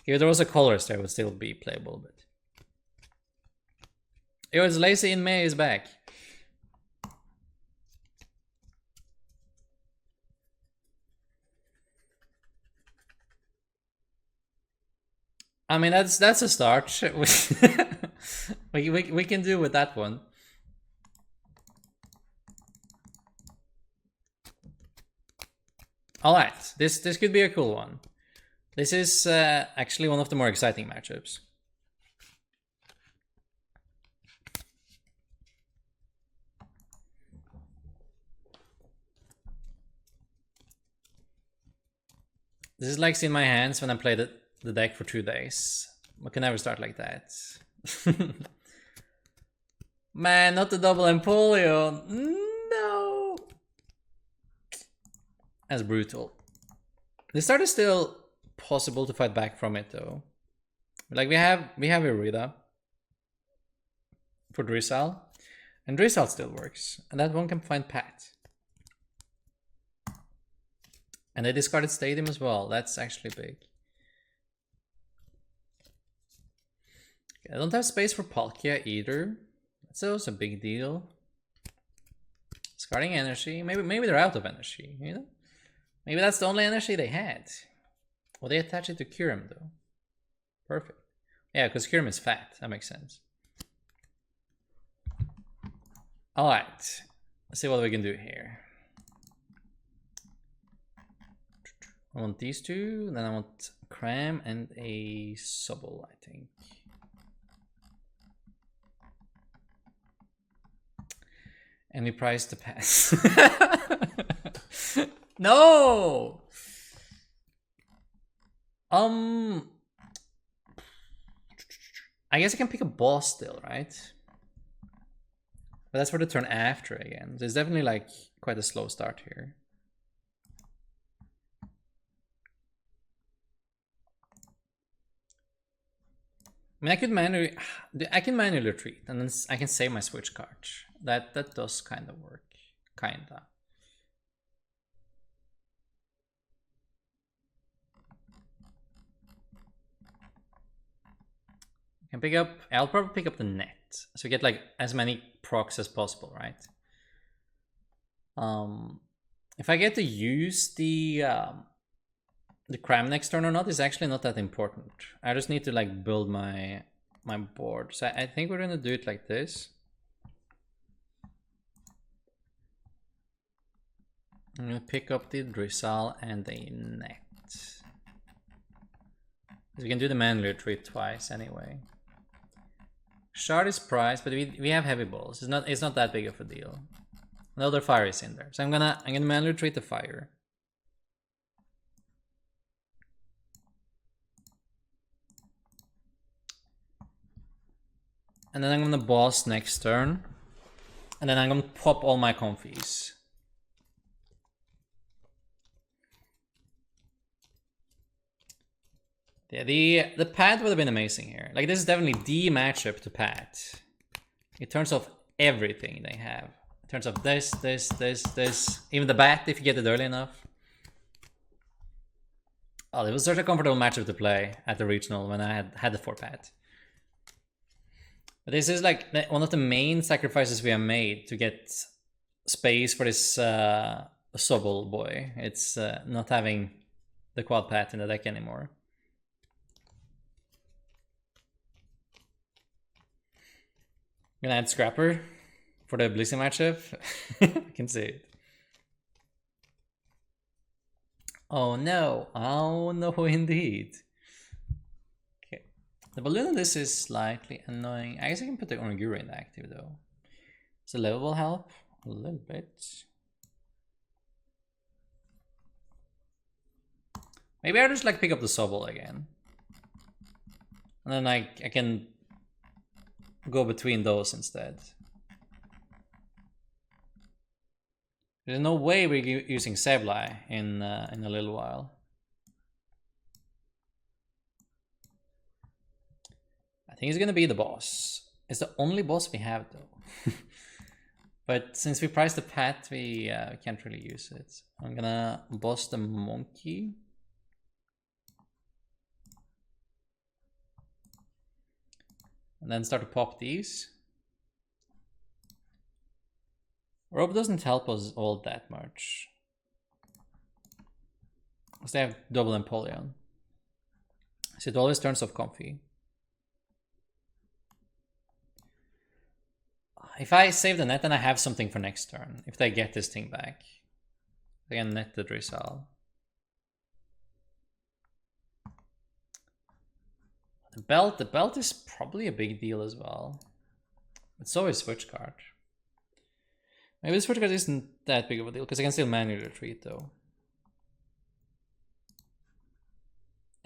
If there was a colors, there would still be playable, but... Yo, it's Lazy in May is back. I mean, that's a start. we can do with that one. All right, this could be a cool one. This is actually one of the more exciting matchups. This is like seeing my hands when I played the deck for 2 days. I can never start like that. Man, not the double Empoleon. No. That's brutal. This start is still possible to fight back from it though. Like we have Irida for Drizzile, and Drizzile still works, and that one can find Pat. And they discarded Stadium as well. That's actually big. I don't have space for Palkia either. That's also a big deal. Discarding energy. Maybe they're out of energy, you know? Maybe that's the only energy they had. Well, they attach it to Kyurem though. Perfect. Yeah, because Kyurem is fat. That makes sense. Alright. Let's see what we can do here. I want these two, then I want Cram and a Sobble, I think. And we price to pass. No! I guess I can pick a boss still, right? But that's for the turn after again. So it's definitely like quite a slow start here. I mean, I can manually retreat, and then I can save my switch card. That does kind of work, kinda. I can pick up. I'll probably pick up the net, so get like as many procs as possible, right? If I get to use the Cram next turn or not is actually not that important. I just need to like build my board. So I think we're gonna do it like this. I'm gonna pick up the Drizzile and the net. We can do the manual retreat twice anyway. Shard is priced, but we have heavy balls. It's not that big of a deal. Another fire is in there, so I'm gonna manually retreat the fire. And then I'm gonna boss next turn. And then I'm gonna pop all my Comfeys. Yeah, the pad would have been amazing here. Like, this is definitely the matchup to pad. It turns off everything they have. It turns off this. Even the bat if you get it early enough. Oh, it was such a comfortable matchup to play at the regional when I had the 4-pad. But this is like one of the main sacrifices we have made to get space for this Sobble boy. It's not having the quad path in the deck anymore. I'm gonna add Scrapper for the Blissey matchup. I can see it. Oh no, indeed. Okay, the balloon on this is slightly annoying. I guess I can put the Onigiri in the active though. So level will help a little bit. Maybe I'll just like pick up the Sobble again. And then I can go between those instead. There's no way we're using Sableye in a little while. I think it's gonna be the boss. It's the only boss we have though. But since we priced the pet, we can't really use it. I'm gonna boss the monkey. And then start to pop these. Rope doesn't help us all that much. Because they have double Inteleon. So it always turns off Comfey. If I save the net, then I have something for next turn. If they get this thing back. I can net the Drizzile. The belt is probably a big deal as well. It's always switch card. Maybe the switch card isn't that big of a deal because I can still manually retreat though.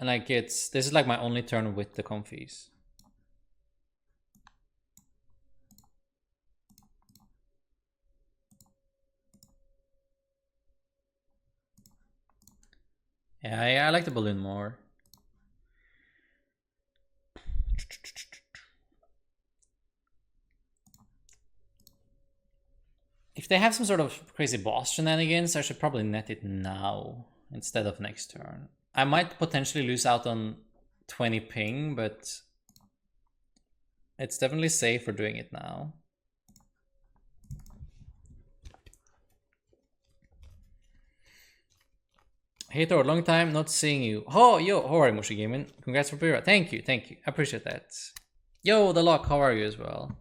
And like this is like my only turn with the Comfeys. Yeah, I like the balloon more. If they have some sort of crazy boss shenanigans, I should probably net it now instead of next turn. I might potentially lose out on 20 ping, but it's definitely safe for doing it now. Hey Thor, long time not seeing you. Oh, yo, how are you, Mushi Gaming? Congrats for PR. Thank you. I appreciate that. Yo, the lock, how are you as well?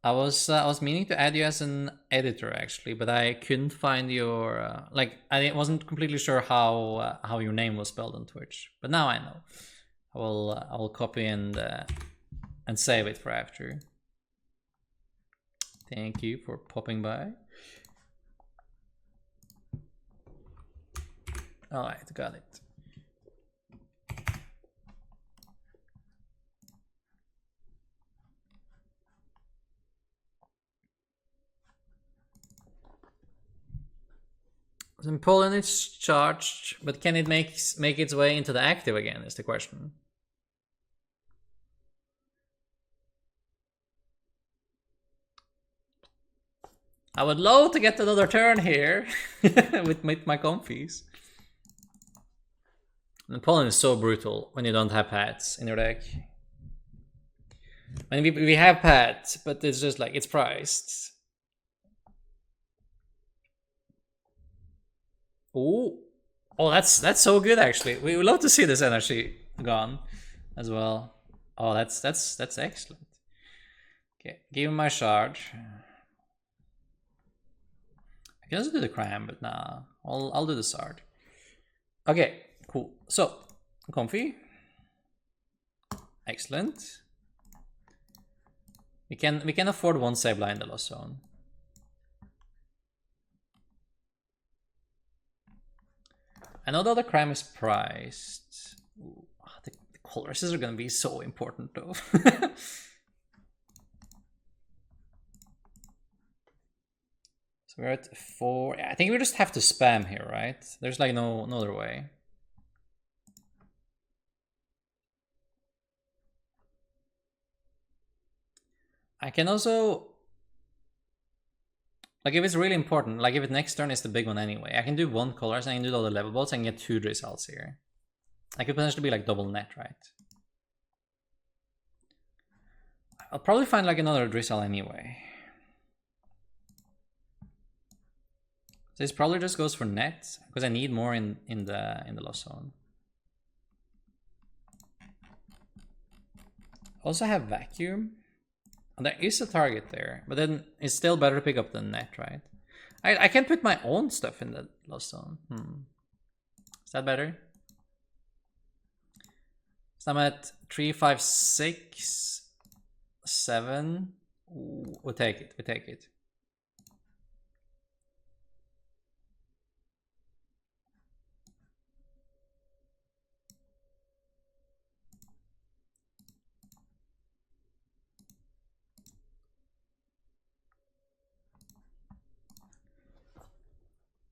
I was meaning to add you as an editor actually, but I couldn't find your like I wasn't completely sure how your name was spelled on Twitch. But now I know. I will copy and save it for after. Thank you for popping by. All right, got it. Inteleon is charged, but can it make its way into the active again is the question. I would love to get another turn here with my Comfeys. Inteleon is so brutal when you don't have pads in your deck. I mean, we have pads, but it's just like, it's priced. Oh, that's so good actually. We would love to see this energy gone as well. Oh, that's excellent. Okay, give him my shard. I can also do the cram, but nah, I'll do the shard. Okay, cool. So, Comfey. Excellent. We can afford one Sableye in the lost zone. I know the other cram is priced. Ooh, the colors are gonna be so important though. So we're at 4. I think we just have to spam here, right? There's like no other way. I can also, like if it's really important, like if it next turn is the big one anyway, I can do 1 colors and I can do all the level bolts and get 2 Drizzles here. I could potentially be like double net, right? I'll probably find like another Drizzle anyway. So this probably just goes for net because I need more in the lost zone. Also have vacuum. There is a target there, but then it's still better to pick up the net, right? I can put my own stuff in the lost zone. Is that better? So I'm at 3, 5, 6, 7. Ooh, we'll take it. We take it.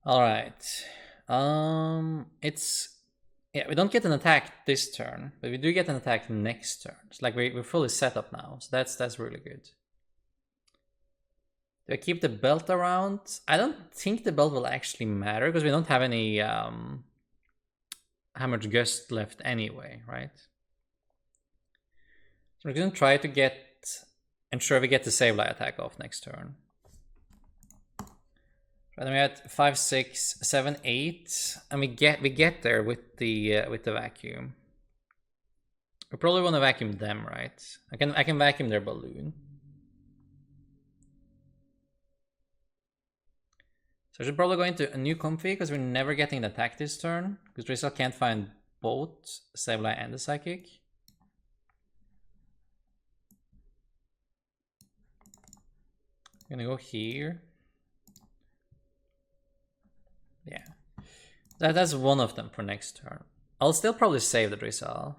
All right. Yeah, we don't get an attack this turn, but we do get an attack next turn. It's like we're fully set up now, so that's really good. Do I keep the belt around? I don't think the belt will actually matter because we don't have any Hammered Gust left anyway, right? So we're gonna try to ensure we get the Sableye attack off next turn. Right, then we're at 5, 6, 7, 8, and we get there with the vacuum. We probably want to vacuum them, right? I can vacuum their balloon. So I should probably go into a new Comfey because we're never getting the attack this turn because Drizzile can't find both Sableye and the Psychic. I'm gonna go here. Yeah, that's one of them for next turn. I'll still probably save the Drizzile.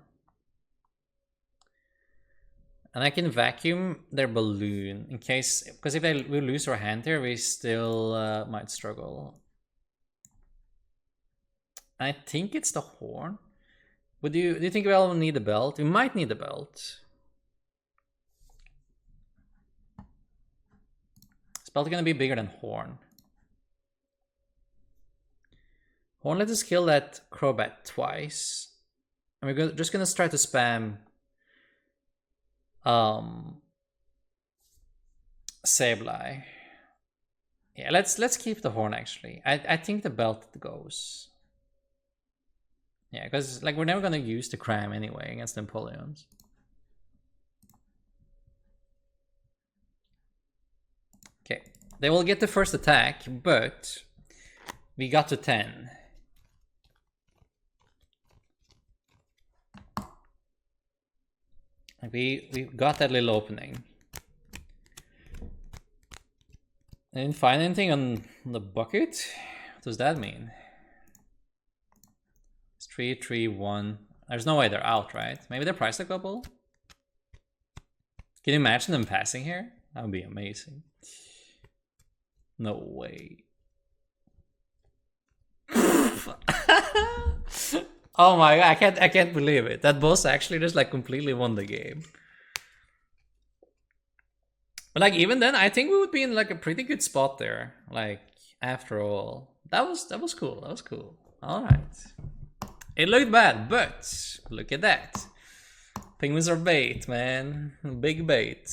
And I can vacuum their balloon in case, because if we lose our hand here, we still might struggle. I think it's the horn. Do you think we'll need the belt? We might need the belt. Is belt gonna be bigger than horn? Horn let us kill that Crobat twice. And we're just gonna try to spam Sableye. Yeah, let's keep the horn actually. I think the belt goes. Yeah, because like we're never gonna use the cram anyway against the Inteleons. They will get the first attack, but we got to 10. We got that little opening. I didn't find anything on the bucket. What does that mean? It's 3, 3, 1. There's no way they're out, right? Maybe they're priced a couple? Can you imagine them passing here? That would be amazing. No way. Oh my god, I can't believe it. That boss actually just like completely won the game. But like even then, I think we would be in like a pretty good spot there. Like after all, that was cool. That was cool. All right, it looked bad, but look at that. Penguins are bait, man. Big bait.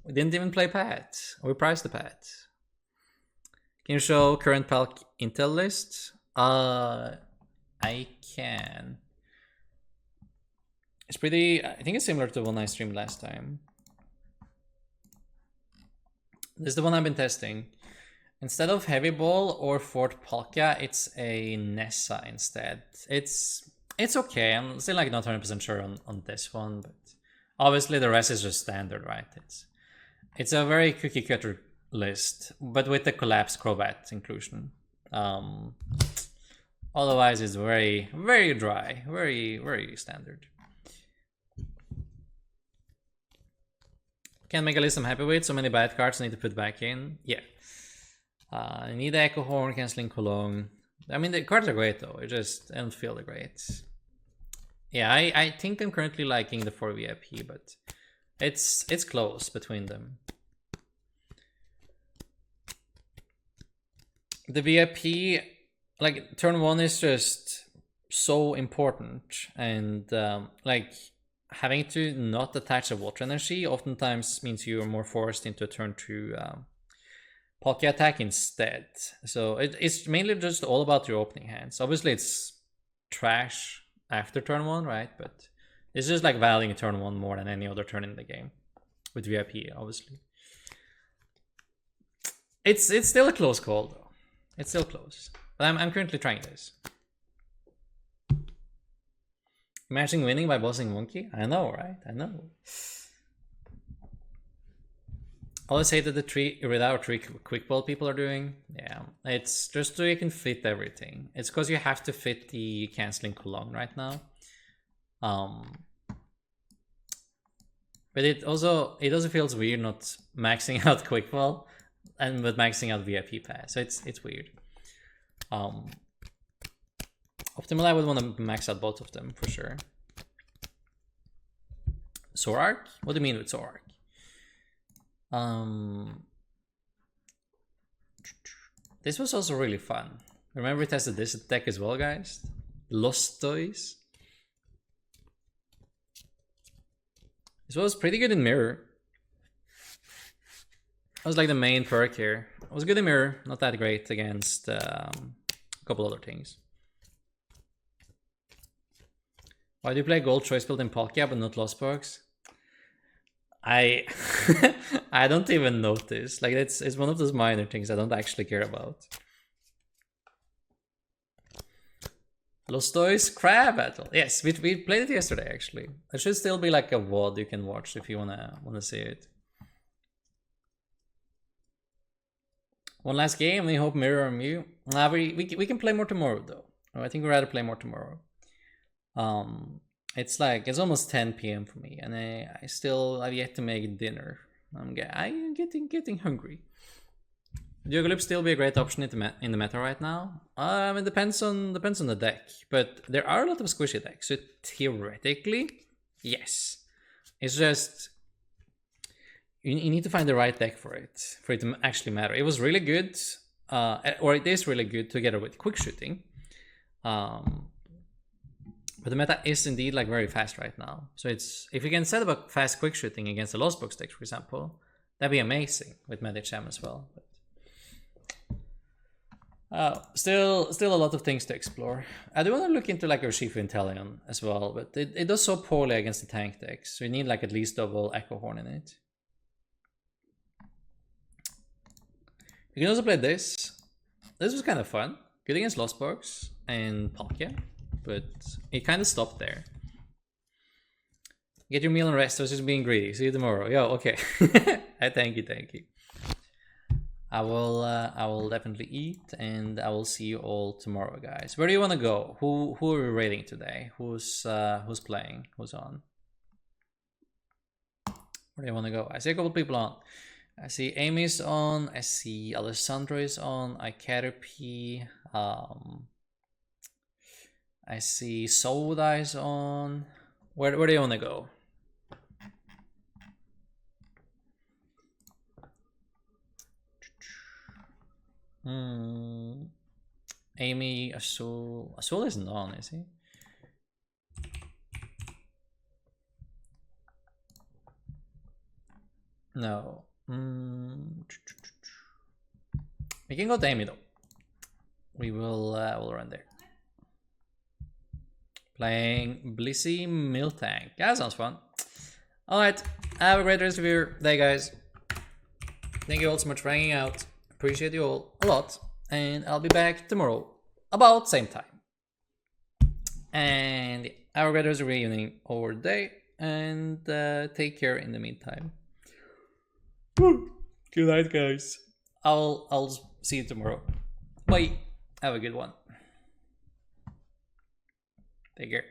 We didn't even play Pat. We priced the Pat. Can you show current Palk Intel list? I can. It's pretty. I think it's similar to the one I streamed last time. This is the one I've been testing. Instead of Heavy Ball or Fort Palkia, it's a Nessa instead. It's okay. I'm still like not 100% sure on this one, but obviously the rest is just standard, right? It's a very cookie cutter list, but with the collapsed Crobat inclusion. Otherwise, it's very, very dry, very, very standard. Can't make a list I'm happy with. So many bad cards I need to put back in. Yeah. I need the Echo Horn, Canceling Cologne. I mean, the cards are great though. I don't feel the great. Yeah, I think I'm currently liking the 4 VIP, but it's close between them. The VIP, like turn 1 is just so important, and like having to not attach a water energy oftentimes means you are more forced into a turn 2 Palkia attack instead. So it's mainly just all about your opening hands. Obviously it's trash after turn 1, right? But it's just like valuing turn 1 more than any other turn in the game with VIP, obviously. It's still a close call though. It's still close. But I'm currently trying this. Imagine winning by bossing Monkey? I know, right? I know. Always hated the 3 without 3 quick ball people are doing. Yeah, it's just so you can fit everything. It's because you have to fit the canceling Cologne right now. But it also feels weird not maxing out quick ball but maxing out VIP pass. So it's weird. Optimal, I would want to max out both of them for sure. Zoroark? What do you mean with Zoroark? This was also really fun. Remember we tested this deck as well, guys? Lost Toys. This was pretty good in Mirror. That was like the main perk here. It was good in Mirror, not that great against a couple other things. Why do you play Gold Choice Build in Palkia but not Lost Box? I don't even notice. Like it's one of those minor things I don't actually care about. Lost Toys Crab Battle. Yes, we played it yesterday actually. There should still be like a VOD you can watch if you wanna see it. One last game. We hope Mirror and Mew. We can play more tomorrow though. I think we'd rather play more tomorrow. It's almost 10 p.m. for me, and I've yet to make dinner. I'm getting hungry. Geogloop still be a great option in the meta right now. It depends on the deck, but there are a lot of squishy decks. So theoretically, yes. It's just you need to find the right deck for it to actually matter. It was really good, or it is really good together with quick shooting. But the meta is indeed like very fast right now. So if you can set up a fast quick shooting against a Lost Box deck, for example, that'd be amazing with Medicham as well. But still a lot of things to explore. I do want to look into like Urshifu Inteleon as well, but it does so poorly against the tank decks. So you need like at least double Echo Horn in it. You can also play this. This was kind of fun. Good against Lost Box and Palkia, but it kind of stopped there. Get your meal and rest. I was just being greedy. See you tomorrow. Yo, okay. Thank you. I will definitely eat, and I will see you all tomorrow, guys. Where do you want to go? Who are we raiding today? Who's playing? Who's on? Where do you want to go? I see a couple people on. I see Amy's on. I see Alessandro is on. Caterpie. I see Soda is on. Where do you want to go? Amy, Azul isn't on, is he? No. We can go to Amy though. We'll run there. Playing Blissey Miltank. That sounds fun. Alright, have a great rest of your day, guys. Thank you all so much for hanging out. Appreciate you all a lot. And I'll be back tomorrow about same time. And have a great rest of your evening or day. And take care in the meantime. Good night, guys. I'll see you tomorrow. Bye. Have a good one. Take care.